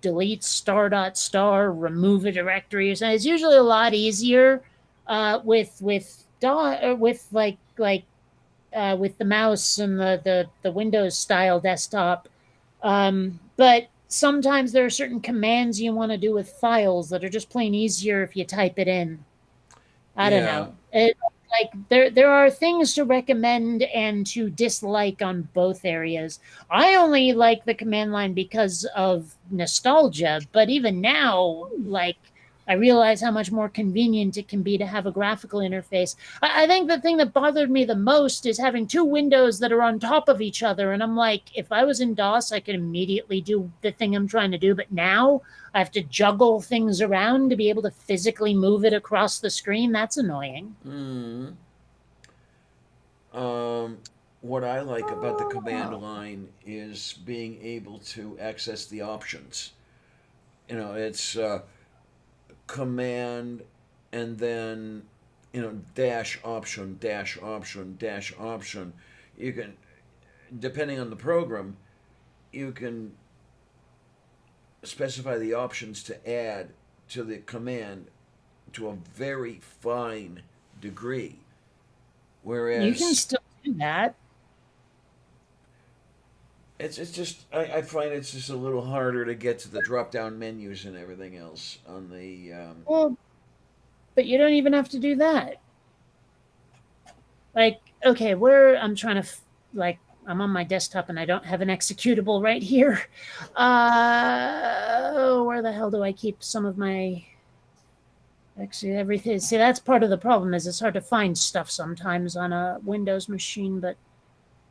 delete star.star, remove a directory or something, it's usually a lot easier with with the mouse and the Windows style desktop. But sometimes there are certain commands you want to do with files that are just plain easier if you type it in. I don't Yeah, know. Like there are things to recommend and to dislike on both areas. I only like the command line because of nostalgia, but even now, like I realize how much more convenient it can be to have a graphical interface. I think the thing that bothered me the most is having two windows that are on top of each other. And I'm like, if I was in DOS, I could immediately do the thing I'm trying to do. But now I have to juggle things around to be able to physically move it across the screen. That's annoying. mm. Um, what I like about the command line is being able to access the options. You know, it's command and then dash option dash option dash option. You can, depending on the program, you can specify the options to add to the command to a very fine degree. You can Whereas, still do that. It's just I find it's just a little harder to get to the drop down menus and everything else on the. Well, but you don't even have to do that. Like, okay, where I'm trying to like I'm on my desktop and I don't have an executable right here. Where the hell do I keep some of my actually everything? See, that's part of the problem is it's hard to find stuff sometimes on a Windows machine. But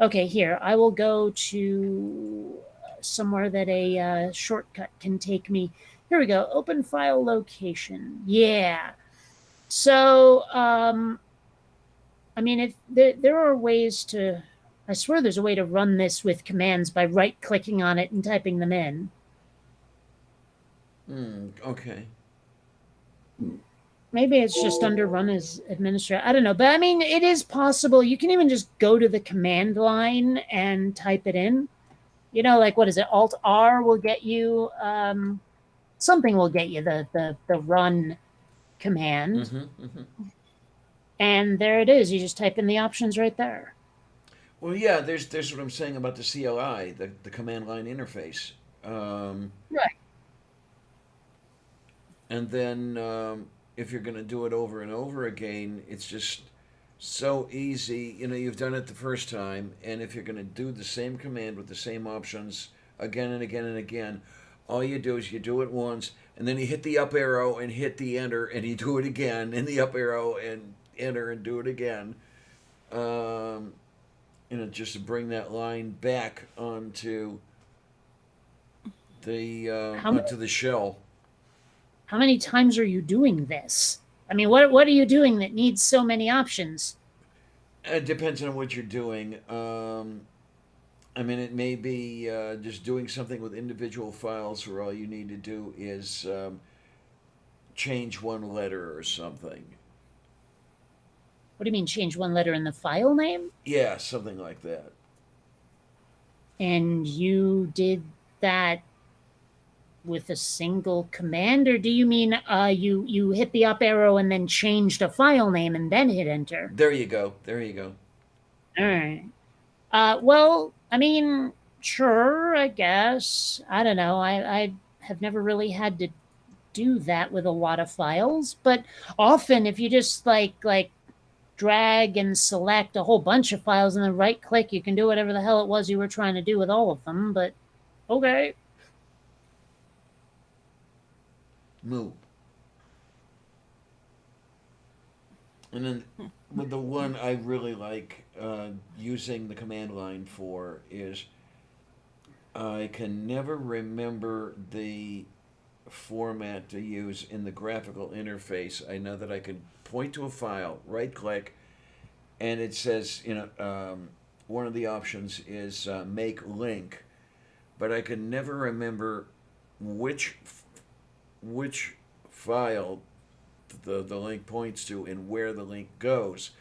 okay, here I will go to somewhere that a shortcut can take me. Here we go. Open file location. Yeah. So, I mean, if there are ways to, I swear there's a way to run this with commands by right-clicking on it and typing them in. Okay. Maybe it's just under run as administrator. I don't know, but I mean, it is possible. You can even just go to the command line and type it in. You know, like what is it? Alt R will get you something will get you the run command. And there it is. You just type in the options right there. Well, yeah, there's what I'm saying about the CLI, the command line interface. Right. And then if you're going to do it over and over again, it's just so easy. You know, you've done it the first time, and if you're going to do the same command with the same options again and again and again, all you do is you do it once, and then you hit the up arrow and hit the enter, and you do it again, and the up arrow and enter and do it again. You know, just to bring that line back onto the onto the shell. How many times are you doing this? I mean, what are you doing that needs so many options? It depends on what you're doing. I mean, it may be just doing something with individual files where all you need to do is change one letter or something. What do you mean change one letter in the file name? Yeah, something like that. And you did that with a single command, or do you mean you hit the up arrow and then changed a file name and then hit enter? There you go. There you go. All right. Well, I mean, sure, I guess. I don't know. I have never really had to do that with a lot of files, but often if you just like drag and select a whole bunch of files and then right click, you can do whatever the hell it was you were trying to do with all of them. But okay. Move. And then with the one I really like using the command line for is I can never remember the format to use in the graphical interface. I know that I can point to a file, right click, and it says, you know, one of the options is make link, but I can never remember which file the link points to and where the link goes.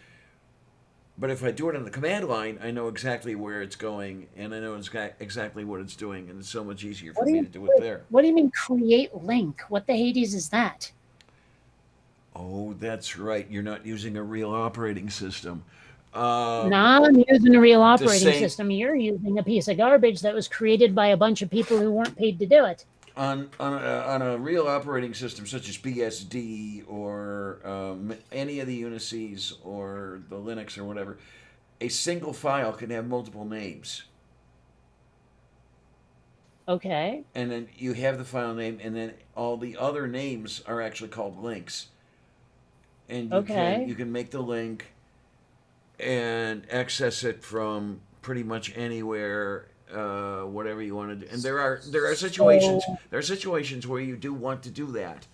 But if I do it on the command line, I know exactly where it's going, and I know exactly what it's doing, and it's so much easier for me to do it there. What do you mean create link? What the Hades is that? Oh, that's right. You're not using a real operating system. No, I'm using a real operating system. You're using a piece of garbage that was created by a bunch of people who weren't paid to do it. On a real operating system such as BSD or any of the Unices or the Linux or whatever, a single file can have multiple names. Okay. And then you have the file name, and then all the other names are actually called links. And you can make the link and access it from pretty much anywhere. Whatever you want to do, and there are situations where you do want to do that.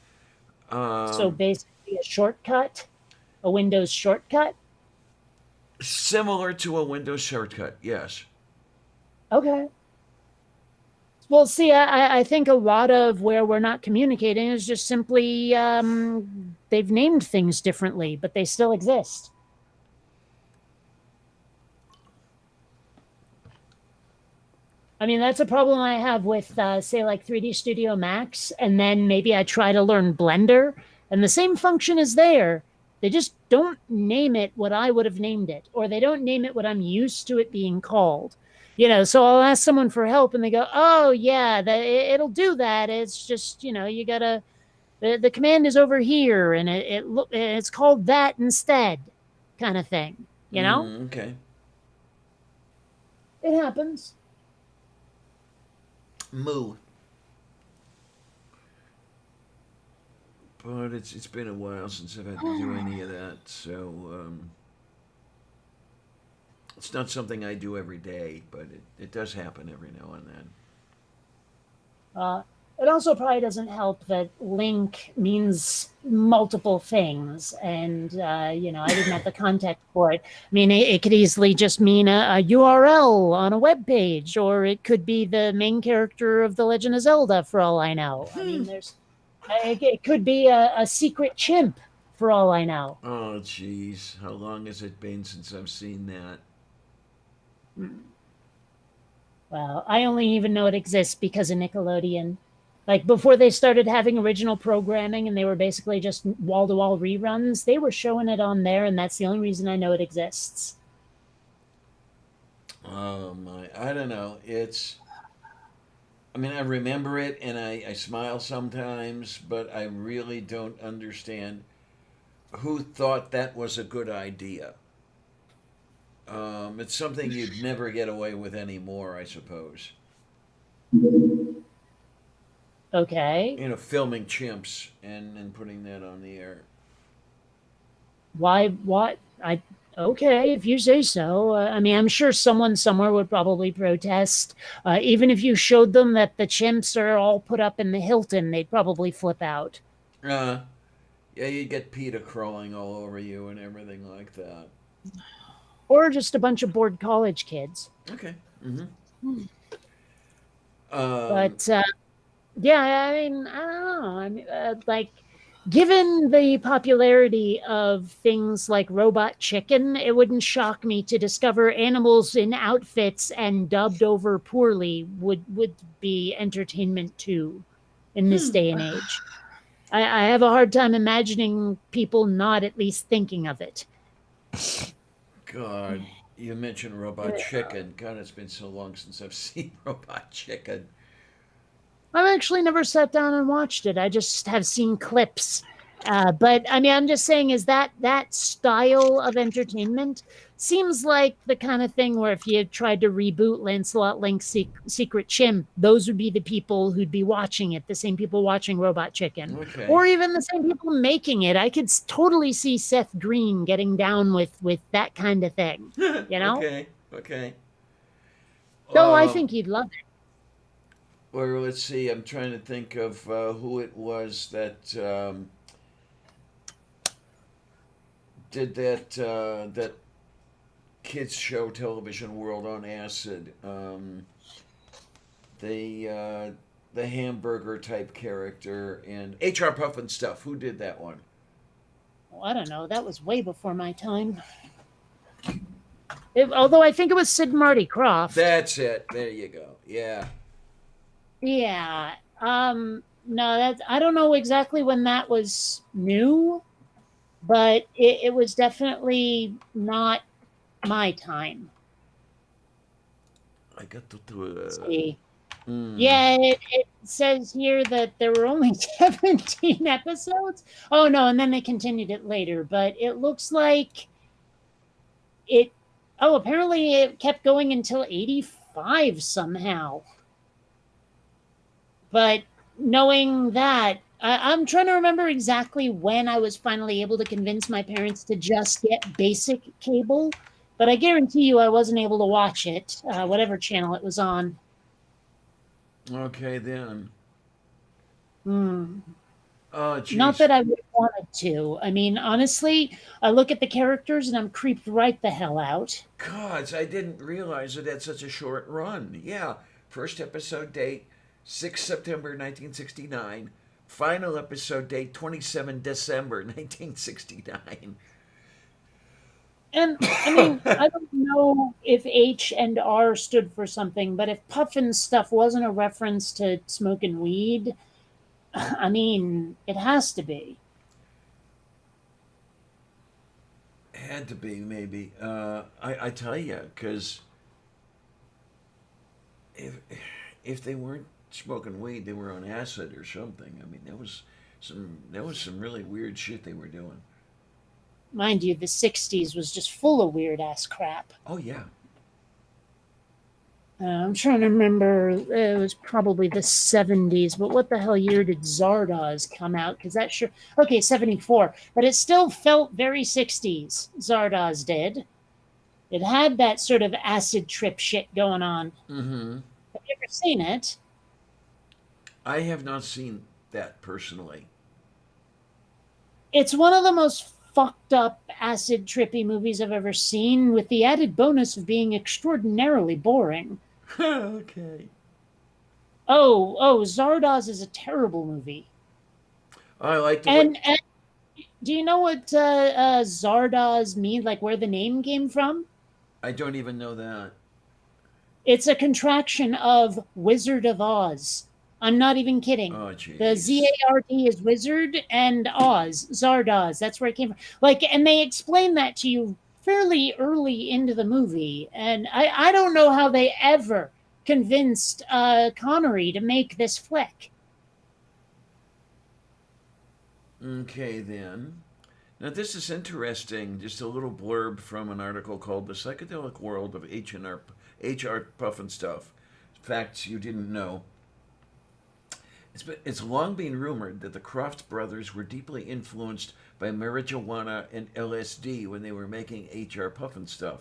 So basically, a shortcut, a Windows shortcut, similar to a Windows shortcut, yes. Okay. Well, see, I think a lot of where we're not communicating is just simply they've named things differently, but they still exist. I mean, that's a problem I have with, say, like 3D Studio Max, and then maybe I try to learn Blender, and the same function is there. They just don't name it what I would have named it, or they don't name it what I'm used to it being called. So I'll ask someone for help and they go, oh yeah, it'll do that. It's just, you gotta, the command is over here and it's called that instead, kind of thing. Okay. It happens. Moo. But it's been a while since I've had to do any of that, so it's not something I do every day, but it does happen every now and then. It also probably doesn't help that link means multiple things, and I didn't have the context for it. I mean, it could easily just mean a URL on a web page, or it could be the main character of The Legend of Zelda, for all I know. I mean, it could be a secret chimp, for all I know. Oh, jeez. How long has it been since I've seen that? Well, I only even know it exists because of Nickelodeon. Like before they started having original programming and they were basically just wall to wall reruns, they were showing it on there, and that's the only reason I know it exists. Oh, my. I don't know. I mean, I remember it and I smile sometimes, but I really don't understand who thought that was a good idea. It's something you'd never get away with anymore, I suppose. Okay. Filming chimps and putting that on the air. Why? What? Okay, if you say so. I mean, I'm sure someone somewhere would probably protest. Even if you showed them that the chimps are all put up in the Hilton, they'd probably flip out. Yeah, you get PETA crawling all over you and everything like that. Or just a bunch of bored college kids. Okay. Mm-hmm. But yeah, I mean, I don't know. I mean, given the popularity of things like Robot Chicken, it wouldn't shock me to discover animals in outfits and dubbed over poorly would be entertainment too in this day and age. I have a hard time imagining people not at least thinking of it. God, you mentioned Robot Chicken. God, it's been so long since I've seen Robot Chicken. I've actually never sat down and watched it. I just have seen clips. But I mean, I'm just saying, is that style of entertainment seems like the kind of thing where if you tried to reboot Lancelot Link's Secret Chimp, those would be the people who'd be watching it, the same people watching Robot Chicken, Okay. or even the same people making it. I could totally see Seth Green getting down with that kind of thing. Okay. Though I think he'd love it. Or let's see. I'm trying to think of who it was that did that kids show Television World on acid. The hamburger type character and HR Puffin stuff. Who did that one? Well, I don't know. That was way before my time. Although I think it was Sid Marty Krofft. That's it. There you go. Yeah. Yeah. No, I don't know exactly when that was new, but it was definitely not my time. I got to see. Yeah, it says here that there were only 17 episodes. Oh no, and then they continued it later, but it looks like apparently it kept going until 85 somehow. But knowing that, I'm trying to remember exactly when I was finally able to convince my parents to just get basic cable, but I guarantee you I wasn't able to watch it, whatever channel it was on. Okay, then. Oh, geez. Not that I would have wanted to. I mean, honestly, I look at the characters and I'm creeped right the hell out. God, I didn't realize it had such a short run. Yeah, first episode date, 6 September 1969. Final episode date, 27 December 1969. And, I mean, I don't know if H and R stood for something, but if Puffin's stuff wasn't a reference to smoking weed, I mean, it has to be. Had to be, maybe. I tell you, because if if they weren't smoking weed, they were on acid or something. I mean, there was some really weird shit they were doing. Mind you, the 60s was just full of weird ass crap. Oh yeah. I'm trying to remember. It was probably the 70s, but what the hell year did Zardoz come out? Because that sure. Okay, 74. But it still felt very 60s. Zardoz did. It had that sort of acid trip shit going on. Mm-hmm. Have you ever seen it? I have not seen that personally. It's one of the most fucked up acid trippy movies I've ever seen, with the added bonus of being extraordinarily boring. Okay. Oh, Zardoz is a terrible movie. I like the And do you know what Zardoz means? Like where the name came from? I don't even know that. It's a contraction of Wizard of Oz. I'm not even kidding. Oh The jeez. Zard is wizard and Oz, Zardoz. That's where it came from. Like, and they explain that to you fairly early into the movie. And I don't know how they ever convinced Connery to make this flick. Okay then. Now this is interesting. Just a little blurb from an article called "The Psychedelic World of H.R. Puffenstuff: Facts You Didn't Know." It's long been rumored that the Kroft brothers were deeply influenced by marijuana and LSD when they were making H.R. Puffenstuff.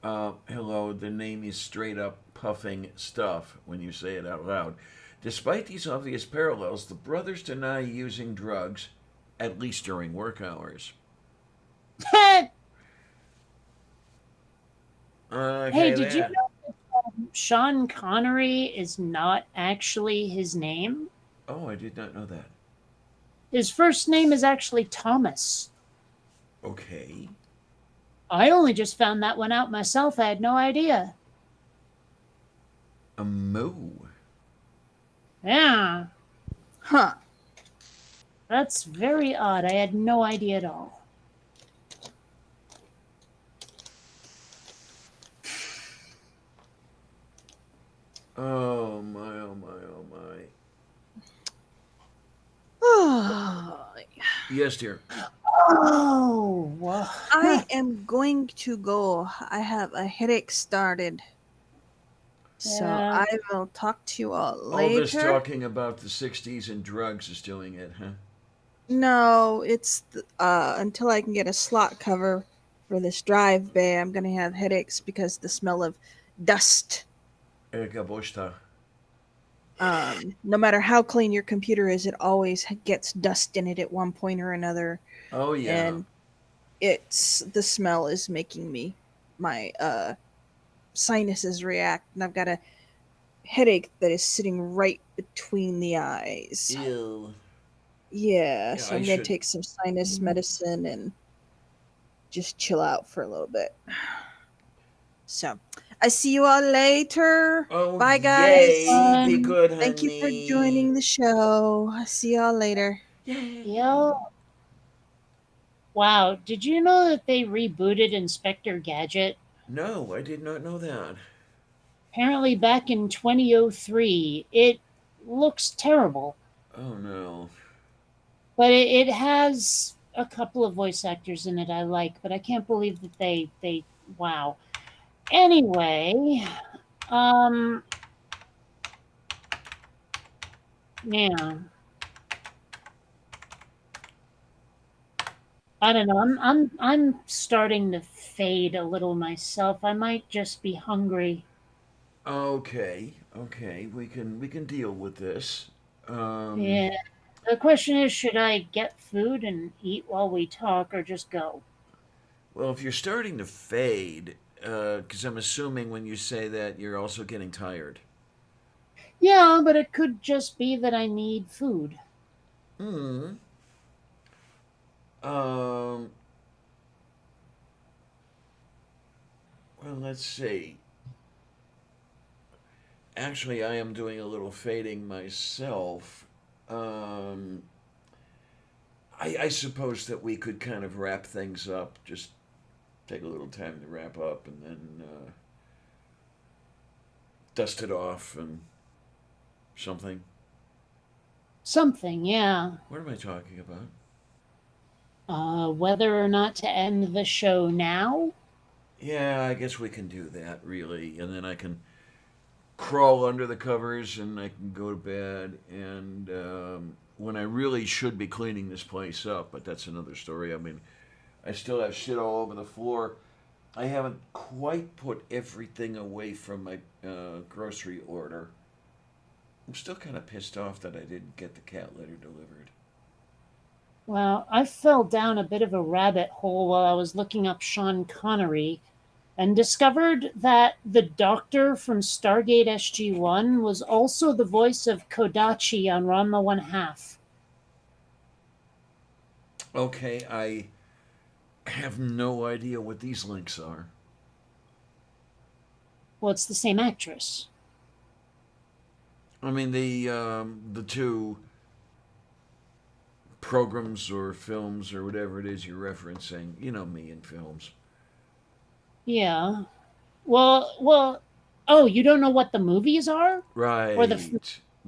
Hello, the name is straight up puffing stuff when you say it out loud. Despite these obvious parallels, the brothers deny using drugs, at least during work hours. Okay, Hey, did you then. know Sean Connery is not actually his name? Oh, I did not know that. His first name is actually Thomas. Okay. I only just found that one out myself. I had no idea. A moo. Yeah, Huh. that's very odd. I had no idea at all. Oh my, oh my, oh my. Yes, dear. Oh, well, I am going to go. I have a headache started. So Yeah. I will talk to you all All this later. talking about the 60s and drugs is doing it, huh? No, it's until I can get a slot cover for this drive bay, I'm gonna have headaches because the smell of dust. Gaboshta. No matter how clean your computer is, it always gets dust in it at one point or another, Oh, yeah. and it's the smell is making my sinuses react, and I've got a headache that is sitting right between the eyes. Ew. Yeah, Yeah, so I I'm gonna should- take some sinus medicine and just chill out for a little bit. So, I see you all later. Oh, Bye, guys. yay. Be good, honey. Thank you for joining the show. I see y'all later. Yay. yeah. Wow, did you know that they rebooted Inspector Gadget? No, I did not know that. Apparently back in 2003. It looks terrible, Oh, no. but it has a couple of voice actors in it I like, but I can't believe that they wow. Anyway, yeah. I don't know. I'm starting to fade a little myself. I might just be hungry. Okay, okay. We can deal with this. Yeah. The question is, should I get food and eat while we talk, or just go? Well, if you're starting to fade, because I'm assuming when you say that you're also getting tired. Yeah, but it could just be that I need food. Hmm. Um. Well, let's see. Actually, I am doing a little fading myself. Um. I suppose that we could kind of wrap things up. Just take a little time to wrap up, and then dust it off and something. Something, yeah. What am I talking about? Whether or not to end the show now? Yeah, I guess we can do that, really. And then I can crawl under the covers and I can go to bed. And when I really should be cleaning this place up, but that's another story. I mean, I still have shit all over the floor. I haven't quite put everything away from my grocery order. I'm still kind of pissed off that I didn't get the cat litter delivered. Well, I fell down a bit of a rabbit hole while I was looking up Sean Connery and discovered that the doctor from Stargate SG-1 was also the voice of Kodachi on Ranma 1/2. Okay, I have no idea what these links are. Well, it's the same actress. I mean, the two programs or films or whatever it is you're referencing. You know me in films. Yeah. Well. Oh, you don't know what the movies are? Right. Or the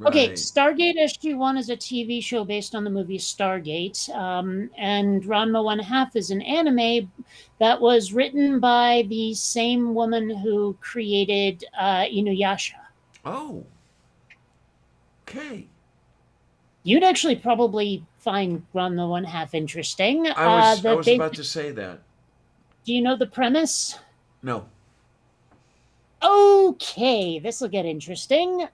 Okay, right. Stargate SG-1 is a TV show based on the movie Stargate, and Ranma 1/2 is an anime that was written by the same woman who created Inuyasha. Oh. Okay. You'd actually probably find Ranma 1/2 interesting. I was about to say that. Do you know the premise? No. Okay, this will get interesting.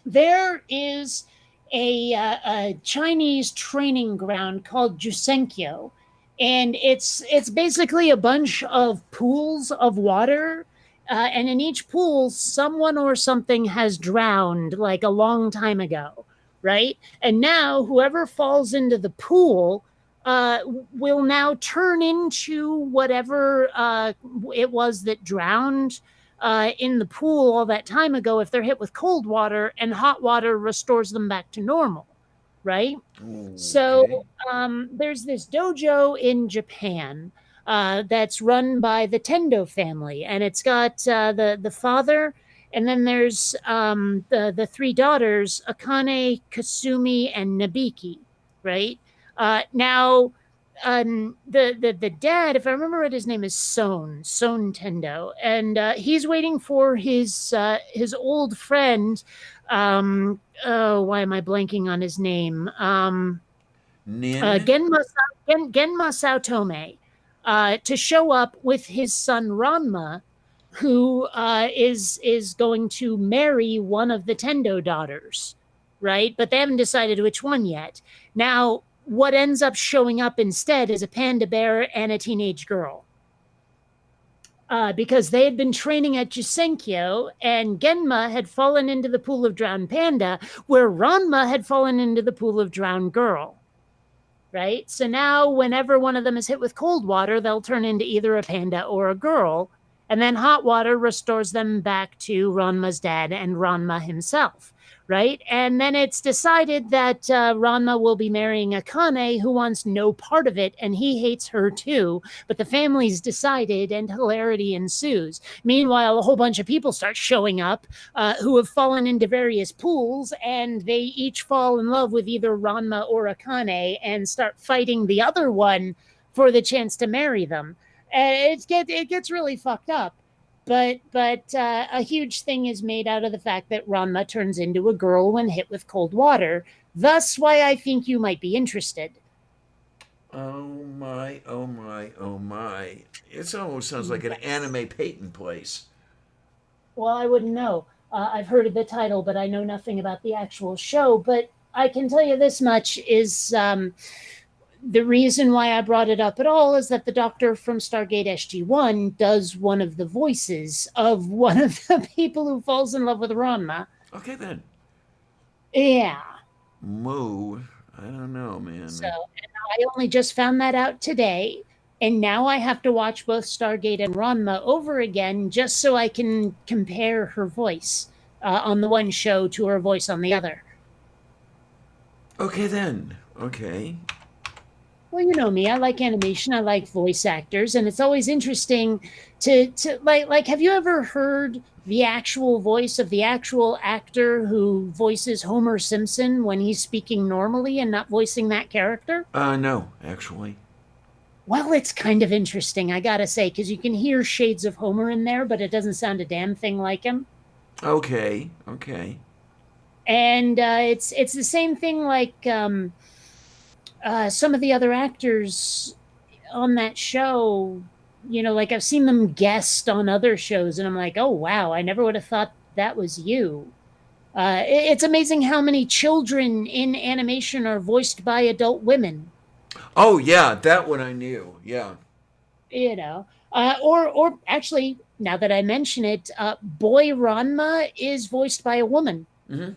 There is a Chinese training ground called Jusenkyo, and it's basically a bunch of pools of water, and in each pool, someone or something has drowned like a long time ago, right? And now whoever falls into the pool will now turn into whatever it was that drowned in the pool all that time ago if they're hit with cold water, and hot water restores them back to normal, right? Okay. So there's this dojo in Japan that's run by the Tendo family, and it's got the father, and then there's the three daughters, Akane, Kasumi, and Nabiki, right? Now, the dad, if I remember right, his name is Son Tendo, and he's waiting for his old friend. Why am I blanking on his name? Nin. Genma Saotome, to show up with his son Ranma, who is going to marry one of the Tendo daughters, right? But they haven't decided which one yet. Now, what ends up showing up instead is a panda bear and a teenage girl. Because they had been training at Jusenkyo, and Genma had fallen into the pool of drowned panda, where Ranma had fallen into the pool of drowned girl. Right? So now, whenever one of them is hit with cold water, they'll turn into either a panda or a girl, and then hot water restores them back to Ranma's dad and Ranma himself. Right? And then it's decided that Ranma will be marrying Akane, who wants no part of it, and he hates her too. But the family's decided, and hilarity ensues. Meanwhile, a whole bunch of people start showing up who have fallen into various pools, and they each fall in love with either Ranma or Akane and start fighting the other one for the chance to marry them. And it gets really fucked up. But a huge thing is made out of the fact that Ranma turns into a girl when hit with cold water. Thus, why I think you might be interested. Oh my, oh my, oh my. It almost sounds like an anime Peyton place. Well, I wouldn't know. I've heard of the title, but I know nothing about the actual show. But I can tell you this much is the reason why I brought it up at all is that the doctor from Stargate SG-1 does one of the voices of one of the people who falls in love with Ranma. Okay, then. Yeah. Moo. I don't know, man. So, and I only just found that out today, and now I have to watch both Stargate and Ranma over again just so I can compare her voice on the one show to her voice on the other. Okay, then. Okay. Well, you know me. I like animation. I like voice actors, and it's always interesting to like. Have you ever heard the actual voice of the actual actor who voices Homer Simpson when he's speaking normally and not voicing that character? No, actually. Well, it's kind of interesting, I gotta say, because you can hear shades of Homer in there, but it doesn't sound a damn thing like him. Okay, okay. And it's the same thing like some of the other actors on that show, you know, like I've seen them guest on other shows, and I'm like, oh wow, I never would have thought that was you. It's amazing how many children in animation are voiced by adult women. Oh yeah, that one I knew. Yeah. You know, or actually, now that I mention it, Boy Ranma is voiced by a woman, Hmm.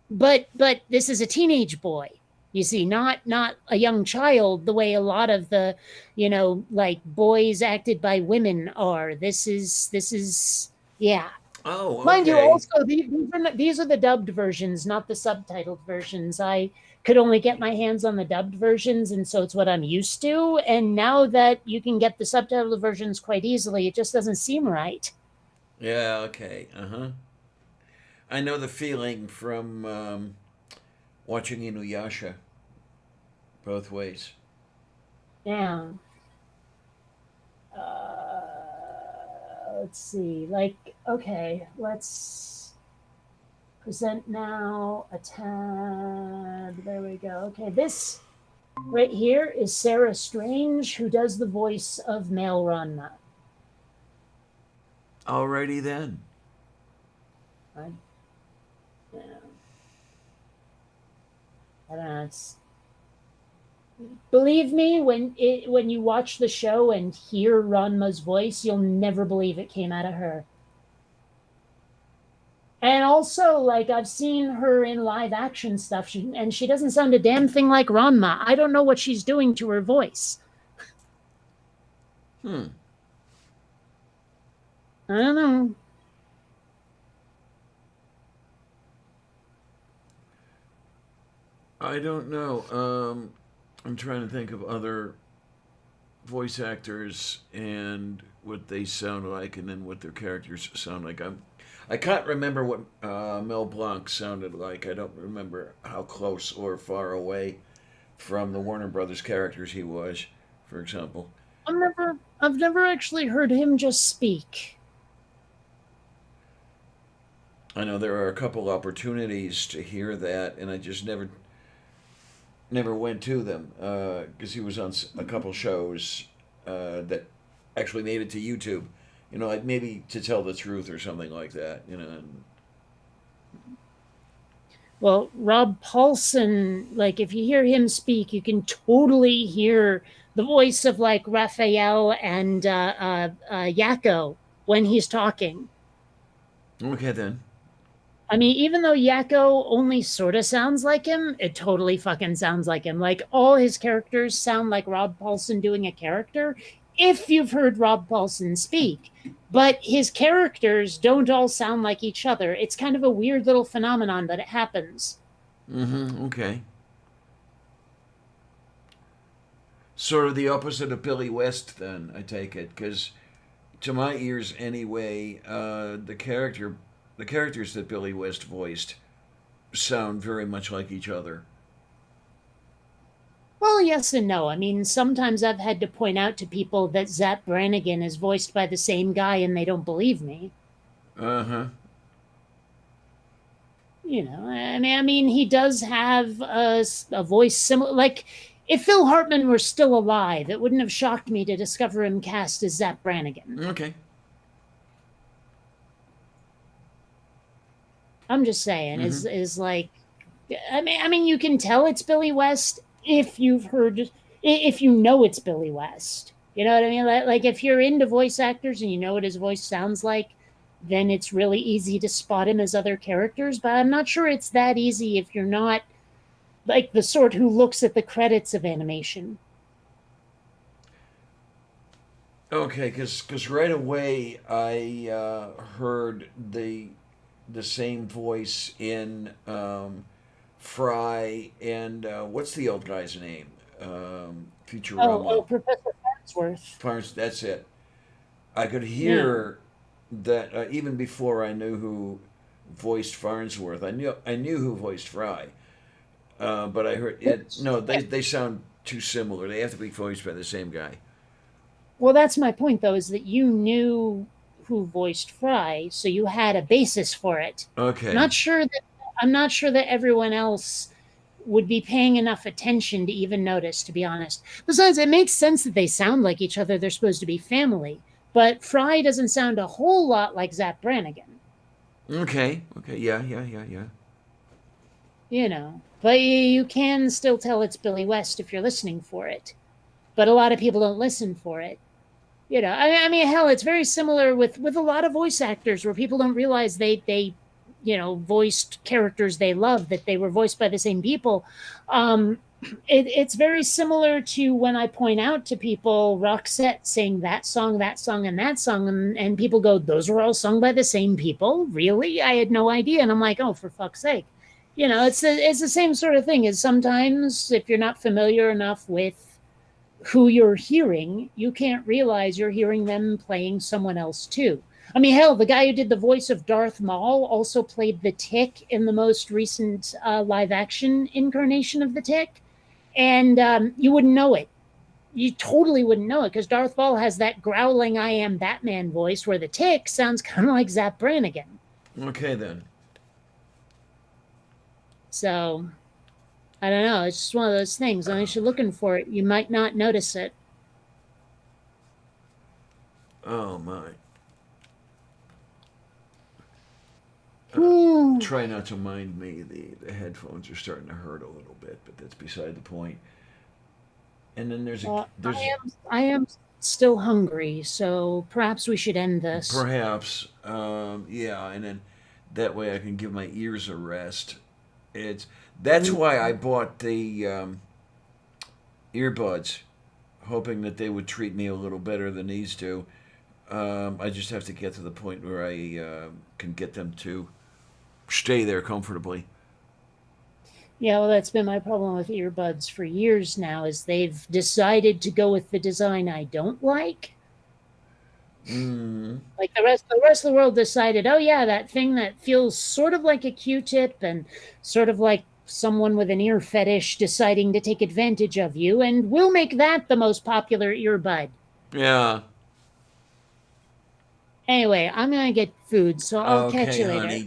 but this is a teenage boy. You see, not a young child the way a lot of the, you know, like boys acted by women are. This is yeah. Oh, Mind you, okay. also these are the dubbed versions, not the subtitled versions. I could only get my hands on the dubbed versions, and so it's what I'm used to. And now that you can get the subtitled versions quite easily, it just doesn't seem right. Yeah, okay. Uh huh. I know the feeling from watching Inuyasha both ways. Yeah. Let's see. Like, okay, let's present now a tab. There we go. Okay, this right here is Sarah Strange, who does the voice of Male Ranma. Alrighty then. I, yeah, I don't know. It's, believe me, when you watch the show and hear Ranma's voice, you'll never believe it came out of her. And also, like I've seen her in live action stuff, and she doesn't sound a damn thing like Ranma. I don't know what she's doing to her voice. Hmm. I don't know. I don't know. I'm trying to think of other voice actors and what they sound like, and then what their characters sound like. I can't remember what Mel Blanc sounded like. I don't remember how close or far away from the Warner Brothers characters he was, for example. I've never actually heard him just speak. I know there are a couple opportunities to hear that, and I just never went to them because he was on a couple shows that actually made it to YouTube. You know, like maybe to tell the truth or something like that. You know. Well, Rob Paulson, like if you hear him speak, you can totally hear the voice of like Raphael and Yakko when he's talking. Okay then. I mean, even though Yakko only sort of sounds like him, it totally fucking sounds like him. Like all his characters sound like Rob Paulson doing a character, if you've heard Rob Paulson speak. But his characters don't all sound like each other. It's kind of a weird little phenomenon that it happens. Mm-hmm. Okay. Sort of the opposite of Billy West, then I take it, because to my ears anyway, the characters that Billy West voiced sound very much like each other. Well, yes and no. I mean, sometimes I've had to point out to people that Zap Brannigan is voiced by the same guy and they don't believe me. Uh huh. You know, I mean, he does have a voice similar. Like, if Phil Hartman were still alive, it wouldn't have shocked me to discover him cast as Zap Brannigan. Okay. I'm just saying, Mm-hmm. is like, I mean, you can tell it's Billy West if you've heard, if you know it's Billy West. You know what I mean? Like if you're into voice actors and you know what his voice sounds like, then it's really easy to spot him as other characters. But I'm not sure it's that easy if you're not like the sort who looks at the credits of animation. Okay, because right away I heard the same voice in Fry and what's the old guy's name? Oh, Futurama. Professor Farnsworth. Parts. That's it. I could Yeah. hear that even before I knew who voiced Farnsworth. I knew who voiced Fry, but I heard it. No, they sound too similar. They have to be voiced by the same guy. Well, that's my point, though, is that you knew who voiced Fry, so you had a basis for it. Okay. Not sure that I'm not sure that everyone else would be paying enough attention to even notice, to be honest. Besides, it makes sense that they sound like each other. They're supposed to be family. But Fry doesn't sound a whole lot like Zap Brannigan, Okay. Okay. Yeah. Yeah. Yeah. Yeah. you know. But you can still tell it's Billy West if you're listening for it. But a lot of people don't listen for it. You know, I mean, hell, it's very similar with a lot of voice actors where people don't realize they voiced characters they love, that they were voiced by the same people. It's very similar to when I point out to people Roxette saying that song, and that song, and people go, "Those were all sung by the same people? Really? I had no idea." And I'm like, "Oh, for fuck's sake!" It's the same sort of thing. Is sometimes if you're not familiar enough with who you're hearing, you can't realize you're hearing them playing someone else too. I mean, hell, the guy who did the voice of Darth Maul also played the Tick in the most recent live action incarnation of the Tick. And you wouldn't know it. You totally wouldn't know it because Darth Maul has that growling "I am Batman" voice, where the Tick sounds kind of like Zap Brannigan. Okay then. So I don't know. It's just one of those things. Unless you're looking for it, you might not notice it. Oh my. Ooh. Try not to mind me. The headphones are starting to hurt a little bit, but that's beside the point. And then there's I am still hungry, so perhaps we should end this. perhaps yeah, and then that way I can give my ears a rest. It's That's why I bought the earbuds, hoping that they would treat me a little better than these do. I just have to get to the point where I can get them to stay there comfortably. Yeah, well, that's been my problem with earbuds for years now, is they've decided to go with the design I don't like. Mm. Like the rest of the world decided, oh yeah, that thing that feels sort of like a Q-tip and sort of like someone with an ear fetish deciding to take advantage of you, and we'll make that the most popular earbud. Yeah. Anyway, I'm gonna get food, so I'll catch Okay, you later. honey.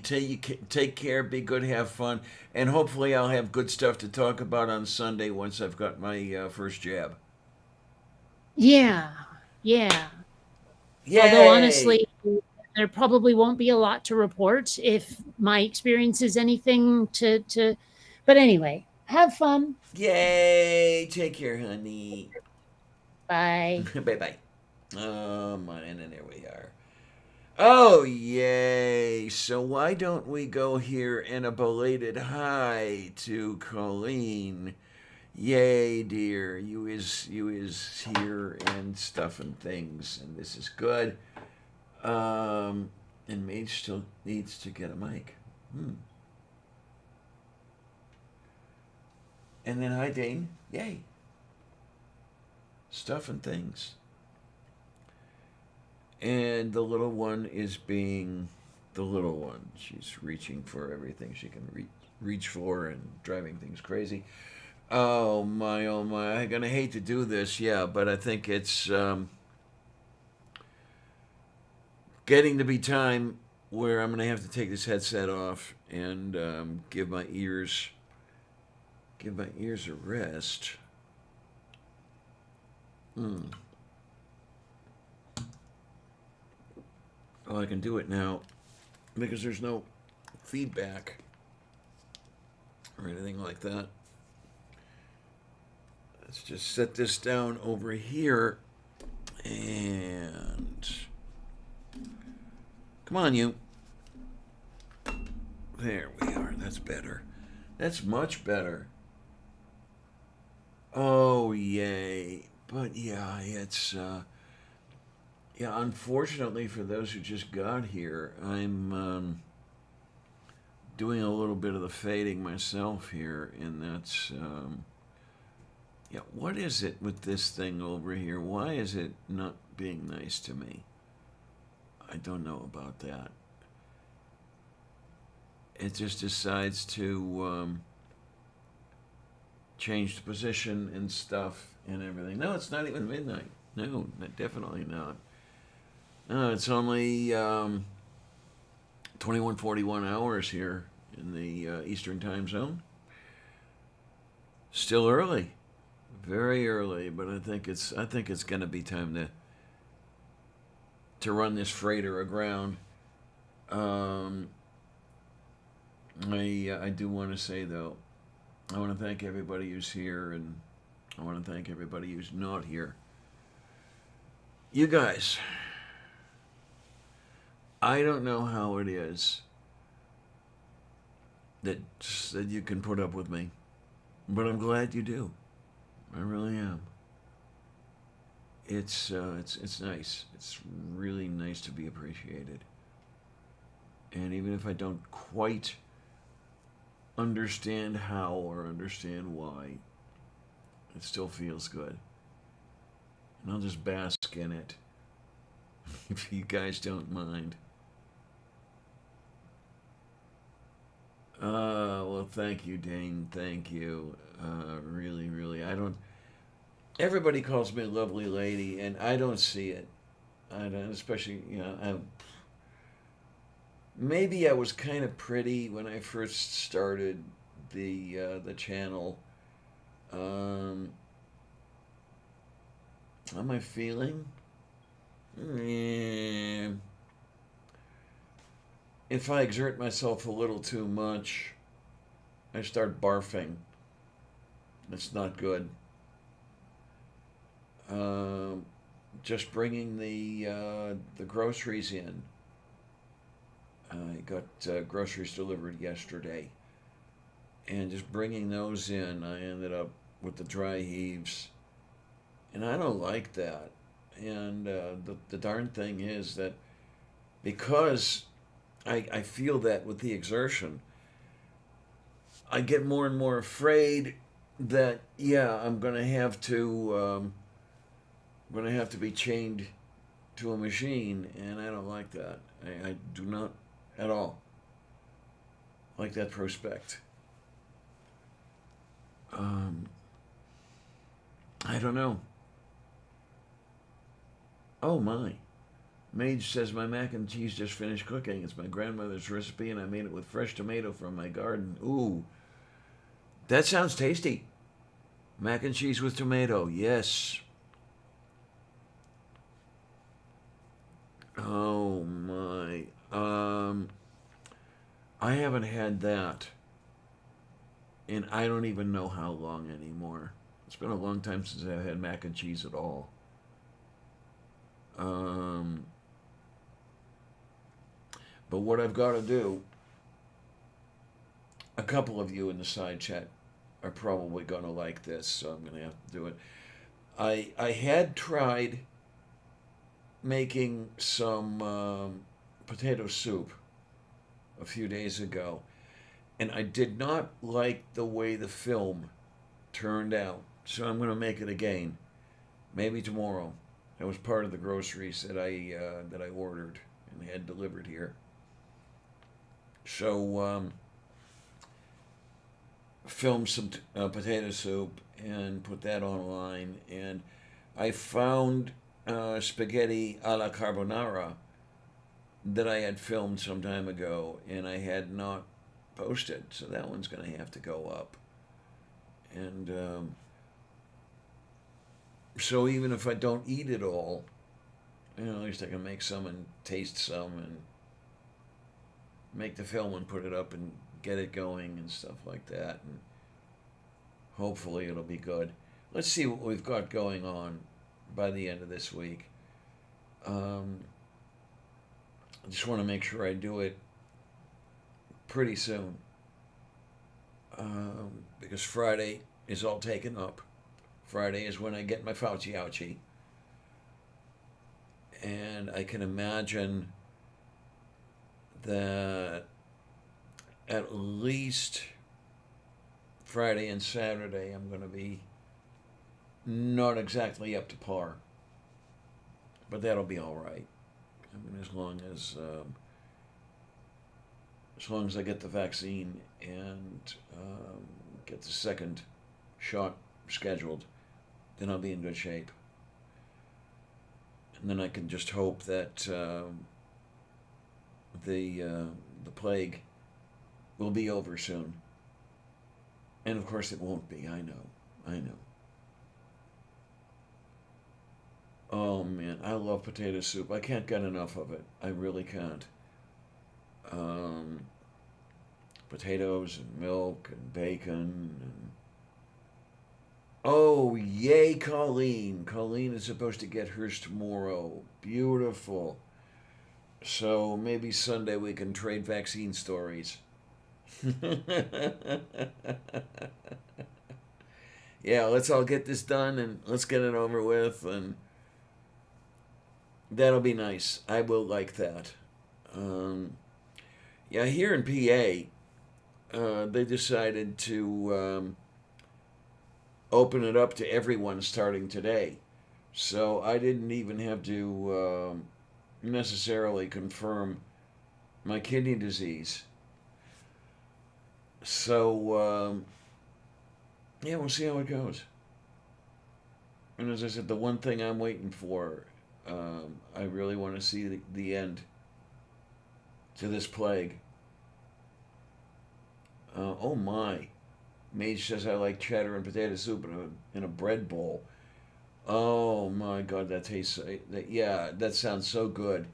Take care. Be good. Have fun. And hopefully, I'll have good stuff to talk about on Sunday once I've got my first jab. Yeah, yeah. Although Yay! honestly, there probably won't be a lot to report if my experience is anything to. But anyway, have fun. Yay! Take care, honey. Bye. Bye bye. Oh, my, and then there we are. Oh, yay! So why don't we go here in a belated hi to Colleen? Yay, dear! You is here and stuff and things, and this is good. And Mage still needs to get a mic. And then hi, Dane. Yay! Stuff and things. And the little one is being the little one. She's reaching for everything she can reach for and driving things crazy. Oh my, oh my. I'm going to hate to do this, yeah, but I think it's getting to be time where I'm going to have to take this headset off and give my ears a rest. Oh, I can do it now because there's no feedback or anything like that. Let's just set this down over here and come on, you. There we are. That's better. That's much better. Oh, yay. But yeah, it's yeah, unfortunately for those who just got here, I'm doing a little bit of the fading myself here, and that's Yeah, what is it with this thing over here? Why is it not being nice to me? I don't know about that. It just decides to change the position and stuff and everything. No, it's not even midnight. No, definitely not. No, it's only 21:41 hours here in the Eastern Time Zone. Still early, very early, but I think it's going to be time to run this freighter aground. I do want to say though, I want to thank everybody who's here, and I want to thank everybody who's not here. You guys, I don't know how it is that you can put up with me, but I'm glad you do. I really am. It's nice. It's really nice to be appreciated. And even if I don't quite understand how or understand why, it still feels good. And I'll just bask in it, if you guys don't mind. Well, thank you, Dane. Thank you. Really, really. I don't. Everybody calls me a lovely lady, and I don't see it. I don't, especially, maybe I was kind of pretty when I first started the channel. How am I feeling? If I exert myself a little too much, I start barfing. It's not good. Just bringing the groceries in. I got groceries delivered yesterday, and just bringing those in, I ended up with the dry heaves, and I don't like that. And the darn thing is that because I feel that with the exertion, I get more and more afraid that I'm gonna have to be chained to a machine, and I don't like that. I do not at all like that prospect. I don't know. Oh my. Mage says my mac and cheese just finished cooking. It's my grandmother's recipe, and I made it with fresh tomato from my garden. Ooh, that sounds tasty. Mac and cheese with tomato, yes. Oh my. I haven't had that, and I don't even know how long anymore. It's been a long time since I've had mac and cheese at all. But what I've got to do, a couple of you in the side chat are probably going to like this, so I'm going to have to do it. I had tried making some potato soup a few days ago, and I did not like the way the film turned out, so I'm going to make it again, maybe tomorrow. That was part of the groceries that I ordered and had delivered here. So film some potato soup and put that online, and I found spaghetti alla carbonara that I had filmed some time ago, and I had not posted, so that one's going to have to go up. And so even if I don't eat it all, at least I can make some and taste some and make the film and put it up and get it going and stuff like that. And hopefully it'll be good. Let's see what we've got going on by the end of this week. I just want to make sure I do it pretty soon, because Friday is all taken up. Friday is when I get my Fauci ouchie, and I can imagine that at least Friday and Saturday I'm going to be not exactly up to par, but that'll be all right. I mean, as long as I get the vaccine and get the second shot scheduled, then I'll be in good shape. And then I can just hope that the plague will be over soon. And of course, it won't be. I know. Oh man, I love potato soup. I can't get enough of it. I really can't. Potatoes and milk and bacon and oh yay, Colleen! Colleen is supposed to get hers tomorrow. Beautiful. So maybe Sunday we can trade vaccine stories. Yeah, let's all get this done and let's get it over with, and that'll be nice. I will like that. Yeah, here in PA, they decided to open it up to everyone starting today. So I didn't even have to necessarily confirm my kidney disease. So, yeah, we'll see how it goes. And as I said, the one thing I'm waiting for, I really want to see the end to this plague. Oh my. Mage says I like cheddar and potato soup in a bread bowl. Oh my God, that tastes, yeah, that sounds so good.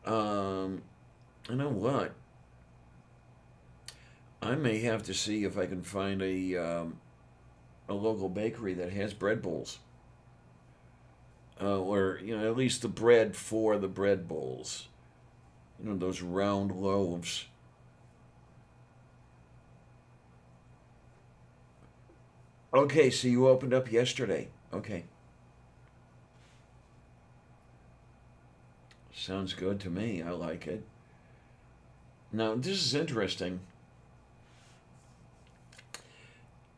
You know what? I may have to see if I can find a local bakery that has bread bowls. Or, at least the bread for the bread bowls. Those round loaves. Okay, so you opened up yesterday. Okay. Sounds good to me. I like it. Now, this is interesting.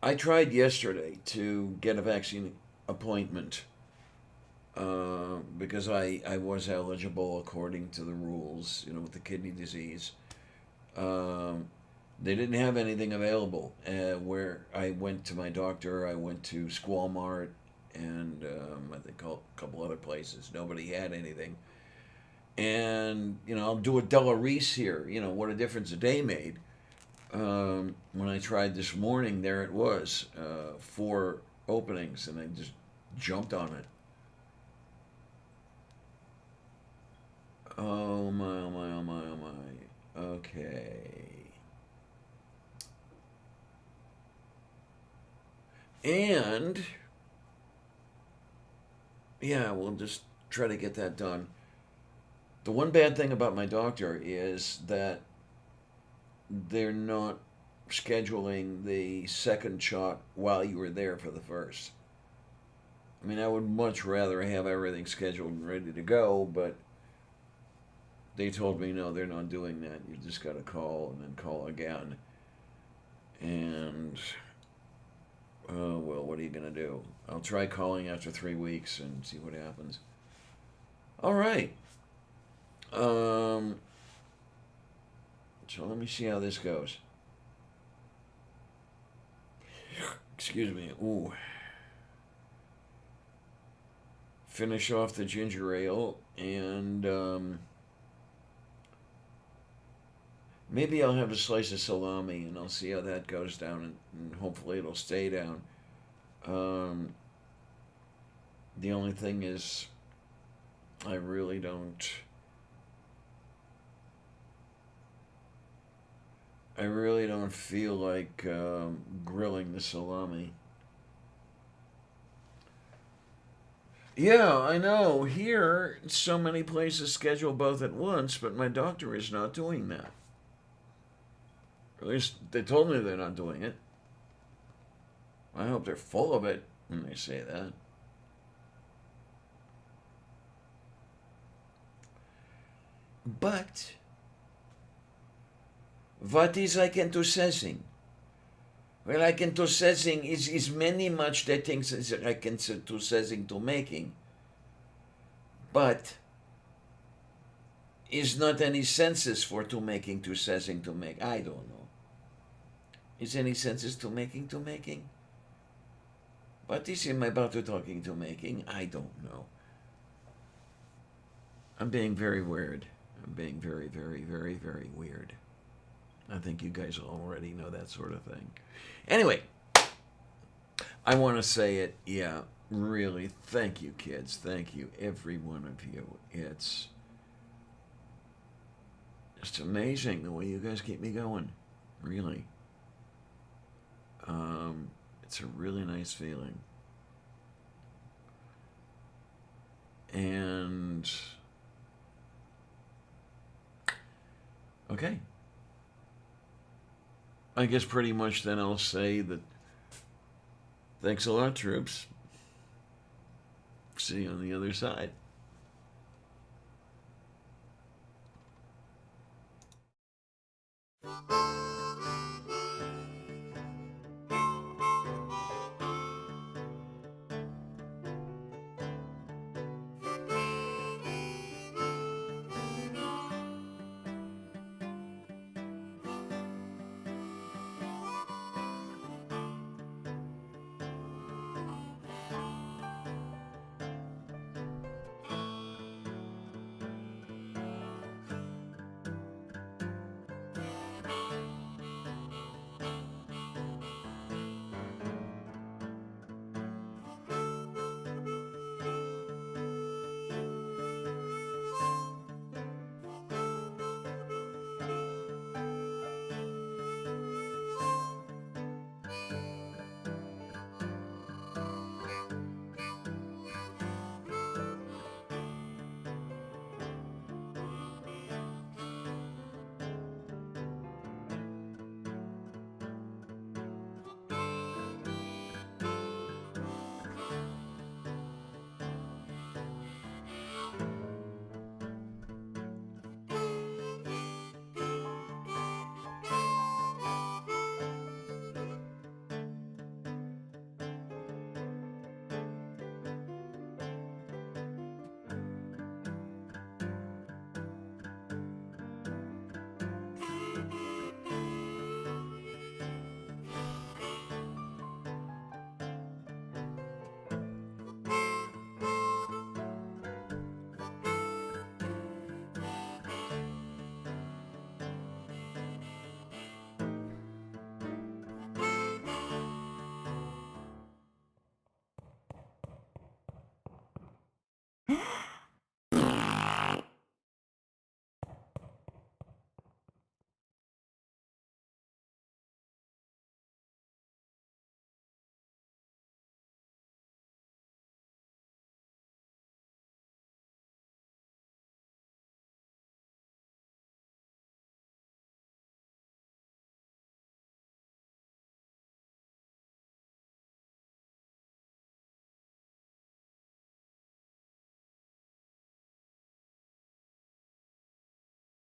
I tried yesterday to get a vaccine appointment because I was eligible according to the rules, with the kidney disease. They didn't have anything available. Where I went to my doctor, I went to Squall Mart and I think a couple other places. Nobody had anything. And, I'll do a Della Reese here. What a difference a day made. When I tried this morning, there it was, 4 openings, and I just jumped on it. Oh my, oh my, oh my, oh my. Okay. And, yeah, we'll just try to get that done. The one bad thing about my doctor is that they're not scheduling the second shot while you were there for the first. I mean, I would much rather have everything scheduled and ready to go, but they told me no, they're not doing that. You just got to call and then call again. And, oh, well, what are you going to do? I'll try calling after 3 weeks and see what happens. All right. So let me see how this goes. Excuse me. Ooh. Finish off the ginger ale and maybe I'll have a slice of salami and I'll see how that goes down and hopefully it'll stay down. The only thing is I really don't feel like grilling the salami. Yeah, I know. Here, so many places schedule both at once, but my doctor is not doing that. Or at least they told me they're not doing it. I hope they're full of it when they say that. But what is I can do something? Well, I can to sezing is many much the things is I can to sezing to making. But is not any senses for to making to sezing to make. I don't know. Is any senses to making to making? What is him about to talking to making? I don't know. I'm being very weird. I'm being very, very, very, very weird. I think you guys already know that sort of thing. Anyway, I want to say it. Yeah, really. Thank you, kids. Thank you, every one of you. It's just amazing the way you guys keep me going. Really. It's a really nice feeling. And okay. I guess pretty much then I'll say that thanks a lot, troops. See you on the other side.